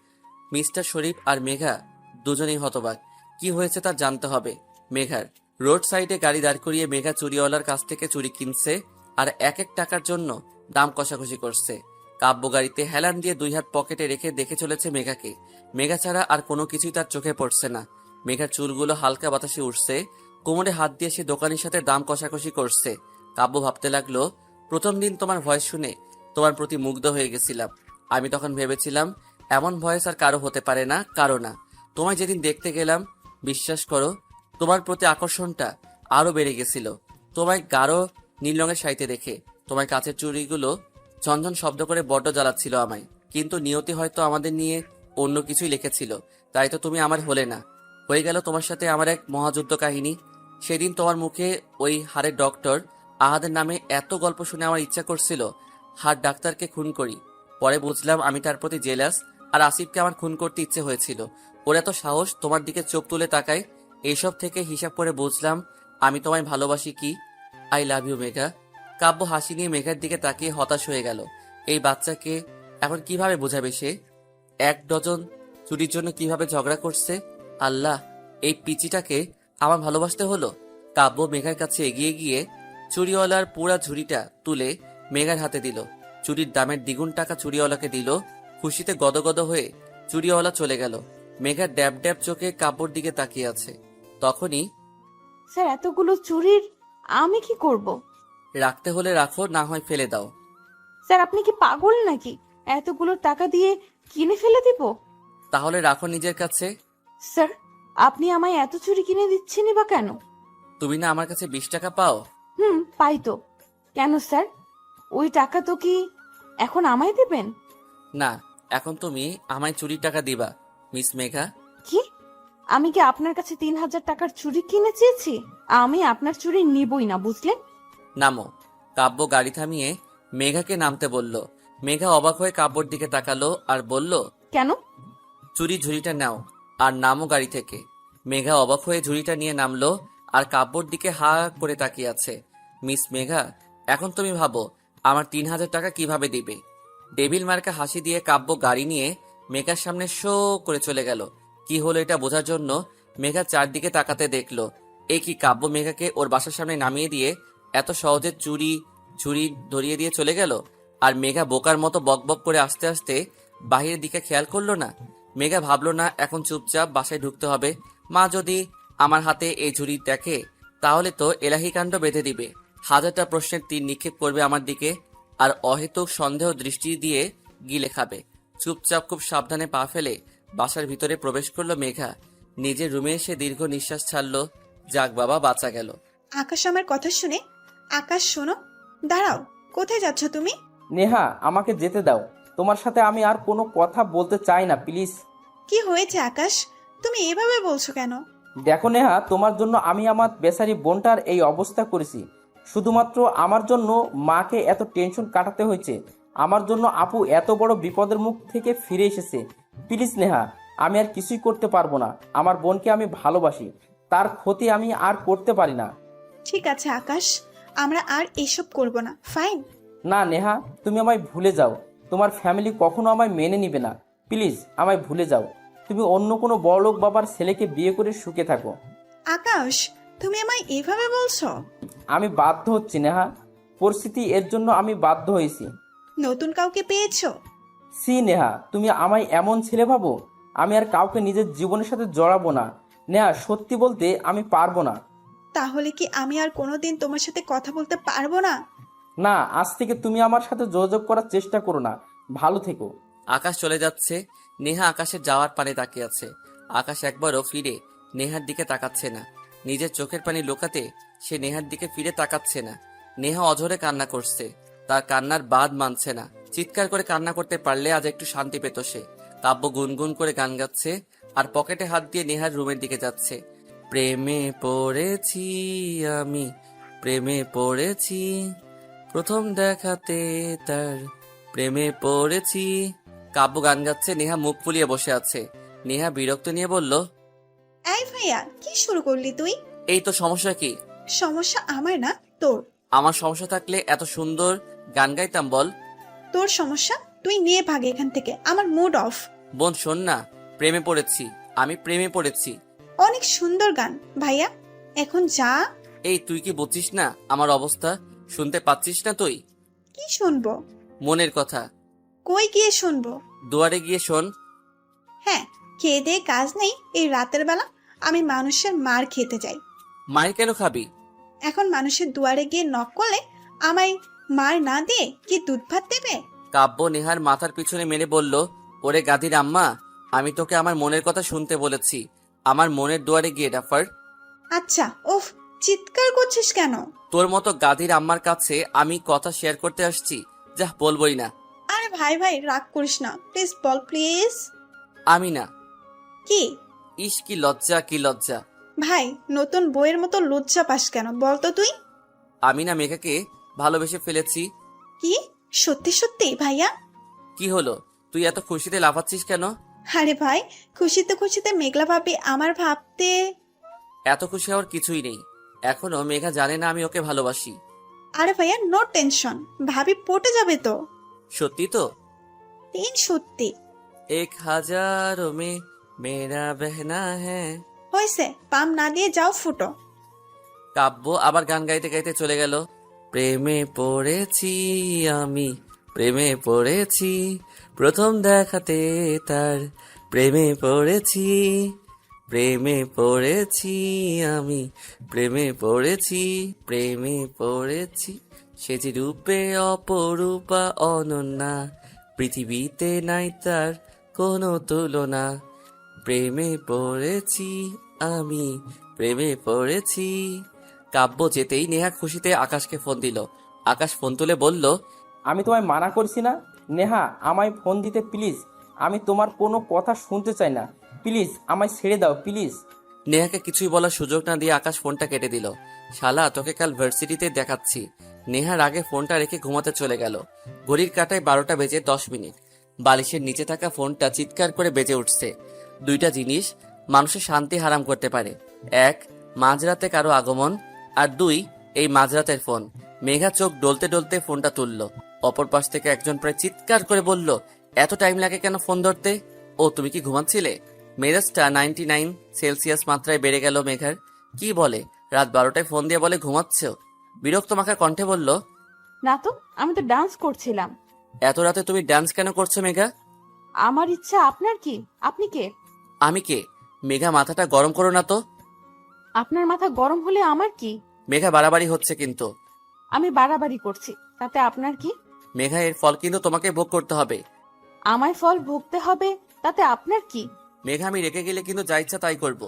মিস্টার শরীফ আর মেঘা দুজনেই হতবাক। কি হয়েছে তা জানতে হবে মেঘার। রোড সাইডে গাড়ি দাঁড় করিয়ে মেঘা চুরিওয়ালার কাছ থেকে চুরি কিনছে আর এক এক টাকার জন্য দাম কষাকষি করছে। কাব্য গাড়িতে হেলান দিয়ে 2 হাত পকেটে রেখে দেখে চলেছে মেঘাকে। মেঘা ছাড়া আর কোনো কিছুই তার চোখে পড়ছে না। মেঘার চুলগুলো হালকা বাতাসে উঠছে, কোমরে হাত দিয়ে সে দোকানের সাথে দাম কষাকষি করছে। কাব্য ভাবতে লাগলো, প্রথম দিন তোমার ভয়েস শুনে তোমার প্রতি মুগ্ধ হয়ে গেছিলাম। আমি তখন ভেবেছিলাম এমন ভয়েস আর কারো হতে পারে না, কারো না। তোমায় যেদিন দেখতে গেলাম, বিশ্বাস করো তোমার প্রতি আকর্ষণটা আরো বেড়ে গেছিল। তোমায় গাঢ় নীল রঙের শাড়িতে দেখে তোমার কাছের চুড়িগুলো ঝনঝন শব্দ করে বড্ড জ্বালাচ্ছিল আমায়। কিন্তু নিয়তি হয়তো আমাদের নিয়ে অন্য কিছুই লিখেছিল, তাই তো তুমি আমার হলে না। হয়ে গেল তোমার সাথে আমার এক মহাযুদ্ধ কাহিনী। সেদিন তোমার মুখে ওই হাড়ের ডক্টর আহাদের নামে এত গল্প শুনে আমার ইচ্ছা করছিল হাড় ডাক্তারকে খুন করি। পরে বুঝলাম আমি তার প্রতি জেলাস, আর আসিফকে আমার খুন করতে ইচ্ছে হয়েছিল। ওর এত সাহস তোমার দিকে চোখ তুলে তাকায়। এইসব থেকে হিসাব করে বুঝলাম আমি তোমায় ভালোবাসি কি। I love you Megha. Kavya হাসি নিয়ে মেঘার দিকে তাকিয়ে হতাশ হয়ে গেল। এই বাচ্চাকে এখন কিভাবে বোঝাবে সে? 1 ডজন চুরির জন্য কিভাবে ঝগড়া করছে। আল্লাহ, এই পিচিটাকে আমার ভালোবাসতে হলো। কাব্য মেঘার কাছে এগিয়ে গিয়ে চুরিওয়ালার পুরা ঝুড়িটা তুলে মেঘার হাতে দিল। চুরির দামের দ্বিগুণ টাকা চুরিওয়ালাকে দিল। খুশিতে গদগদ হয়ে চুরিওয়ালা চলে গেল। মেঘার ড্যাব ড্যাব চোখে কাব্যর দিকে তাকিয়ে আছে। তখনই, স্যার এতগুলো চুরির আমি কি করব? রাখতে হলে রাখো, না হয় ফেলে দাও। স্যার আপনি কি পাগল নাকি? এতগুলো টাকা দিয়ে কিনে ফেলে দিব? তাহলে রাখো নিজের কাছে। স্যার আপনি আমায় এত চুরি কিনে দিচ্ছেনই বা কেন? তুমি না আমার কাছে 20 টাকা পাও? পাই তো। কেন স্যার, ওই টাকা তো কি এখন আমায় দেবেন? না, এখন তুমি আমায় চুরির টাকা দিবা মিস মেঘা। কি? আমি কি আপনার কাছে 3000 টাকার চুরি কিনে চেয়েছি? আমি আপনার চুরি নিবই না, বুঝলেন? নামো। কাব্য গাড়ি থামিয়ে মেঘাকে নামতে বলল। মেঘা অবাক হয়ে কাব্যর দিকে তাকালো আর বলল, কেন? চুরি ঝুড়িটা নাও আর নামো গাড়ি থেকে। মেঘা অবাক হয়ে ঝুড়িটা নিয়ে নামলো আর কাব্যর দিকে হা করে তাকিয়ে আছে। মিস মেঘা, এখন তুমি ভাবো আমার 3000 টাকা কিভাবে দিবে? ডেভিল মার্কা হাসি দিয়ে কাব্য গাড়ি নিয়ে মেঘার সামনে শো করে চলে গেল। কি হলো এটা বোঝার জন্য মেঘা চারদিকে তাকাতে দেখলো এ কি, কাব্য মেঘাকে ওর বাসার সামনে নামিয়ে দিয়ে এত সহজে ঝুড়ি ধরিয়ে দিয়ে চলে গেল। আর মেঘা বোকার মতো বকবক করে আস্তে আস্তে বাহিরের দিকে খেয়াল করলো না। মেঘা ভাবলো না এখন চুপচাপ বাসায় ঢুকতে হবে। মা যদি আমার হাতে এই ঝুড়ি দেখে তাহলে তো এলাহি কাণ্ড বেঁধে দিবে। 1000টা প্রশ্নের তীর নিক্ষেপ করবে আমার দিকে আর অহেতুক সন্দেহ দৃষ্টি দিয়ে গিলে খাবে। চুপচাপ খুব সাবধানে পা ফেলে বাসার ভিতরে প্রবেশ করলো মেঘা। নিজের রুমে এসে দীর্ঘ নিঃশ্বাস ছাড়লো। যাক বাবা, বাঁচা গেল। আকাশ আমার কথা শুনে, আকাশ শোনো, দাঁড়াও, কোথায় যাচ্ছ তুমি? নেহা, আমাকে যেতে দাও। তোমার সাথে আমি আর কোনো কথা বলতে চাই না, প্লিজ। কি হয়েছে আকাশ, তুমি এভাবে বলছো কেন? দেখো নেহা, তোমার জন্য আমি আমার বেচারি বোনটার এই অবস্থা করেছি। শুধুমাত্র আমার জন্য মাকে এত টেনশন কাটাতে হয়েছে। আমার জন্য আপু এত বড় বিপদের মুখ থেকে ফিরে এসেছে। প্লিজ নেহা, আমি আর কিছুই করতে পারবো না। আমার বোনকে আমি ভালোবাসি, তার ক্ষতি আমি আর করতে পারি না। ঠিক আছে আকাশ, আমরা আর এসব করব না, ফাইন? না নেহা, তুমি আমায় ভুলে যাও। তোমার ফ্যামিলি কখনো আমায় মেনে নিবে না। প্লিজ আমায় ভুলে যাও। তুমি অন্য কোনো বড়লোক বাবার ছেলেকে বিয়ে করে সুখে থাকো। আকাশ, তুমি আমায় এভাবে বলছো? আমি বাধ্য হচ্ছি নেহা, পরিস্থিতি এর জন্য আমি বাধ্য হয়েছি। নতুন কাউকে পেয়েছো? সি নেহা, তুমি আমায় এমন ছেলে ভাবো? আমি আর কাউকে নিজের জীবনের সাথে জড়াবো না। নেহা, সত্যি বলতে আমি পারবো না। তাহলে কি আমি আর কোনোদিন তোমার সাথে কথা বলতে পারবো না? না, আজ থেকে তুমি আমার সাথে যোগাযোগ করার চেষ্টা করো না। ভালো থেকো। আকাশ চলে যাচ্ছে। নেহা আকাশের যাওয়ার পানে তাকিয়ে আছে। আকাশ একবারও ফিরে নেহার দিকে তাকাচ্ছে না। নিজের চোখের পানি লুকাতে সে নেহার দিকে ফিরে তাকাচ্ছে না। নেহা অঝরে কান্না করছে। তার কান্নার বাদ মানছে না। চিৎকার করে কান্না করতে পারলে আজ একটু শান্তি পেত সে। কাব্য গুনগুন করে গান গাচ্ছে আর পকেটে হাত দিয়ে নেহার রুমের দিকে যাচ্ছে। প্রেমে পড়েছি আমি, প্রেমে পড়েছি, প্রথম দেখাতে তার প্রেমে পড়েছি। কাব্য গান গাচ্ছে, নেহা মুখ ফুলিয়ে বসে আছে। নেহা বিরক্ত নিয়ে বলল, এই ভাইয়া, কি শুরু করলি তুই? এই তো সমস্যা কি? সমস্যা আমার না, তোর। আমার সমস্যা থাকলে এত সুন্দর গান গাইতাম বল? তোর সমস্যা, তুই নিয়ে ভাগ এখান থেকে, আমার মুড অফ। বোন শোন না, প্রেমে পড়েছি, আমি প্রেমে পড়েছি। অনেক সুন্দর গান ভাইয়া, এখন যা। এই তুই কি বুঝছিস না আমার অবস্থা? শুনতে পাচ্ছিস না তুই? কি শুনবো? মনের কথা। কই গিয়ে শুনবো? দুয়ারে গিয়ে শোন। হ্যাঁ, খেয়ে দিয়ে কাজ নেই এই রাতের বেলা, আমি মানুষের মার খেতে যাই। মায়ের কেন খাবি? এখন মানুষের দুয়ারে গিয়ে নক করলে আমায় মার না দিয়ে কি দুধ ভাত দেবে? কাব্য নেহার মাথার পিছনে মেরে বলল, ওরে গাধির আম্মা, আমি তোকে আমার মনের কথা শুনতে বলেছি। আমার মনের দুয়ারে গিয়ে ডাফার। আচ্ছা, ওফ, চিৎকার করছিস কেন? তোর মতো গাধির আম্মার কাছে আমি কথা শেয়ার করতে আসছি, যা বলবই না। আরে ভাই ভাই, রাগ করিস না, প্লিজ বল, প্লিজ। আমি না। কি? ইস কি লজ্জা, কি লজ্জা। ভাই, নতুন বইয়ের মতো লজ্জা পাস কেন বলতো তুই? আমি না মেঘাকে ভালোবেসে ফেলেছি। কি? সত্যি সত্যি ভাইয়া? কি হলো, তুই এত খুশিতে লাফাচ্ছিস কেন? আরে ভাই, খুশিতে খুশিতে মেঘলা ভাবি আমার ভাবতে। এত খুশি হওয়ার কিছুই নেই। এখনো মেঘা জানে না আমি ওকে ভালোবাসি। আরে ভাইয়া নো টেনশন, ভাবি পটে যাবে তো। সত্যি তো? সত্যি। 1000 में मेरा बहना है। হয়েছে, পাম না দিয়ে যাও ফুটো। কাব্য আবার গান গাইতে গাইতে চলে গেল। প্রেমে পড়েছি আমি, প্রেমে পড়েছি, প্রথম দেখাতে তার প্রেমে পড়েছি, প্রেমে পড়েছি আমি, প্রেমে পড়েছি, প্রেমে পড়েছি, সে যে রূপে অপরূপা অনন্যা, পৃথিবীতে নাই তার কোনো তুলনা, প্রেমে পড়েছি আমি, প্রেমে পড়েছি। কাব্য যেতেই নেহা খুশিতে আকাশকে ফোন দিল। আকাশ ফোন তুলে বলল, আমি তোমায় মানা করছি না নেহা, আমায় ফোন দিতে প্লিজ। আমি তোমার কোনো কথা শুনতে চাই না, প্লিজ আমায় ছেড়ে দাও প্লিজ। নেহাকে কিছুই বলার সুযোগ না দিয়ে আকাশ ফোনটা কেটে দিল। শালা, তোকে কাল ভার্সিটিতে দেখাচ্ছি। নেহার আগে ফোনটা রেখে ঘুমাতে চলে গেল। ঘড়ির কাঁটায় 12টা বেজে 10 মিনিট। বালিশের নিচে থাকা ফোনটা চিৎকার করে বেজে উঠছে। দুইটা জিনিস মানুষের শান্তি হারাম করতে পারে। এক, মাঝরাতে কারো আগমন, আর দুই, এই মাঝরাতের ফোন। মেঘা চোখ ডলতে ডলতে ফোনটা তুলল। অপর পাশ থেকে একজন প্রায় চিৎকার করে বলল, এত টাইম লাগে কেন ফোন ধরতে? ও, তুমি কি ঘুমাচ্ছিলে? মেজাজটা 99 সেলসিয়াস মাত্রায় বেড়ে গেল মেঘার। কি বলে, রাত 12টায় ফোন দিয়ে বলে ঘুমাচ্ছ? বিরক্ত মাখা কণ্ঠে বলল, না তো, আমি তো ডান্স করছিলাম। এত রাতে তুমি ডান্স কেন করছো মেঘা? আমার ইচ্ছা, আপনার কি? আপনি কে? আমি কে? মেঘা, মাথাটা গরম করো না তো। আপনার মাথা গরম হলে আমার কি? মেঘা, বাড়াবাড়ি হচ্ছে কিন্তু। আমি বাড়াবাড়ি করছি, তাতে আপনার কি? মেঘা, এর ফল কিন্তু তোমাকে ভোগ করতে হবে। আমায় ফল ভুগতে হবে, তাতে আপনার কি? মেঘা, আমি রেখে গেলে কিন্তু যা ইচ্ছা তাই করব।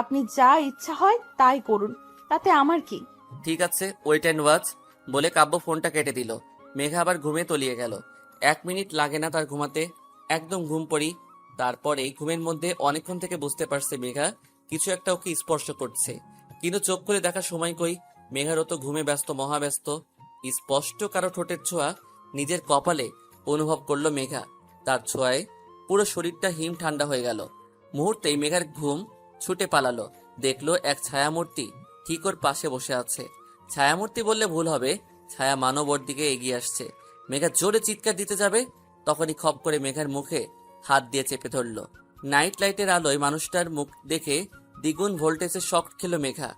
আপনি যা ইচ্ছা হয় তাই করুন, তাতে আমার কি? ঠিক আছে, ওয়েট অ্যান্ড ওয়াচ বলে কাব্য ফোনটা কেটে দিল। মেঘা আবার ঘুমে তলিয়ে গেল। 1 মিনিট লাগে না তার ঘুমাতে, একদম ঘুম পড়ি। তারপরে ঘুমের মধ্যে অনেকক্ষণ থেকে বুঝতে পারছে মেঘা কিছু একটা ওকে স্পর্শ করছে, কিন্তু চোখ খুলে দেখার সময় কই। মেঘারও তো ঘুমে ব্যস্ত, মহাব্যস্ত। স্পষ্ট কারো ঠোঁটের ছোঁয়া নিজের কপালে অনুভব করলো মেঘা। তার ছোঁয়ায় পুরো শরীরটা হিম ঠান্ডা হয়ে গেল। মুহূর্তেই মেঘার ঘুম ছুটে পালালো। দেখলো এক ছায়ামূর্তি ঠিক ওর পাশে বসে আছে। ছায়ামূর্তি বললে ভুল হবে, ছায়া মানব ওর দিকে এগিয়ে আসছে। মেঘা জোরে চিৎকার দিতে যাবে, তখনই খপ করে মেঘার মুখে হাত দিয়ে চেপে ধরলো। নাইট লাইটের আলোয় মানুষটার মুখ দেখে দ্বিগুণ ভোল্টেজে শক খেলো মেঘা।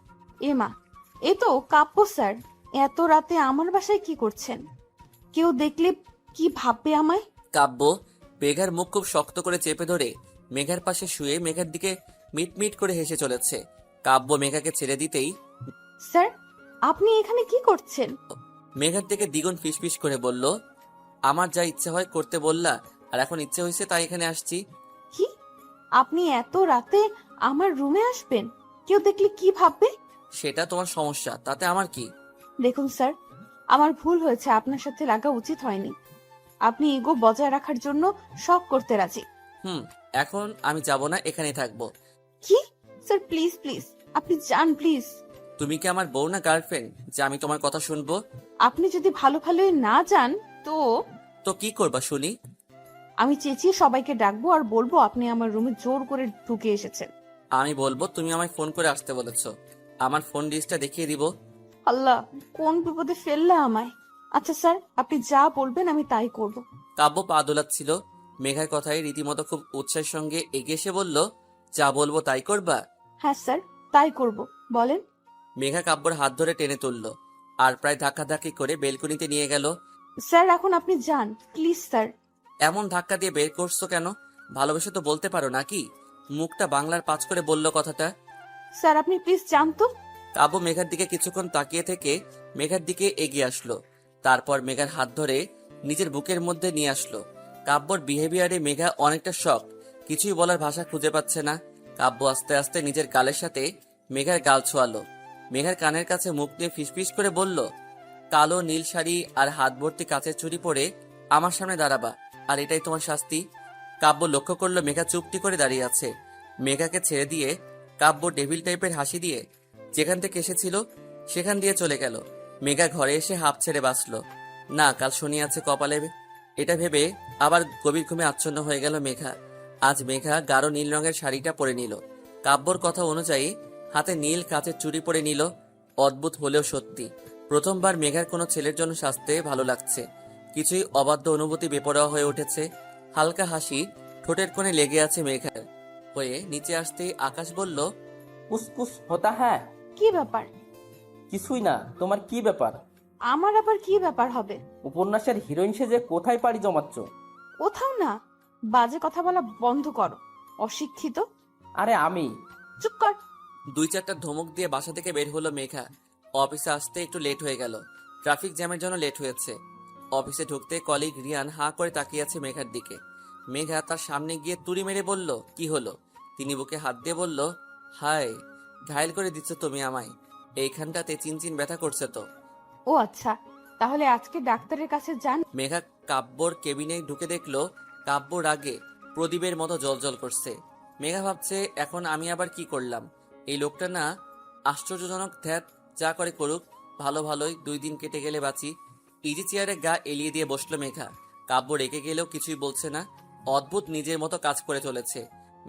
এমা, এ তো কাব্য স্যার। এত রাতে আমার বাসায় কি করছেন? কেউ দেখলে কি ভাববে আমায়? কাব্য মেঘার মুখ খুব শক্ত করে চেপে ধরে মেঘার পাশে শুয়ে মেঘার দিকে মিটমিট করে হেসে চলেছে। কাব্য মেঘাকে ছেড়ে দিতেই স্যার, আপনি এখানে কি করছেন? মেঘার দিকে দ্বিগুণ ফিসফিস করে বলল, আমার যা ইচ্ছে হয় করতে বললা, আর এখন ইচ্ছে হয়েছে তাই এখানে আসছি। কি? আপনি এত রাতে আমার রুমে আসবেন? কেউ দেখলে কি ভাববে? সেটা তোমার সমস্যা, তাতে আমার কি? দেখুন স্যার, আমার ভুল হয়েছে, আপনার সাথে লাগা উচিত হয়নি। আপনি ইগো বজায় রাখার জন্য সব করতে রাজি। এখন আমি যাব না, এখানেই থাকবো। কি? স্যার প্লিজ প্লিজ, আপনি যান প্লিজ। তুমি কি আমার বউ না গার্লফ্রেন্ড যে আমি তোমার কথা শুনবো? আপনি যদি ভালোই না যান তো তো কি করবা শুনি? আমি চেঁচিয়ে সবাইকে ডাকবো আর বলবো আপনি আমার রুমে জোর করে ঢুকে এসেছেন। আমি বলবো তুমি আমায় ফোন করে আসতে বলেছো। আমার ফোন লিস্টটা দেখিয়ে দিব। আল্লাহ, কোন বিপদে ফেললে আমায়। আচ্ছা স্যার, আপনি যা বলবেন আমি তাই করব। কাব্য পা দোলাচ্ছিল। মেঘার কথায় রীতিমতো খুব উৎসাহের সঙ্গে এগিয়ে এসে বলল, যা বলবো তাই করবা? হ্যাঁ স্যার, তাই করব, বলেন। মেঘা কাব্যর হাত ধরে টেনে তুলল আর প্রায় ধাক্কাধাক্কি করে বেলকনিতে নিয়ে গেল। স্যার এখন আপনি যান প্লিজ স্যার। এমন ধাক্কা দিয়ে বের করছো কেন? ভালোবেসে তো বলতে পারো নাকি? মুখটা বাংলার পাঁচ করে বলল কথাটা। স্যার আপনি প্লিজ যান তো। কাব্য মেঘার দিকে কিছুক্ষণ তাকিয়ে থেকে মেঘার দিকে এগিয়ে আসলো। তারপর মেঘার হাত ধরে নিজের বুকের মধ্যে নিয়ে আসলো। কাব্যর বিহেভিয়ারে মেঘা অনেকটা শক, কিছুই বলার ভাষা খুঁজে পাচ্ছে না। কাব্য আস্তে আস্তে নিজের গালের সাথে মেঘার গাল ছোঁয়ালো। মেঘার কানের কাছে মুখ নিয়ে ফিসফিস করে বলল, কালো নীল শাড়ি আর হাত ভর্তি কাচের চুড়ি পরে আমার সামনে দাঁড়াবা, আর এটাই তোমার শাস্তি। কাব্য লক্ষ্য করলো মেঘা চুপটি করে দাঁড়িয়ে আছে। মেঘাকে ছেড়ে দিয়ে কাব্য ডেভিল টাইপের হাসি দিয়ে যেখান থেকে এসেছিল সেখান দিয়ে চলে গেল। মেঘা ঘরে এসে হাঁপ ছেড়ে বাঁচল। না, কাল শনি আছে কপালে, এটা ভেবে আবার গভীর ঘুমে আচ্ছন্ন হয়ে গেল মেঘা। আজ মেঘা গাঢ় নীল রঙের শাড়িটা পরে নিল। কাব্যর কথা অনুযায়ী হাতে নীল কাচের চুড়ি পরে নিল। অদ্ভুত হলেও সত্যি, প্রথমবার মেঘার কোনো ছেলের জন্য সাজতে ভালো লাগছে। কিছুই অবাধ্য অনুভূতি বেপরোয়া হয়ে উঠেছে। হালকা হাসি ঠোঁটের কোণে লেগে আছে মেঘার। হয়ে নিচে আসতেই আকাশ বলল, কুসকুস হতা হ্যাঁ। কি ব্যাপার? কিছুই না, তোমার কি ব্যাপার? আমার আবার কি ব্যাপার হবে? উপন্যাসের হিরোইন সেজে কোথায় পাড়ি জমাচ্ছ? কোথাও না। বাজে কথা বলা বন্ধ করো, অশিক্ষিত। আরে আমি। চুপ কর। 2-4টা ধমক দিয়ে বাসা থেকে বের হলো মেঘা। অফিসে আসতে একটু লেট হয়ে গেল। ট্রাফিক জ্যামের জন্য লেট হয়েছে। অফিসে ঢুকতে কলিগ রিয়ান হাঁ করে তাকিয়ে আছে মেঘার দিকে। মেঘা তার সামনে গিয়ে তুড়ি মেরে বলল, কি হলো? তিনি বুকে হাত দিয়ে বলল, হায়, ঘায়েল করে দিচ্ছ তুমি আমায়। এইখানটাতে চিনচিন ব্যথা করছে তো। ও আচ্ছা, তাহলে আজকে ডাক্তারের কাছে যান। মেঘা কাব্যর কেবিনে ঢুকে দেখলো কাব্য রাগে প্রদীপের মতো জ্বলজ্বল করছে। মেঘা ভাবছে, এখন আমি আবার কি করলাম? এই লোকটা না আশ্চর্যজনক। ধ্যাত, যা করে করুক, ভালো ভালোই 2 দিন কেটে গেলে বাঁচি। ইজি চেয়ারে গা এলিয়ে দিয়ে বসলো মেঘা। কাব্য রেগে গেলেও কিছুই বলছে না। অদ্ভুত নিজের মতো কাজ করে চলেছে।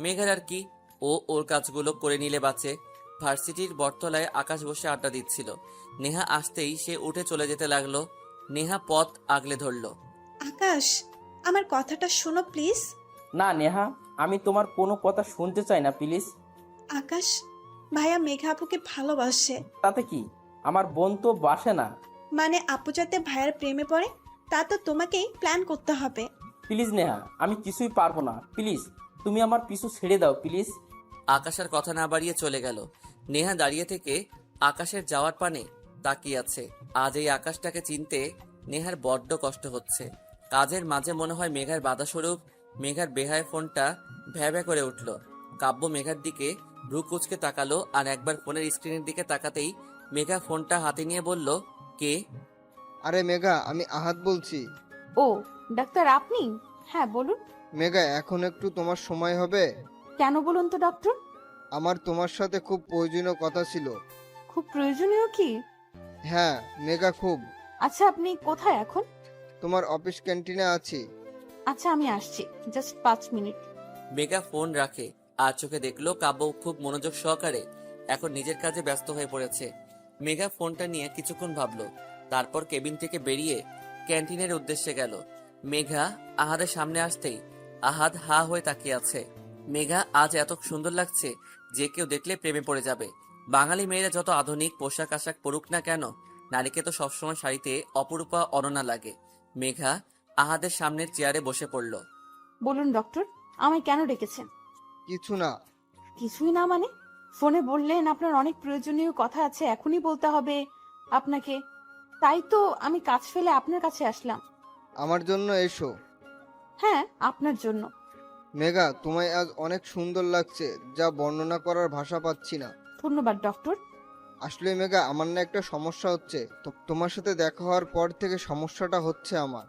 মেঘার আর কি, ও ওর কাজগুলো করে নিলে বাঁচে। ভার্সিটির বটতলায় আকাশ বসে আড্ডা দিচ্ছিল। নেহা আসতেই সে উঠে চলে যেতে লাগলো। নেহা পথ আগলে ধরল। আকাশ, আমার কথাটা শোনো প্লিজ। না নেহা, আমি তোমার কোনো কথা শুনতে চাই না প্লিজ। আকাশ, ভাইয়া মেঘা আপুকে ভালোবাসে। তাতে কি? আমার বোন তো বাসে না। মানে আপু যাতে ভাইয়ার প্রেমে পড়ে, তা তো তোমাকেই প্ল্যান করতে হবে। প্লিজ নেহা, আমি কিছুই পারবো না। প্লিজ তুমি আমার পিছু ছেড়ে দাও প্লিজ। আকাশের কথা না বাড়িয়ে চলে গেল। নেহা দাঁড়িয়ে থেকে আকাশের যাওয়ার পানে তাকিয়ে আছে। আজ এই আকাশটাকে চিনতে নেহার বড্ড কষ্ট হচ্ছে। কাজের মাঝে মনে হয় মেঘার বাধাস্বরূপ। মেঘার বেহায় ফোনটা ভ্যা ভ্যা করে উঠল। কাব্য মেঘার দিকে ভ্রু কুচকে তাকালো, আর একবার ফোনের স্ক্রিনের দিকে তাকাতেই মেঘা ফোনটা হাতে নিয়ে বলল, কে? আরে মেঘা, আমি আহাদ বলছি। ও, ডাক্তার আপনি? হ্যাঁ বলুন। মেঘা, এখন একটু তোমার সময় হবে? কেন বলুন তো ডক্টর? আমার তোমার সাথে খুব প্রয়োজনীয় কথা ছিল। খুব প্রয়োজনীয় কি? হ্যাঁ মেঘা, খুব। আচ্ছা, আপনি কোথায় এখন? তোমার অফিস ক্যান্টিনে আছি। আচ্ছা, আমি আসছি, জাস্ট 5 মিনিট। মেঘা ফোন রাখে আর চোখে দেখলো কাব্য খুব মনোযোগ সহকারে এখন নিজের কাজে ব্যস্ত হয়ে পড়েছে। মেঘা ফোনটা নিয়ে কিছুক্ষণ ভাবলো, তারপর কেবিন থেকে বেরিয়ে ক্যান্টিনের উদ্দেশ্যে গেল। মেঘা আহাদের সামনে আসতেই আহাদ হা হয়ে তাকিয়ে আছে। মেঘা আজ এত সুন্দর লাগছে যে কেউ দেখলে প্রেমে পড়ে যাবে। বাঙালি মেয়েরা যত আধুনিক পোশাক আশাক পরুক না কেন, নারীকে তো সবসময় শাড়িতে অপরূপা অননা লাগে। মেঘা আহাদের সামনের চেয়ারে বসে পড়ল। বলুন ডক্টর, আমায় কেন ডেকেছেন? কিছু না। কিছুই না মানে? ফোনে বললেন আপনার অনেক প্রয়োজনীয় কথা আছে, এখনই বলতে হবে আপনাকে। তাই তো আমি কাজ ফেলে আপনার কাছে আসলাম। আমার জন্য এসো। হ্যাঁ, আপনার জন্য। মেঘা, তোমায় আজ অনেক সুন্দর লাগছে, যা বর্ণনা করার ভাষা পাচ্ছি না। ধন্যবাদ ডক্টর। আসলে মেঘা, আমার না একটা সমস্যা হচ্ছে। তো তোমার সাথে দেখা হওয়ার পর থেকে সমস্যাটা হচ্ছে আমার।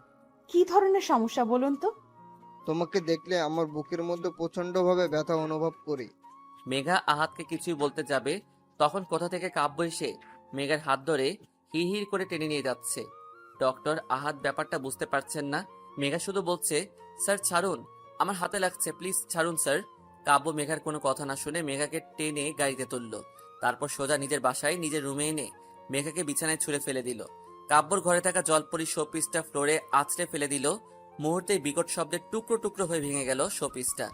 কি ধরনের সমস্যা বলুন তো? তোমাকে দেখলে আমার বুকের মধ্যে প্রচন্ডভাবে ব্যথা অনুভব করি। মেঘা আহাদকে কিছুই বলতে যাবে, তখন কোথা থেকে কাব্য এসে মেঘার হাত ধরে হিড় করে টেনে নিয়ে যাচ্ছে। ডক্টর আহাদ ব্যাপারটা বুঝতে পারছেন না। মেঘা শুধু বলছে, স্যার ছাড়ুন, আমার হাতে লাগছে, প্লিজ ছাড়ুন স্যার। কাব্য মেঘার কোনো কথা না শুনে মেঘাকে টেনে গাড়িতে তুলল। তারপর সোজা নিজের বাসায় নিজের রুমে এনে মেঘাকে বিছানায় ছুঁড়ে ফেলে দিল। কাব্যর ঘরে থাকা জলপরি শোপিসটা ফ্লোরে আছড়ে ফেলে দিল। মুহূর্তে বিকট শব্দে টুকরো টুকরো হয়ে ভেঙে গেল শোপিসটা।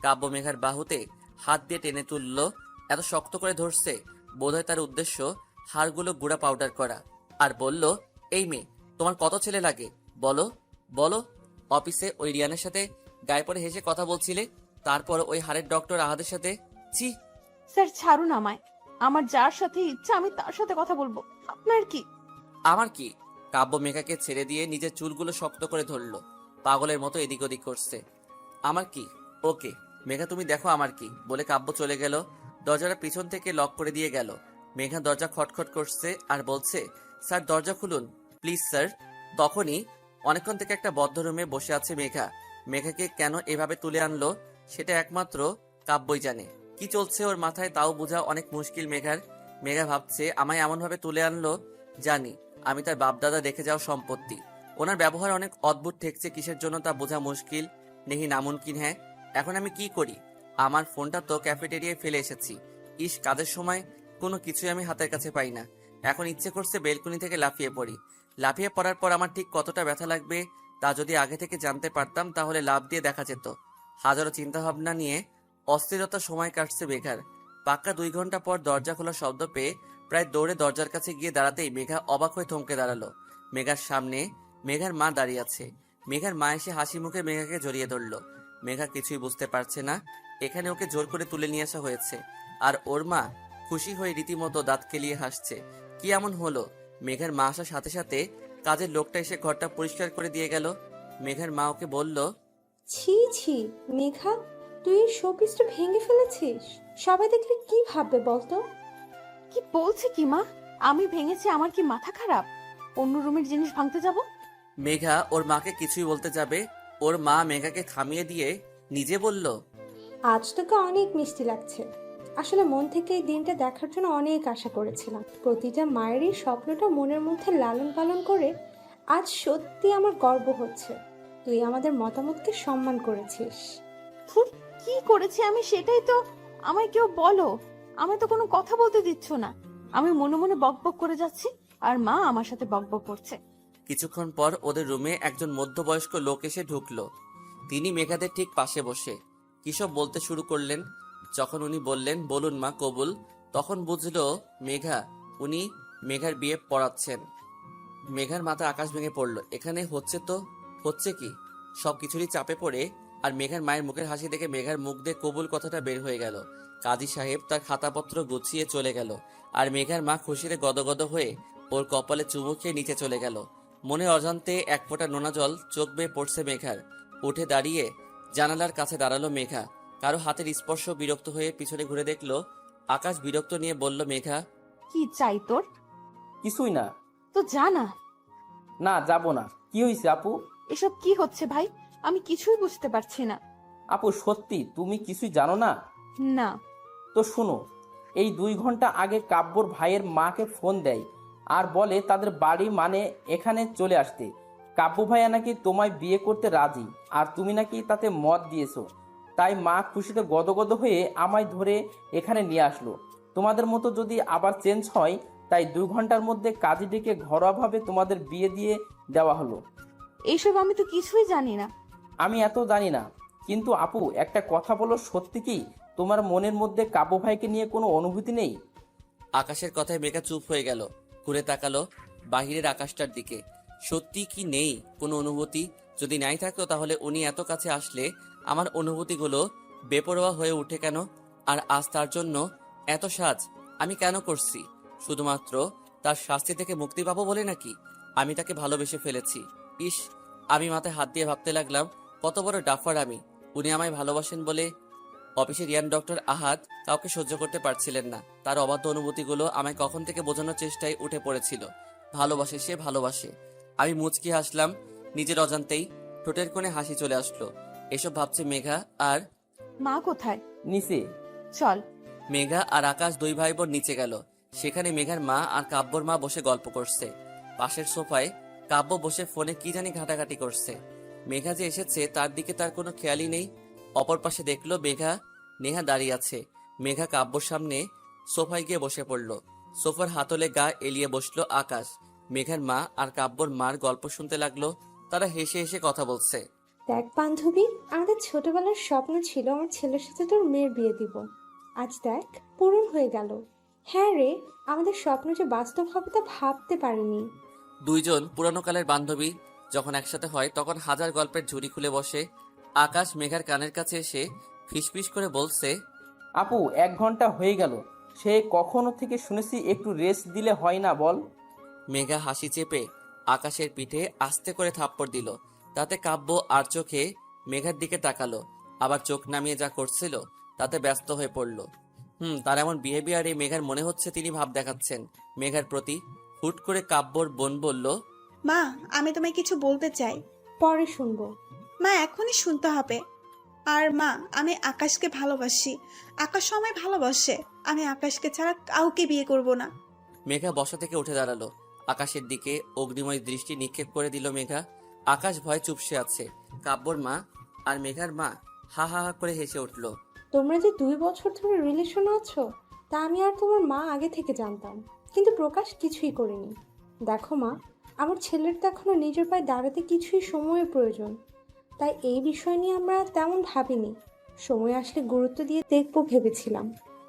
কাব্য মেঘার বাহুতে হাত দিয়ে টেনে তুলল। এত শক্ত করে ধরছে, বোধহয় তার উদ্দেশ্য হাড়গুলো গুঁড়া পাউডার করা। আর বলল, এই মেয়ে, তোমার কত ছেলে লাগে বলো বলো? অফিসে ওই রিয়ানের সাথে গায়ে পড়ে হেসে কথা বলছিলে, তারপর ওই হাড়ের ডক্টর আহাদের সাথে। ছি! স্যার ছাড়ুন আমায়, আমার যার সাথে ইচ্ছা আমি তার সাথে কথা বলবো, আপনার কি? আমার কি? কাব্য মেঘাকে ছেড়ে দিয়ে নিজের চুলগুলো শক্ত করে ধরলো। পাগলের মতো এদিক ওদিক করছে। আমার কি? ওকে মেঘা, তুমি দেখো আমার কি, বলে কাব্য চলে গেল। দরজাটা পিছন থেকে লক করে দিয়ে গেল। মেঘা দরজা খটখট করছে আর বলছে, স্যার দরজা খুলুন প্লিজ স্যার। তখনই অনেকক্ষণ থেকে একটা বদ্ধ রুমে বসে আছে মেঘা। মেঘাকে কেন এভাবে তুলে আনলো সেটা একমাত্র কাব্যই জানে। কি চলছে ওর মাথায় তাও বোঝা অনেক মুশকিল মেঘার। মেঘা ভাবছে, আমায় এমনভাবে তুলে আনলো, জানি আমি তার বাপদাদা রেখে যাওয়া সম্পত্তি। ওনার ব্যবহার অনেক অদ্ভুত ঠেকছে, কিসের জন্য তা বোঝা মুশকিল, নেহি নামুনকিন। হ্যাঁ, এখন আমি কি করি? আমার ফোনটা তো ক্যাফেটেরিয়ায় ফেলে এসেছি। ইস, কাজের সময় কোনো কিছুই আমি হাতের কাছে পাই না। এখন ইচ্ছে করছে বেলকনি থেকে লাফিয়ে পড়ি। লাফিয়ে পড়ার পর আমার ঠিক কতটা ব্যথা লাগবে তা যদি আগে থেকে জানতে পারতাম তাহলে লাফ দিয়ে দেখা যেত। হাজারো চিন্তাভাবনা নিয়ে অস্থিরতা সময় কাটছে মেঘার। পাক্কা 2 ঘন্টা পর দরজা খোলার শব্দ পেয়ে প্রায় দৌড়ে দরজার কাছে গিয়ে দাঁড়াতেই মেঘা অবাক হয়ে থমকে দাঁড়ালো। মেঘার সামনে মেঘার মা দাঁড়িয়ে আছে। মেঘার মা এসে হাসি মুখে মেঘাকে জড়িয়ে ধরল। মেঘা কিছুই বুঝতে পারছে না এখানে ওকে জোর করে তুলে নিয়ে আসা হয়েছে, আর ওর মা খুশি হয়ে রীতিমতো দাঁত কেলিয়ে হাসছে। কি এমন হলো? মেঘার মা আসার সাথে সাথে কাজের লোকটা এসে ঘরটা পরিষ্কার করে দিয়ে গেল। মেঘার মা ওকে বলল, ছি ছি মেঘা, তুই এই শোপিসটা ভেঙে ফেলেছিস। সবাই দেখলে কি ভাববে বলতো? কি বলছে কি মা? আমি ভেঙেছি? আমার কি মাথা খারাপ? অন্য রুমের জিনিস ভাঙতে যাব? মেঘা ওর মাকে কিছুই বলতে যাবে, ওর মা মেঘাকে থামিয়ে দিয়ে নিজে বলল, আজ তোকে অনেক মিষ্টি লাগছে। আসলে মন থেকে এই দিনটা দেখার জন্য অনেক আশা করেছিলাম। প্রতিটা মায়েরই স্বপ্নটা মনের মধ্যে লালন পালন করে আজ সত্যি আমার গর্ব হচ্ছে। তুই আমাদের মতামতকে সম্মান করেছিস। ধুর, কি করেছি আমি সেটাই তো আমায় কেউ বলো। আমি তো কোনো কথা বলতে দিচ্ছ না। আমি মনে মনে বকবক করে যাচ্ছি আর মা আমার সাথে বকবক করছে। কিছুক্ষণ পর ওদের রুমে একজন মধ্যবয়স্ক লোক এসে ঢুকলো। তিনি মেঘাদের ঠিক পাশে বসে কিসব বলতে শুরু করলেন। যখন উনি বললেন, বলুন মা কবুল, তখন বুঝলো উনি মেঘার বিয়ে পড়াচ্ছেন। মেঘার মাথা আকাশ ভেঙে পড়লো। এখানে হচ্ছে কি? সবকিছুরই চাপে পড়ে আর মেঘার মায়ের মুখের হাসি দেখে মেঘার মুখ দিয়ে কবুল কথাটা বের হয়ে গেল। কাজী সাহেব তার খাতাপত্র গুছিয়ে চলে গেল আর মেঘার মা খুশিতে গদগদ হয়ে ওর কপালে চুমু খেয়ে নিচে চলে গেল। মনে অজান্তে এক ফোঁটা নোনা জল চোখ বেয়ে পড়ছে মেঘার। উঠে দাঁড়িয়ে জানালার কাছে দাঁড়ালো মেঘা। কারো হাতের স্পর্শ বিরক্ত হয়ে পিছনে ঘুরে দেখলো আকাশ। বিরক্ত নিয়ে বলল, মেঘা, কি চাই তোর? কিছুই না। তো জানা। না, যাব না। কি হয়েছে আপু? এসব কি হচ্ছে ভাই? আমি কিছুই বুঝতে পারছি না। আপু সত্যি তুমি কিছুই জানো না? না। তো শুনো, এই 2 ঘন্টা আগে কাব্যর ভাইয়ের মাকে ফোন দেয় আর বলে তাদের বাড়ি মানে এখানে চলে আসতে। কাব্য ভাইয়া নাকি তোমায় বিয়ে করতে রাজি আর তুমি নাকি তাতে মত দিয়েছো। তাই মা খুশিতে গদগদ হয়ে আমায় ধরে এখানে নিয়ে আসলো। তোমাদের মতো যদি আবার চেঞ্জ হয়, তাই 2 ঘন্টার মধ্যে কাজী ডেকে ঘরোয়াভাবে তোমাদের বিয়ে দিয়ে দেওয়া হলো। এইসব আমি তো কিছুই জানি না। আমি এত জানি না, কিন্তু আপু একটা কথা বলো, সত্যি কি তোমার মনের মধ্যে কাব্য ভাইকে নিয়ে কোনো অনুভূতি নেই? আকাশের কথায় মেঘা চুপ হয়ে গেল। ঘুরে তাকালো বাহিরের আকাশটার দিকে। সত্যি কি নেই কোনো অনুভূতি? যদি নাই থাকতো তাহলে উনি এত কাছে আসলে আমার অনুভূতিগুলো বেপরোয়া হয়ে উঠে কেন? আর আজ তার জন্য এত সাজ আমি কেন করছি? শুধুমাত্র তার শাস্তি থেকে মুক্তি পাবো বলে নাকি? আমি তাকে ভালোবেসে ফেলেছি। ইস, আমি মাথায় হাত দিয়ে ভাবতে লাগলাম কত বড় ডাফার আমি। উনি আমায় ভালোবাসেন বলে অফিসের ইয়ান ডক্টর আহাদ কাউকে সহ্য করতে পারছিলেন না। তার অবাধ্য অনুভূতিগুলো আমায় কখন থেকে বোঝানোর চেষ্টায় উঠে পড়েছিল। ভালোবাসে সে, ভালোবাসে। আমি মুচকি হাসলাম নিজের অজান্তেই। ঠোঁটের কোণে হাসি চলে আসলো। এসব ভাবছে মেঘা আর মা কোথায়? নিচে। চল। মেঘা আর আকাশ 2 ভাই বোন নিচে গেল। সেখানে মেঘার মা আর কাব্যর মা বসে গল্প করছে। পাশের সোফায় কাব্য বসে ফোনে কি জানি ঘাটাঘাটি করছে। মেঘা যে এসেছে তার দিকে তার কোনো খেয়ালই নেই। অপর পাশে দেখলো নেহা দাঁড়িয়ে আছে। মেঘা কাব্যর সামনে সোফায় গিয়ে বসে পড়ল। সোফার হাতলে গা এলিয়ে বসলো আকাশ। মেঘার মা আর কাব্যর মার গল্প শুনতে লাগলো। তারা হেসে হেসে কথা বলছে। দেখ বান্ধবী, আমাদের ছোটবেলার স্বপ্ন ছিল আমার ছেলের সাথে তোর মেয়ের বিয়ে দিব। আজ দেখ পূরণ হয়ে গেল। হ্যাঁ রে, আমাদের স্বপ্ন যে বাস্তব হবে তা ভাবতে পারিনি। 2 জন পুরানো কালের বান্ধবী যখন একসাথে হয় তখন হাজার গল্পের ঝুড়ি খুলে বসে। আকাশ মেঘার কানের কাছে এসে ফিসফিস করে বলছে, আপু 1 ঘন্টা হয়ে গেল, সে কখনো থেকে শুনেছি একটু রেস্ট দিলে হয় না বল? মেঘা হাসি চেপে আকাশের পিঠে আস্তে করে থাপ্পড় দিল। তাতে কাব্য আর চোখে মেঘার দিকে তাকালো, আবার চোখ নামিয়ে যা করছিল তাতে ব্যস্ত হয়ে পড়ল। তার এমন বিহেভিয়ারে মেঘার মনে হচ্ছে তিনি ভাব দেখাচ্ছেন মেঘার প্রতি। হুট করে কাব্যর বোন বলল, মা, আমি তোমায় কিছু বলতে চাই। পরে শুনবো। মা, এখনই শুনতে হবে। আর মা, আমি আকাশকে ভালোবাসি। আকাশ আমায় ভালোবাসে। আমি আকাশকে ছাড়া কাউকে বিয়ে করব না। মেঘা বসা থেকে উঠে দাঁড়ালো। আকাশের দিকে অগ্নিময় দৃষ্টি নিক্ষেপ করে দিল মেঘা। আকাশ ভয় চুপসে আছে। কাব্যর মা আর মেঘার মা হা হা হা করে হেসে উঠল। তোমরা যে 2 বছর ধরে রিলেশনে আছো তা আমি আর তোমার মা আগে থেকে জানতাম। কিন্তু প্রকাশ কিছুই করেনি। দেখো মা, আমার ছেলের তো এখনো নিজের পায়ে দাঁড়াতে কিছুই সময়ের প্রয়োজন, তাই এই বিষয় নিয়ে আমরা তেমন ভাবিনি। সময় আসলে গুরুত্ব দিয়ে দেখবো ভেবেছিলাম।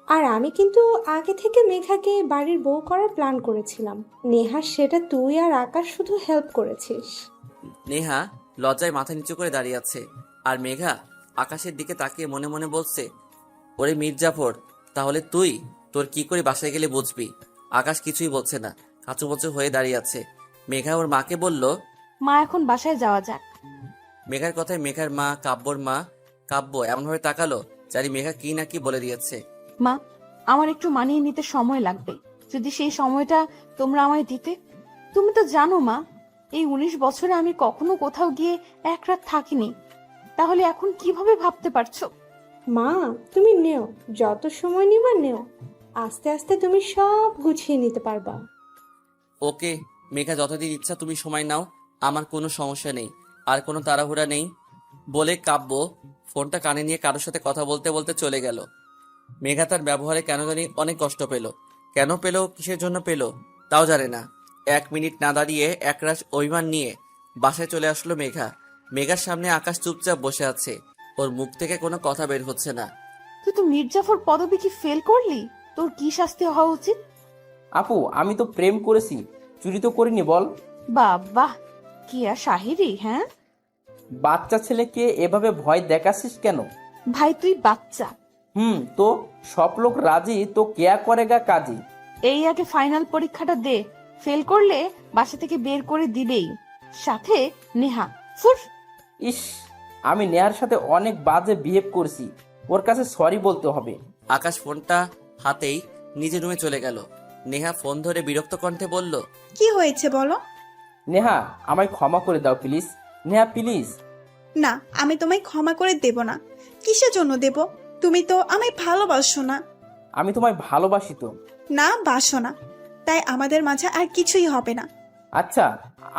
আর আমি কিন্তু আগে থেকে মেঘাকে বাড়ির বউ করার প্ল্যান করেছিলাম। নেহা, সেটা তুই আর আকাশ শুধু হেল্প করেছিস। নেহা লজ্জায় মাথা নিচু করে দাঁড়িয়ে আছে, আর মেঘা আকাশের দিকে তাকিয়ে মনে মনে বলছে, ওরে মির্জাফর, তাহলে তুই তোর কি করে বাসায় গেলে বুঝবি। আকাশ কিছুই বলছে না, কাঁচুমচু হয়ে দাঁড়িয়ে আছে। মেঘা ওর মাকে বলল, মা এখন বাসায় যাওয়া যাক। মেঘার কথায় মেঘার মা কাব্যর মা কাব্য এমনভাবে তাকালো জানি মেঘা কি না কি বলে দিয়েছে। মা, আমার একটু মানিয়ে নিতে সময় লাগবে, যদি সেই সময়টা তোমরা আমায় দিতে। তুমি তো জানো মা, এই 19 বছরে আমি কখনো কোথাও গিয়ে এক রাত থাকিনি, তাহলে এখন কিভাবে ভাবতে পারছো? মা, তুমি নেও, যত সময় নিবা নেও, আস্তে আস্তে তুমি সব গুছিয়ে নিতে পারবা। ওকে মেঘা, যতদিন ইচ্ছা তুমি সময় নাও, আমার কোনো সমস্যা নেই, আর কোনো তাড়াহুড়া নেই বলে কাব্য ফোনটা কানে নিয়ে কারোর সাথে কথা বলতে বলতে চলে গেল। মেঘা তার ব্যবহারে কেন জানি অনেক কষ্ট পেল। কেন পেল, কিসের জন্য পেল, তাও জানে না। 1 মিনিট না দাঁড়িয়ে একরাশ অভিমান নিয়ে বাসায় চলে আসলো মেঘা। মেঘার সামনে আকাশ চুপচাপ বসে আছে, ওর মুখ থেকে কোনো কথা বের হচ্ছে না। তুই তো মির্জাফর পদবী কি ফেল করলি? তোর কি শাস্তি হওয়া উচিত? আপু, আমি তো প্রেম করেছি, চুরি তো করিনি বল। বাবা, কি আর শাহিরি! হ্যাঁ বাচ্চা ছেলেকে এভাবে ভয় দেখাচ্ছিস কেন? ভাই, তুই বাচ্চা। তো সব লোক রাজি তো কেয়া করেগা কাজী। এই আগে ফাইনাল পরীক্ষাটা দে, ফেল করলে বাসা থেকে বের করে দিবেই, সাথে নেহা। ফুর! ইস, আমি নেহার সাথে অনেক বাজে বিহেভ করছি, ওর কাছে সরি বলতে হবে। আকাশ ফোনটা হাতেই নিজের রুমে চলে গেল। নেহা ফোন ধরে বিরক্ত কণ্ঠে বলল, কি হয়েছে বলো? নেহা, আমায় ক্ষমা করে দাও প্লিজ। নেহা প্লিজ। না, আমি তোমায় ক্ষমা করে দেব না। কিসের জন্য দেব? তুমি তো আমায় ভালোবাসো না। আমি তোমায় ভালোবাসি তো। না, বাসো না, তাই আমাদের মাঝে আর কিছুই হবে না। আচ্ছা,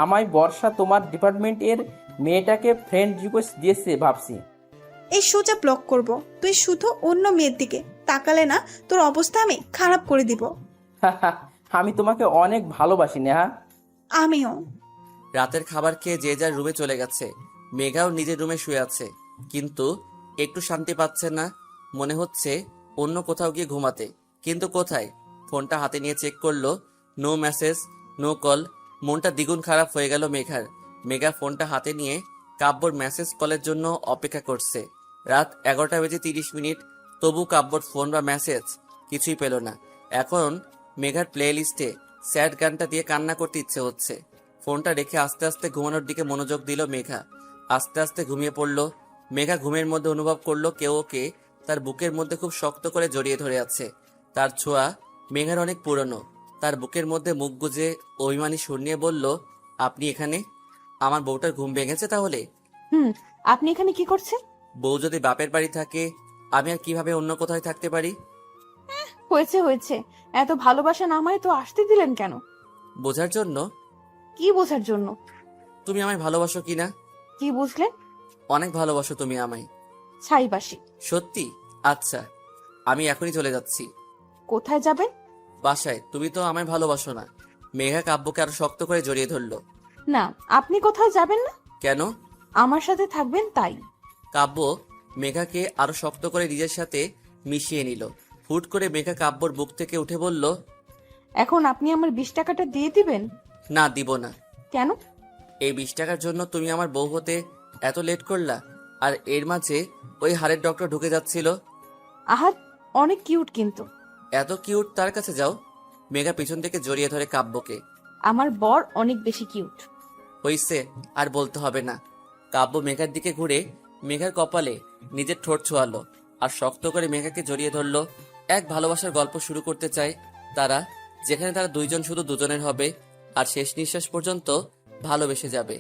আমায় বর্ষা তোমার ডিপার্টমেন্টের মেয়েটাকে ফ্রেন্ড রিকোয়েস্ট দিয়েছে ভাবছি। এই সোজা ব্লক করব। তুই শুধু অন্য মেয়ের দিকে তাকালে না, তোর অবস্থা আমি খারাপ করে দিব। আমি তোমাকে অনেক ভালোবাসি নেহা। আমিও। রাতের খাবার খেয়ে যে যার রুমে চলে গেছে। মেঘাও নিজের রুমে শুয়ে আছে, কিন্তু একটু শান্তি পাচ্ছে না। মনে হচ্ছে অন্য কোথাও গিয়ে ঘুমাতে, কিন্তু কোথায়? ফোনটা হাতে নিয়ে চেক করলো, নো মেসেজ, নো কল। মনটা দ্বিগুণ খারাপ হয়ে গেল মেঘার। মেঘা ফোনটা হাতে নিয়ে কাব্যর মেসেজ কলের জন্য অপেক্ষা করছে। রাত 11:30, তবু কাব্যর ফোন বা মেসেজ কিছুই পেল না। এখন মেঘার প্লে লিস্টে স্যাড গানটা দিয়ে কান্না করতে ইচ্ছে হচ্ছে। ফোনটা রেখে আস্তে আস্তে ঘুমানোর দিকে মনোযোগ দিল মেঘা। আস্তে আস্তে ঘুমিয়ে পড়ল মেঘা। ঘুমের মধ্যে অনুভব করলো কেউ ওকে তার বুকের মধ্যে খুব শক্ত করে জড়িয়ে ধরে আছে। তার ছোঁয়া মেঘার অনেক পুরনো। তার বুকের মধ্যে মুখ গুজে অভিমানী সুর নিয়ে বলল, আপনি এখানে? আমার বউটার ঘুম ভেঙেছে তাহলে? আপনি এখানে কি করছেন? বউ যদি বাপের বাড়ি থাকে, আমি আর কিভাবে অন্য কোথাও থাকতে পারি? হয়েছে হয়েছে, এত ভালোবাসা নামায় তো আসতে দিলেন কেন? বোঝার জন্য। কি বোঝার জন্য? তুমি আমায় ভালোবাসো কিনা? কি বুঝলেন? অনেক ভালোবাসো তুমি আমায়। ছাইবাসী। সত্যি? আচ্ছা, আমি এখনই চলে যাচ্ছি। কোথায় যাবেন? বাসায়। তুমি তো আমায় ভালোবাসো না। মেঘা কাব্যকে আরো শক্ত করে জড়িয়ে ধরলো। না, আপনি কোথাও যাবেন না। কেন? আমার সাথে থাকবেন তাই। কাব্য মেঘাকে আরো শক্ত করে নিজের সাথে মিশিয়ে নিল। হুট করে মেঘা কাব্যর বুক থেকে উঠে বলল, এখন আপনি আমার 20 টাকাটা দিয়ে দিবেন? না, দিব না। কেন? এই 20 টাকার জন্য তুমি আমার বউ হতে এত লেট করলা? আর এর মাঝে ওই হাড়ের ডক্টর ঢুকে যাচ্ছিল। আহার, অনেক কিউট কিন্তু। এত কিউট তার কাছে যাও। মেঘা পিছন থেকে জড়িয়ে ধরে কাব্যকে। আমার বর অনেক বেশি কিউট। হইছে, আর বলতে হবে না। কাব্য মেঘার দিকে ঘুরে মেঘার কপালে নিজের ঠোঁট ছোঁয়ালো আর শক্ত করে মেঘাকে জড়িয়ে ধরলো। এক ভালোবাসার গল্প শুরু করতে চায় তারা, যেখানে তারা দুইজন শুধু দুজনের হবে আর শেষ নিঃশ্বাস পর্যন্ত ভালোবেসে যাবে।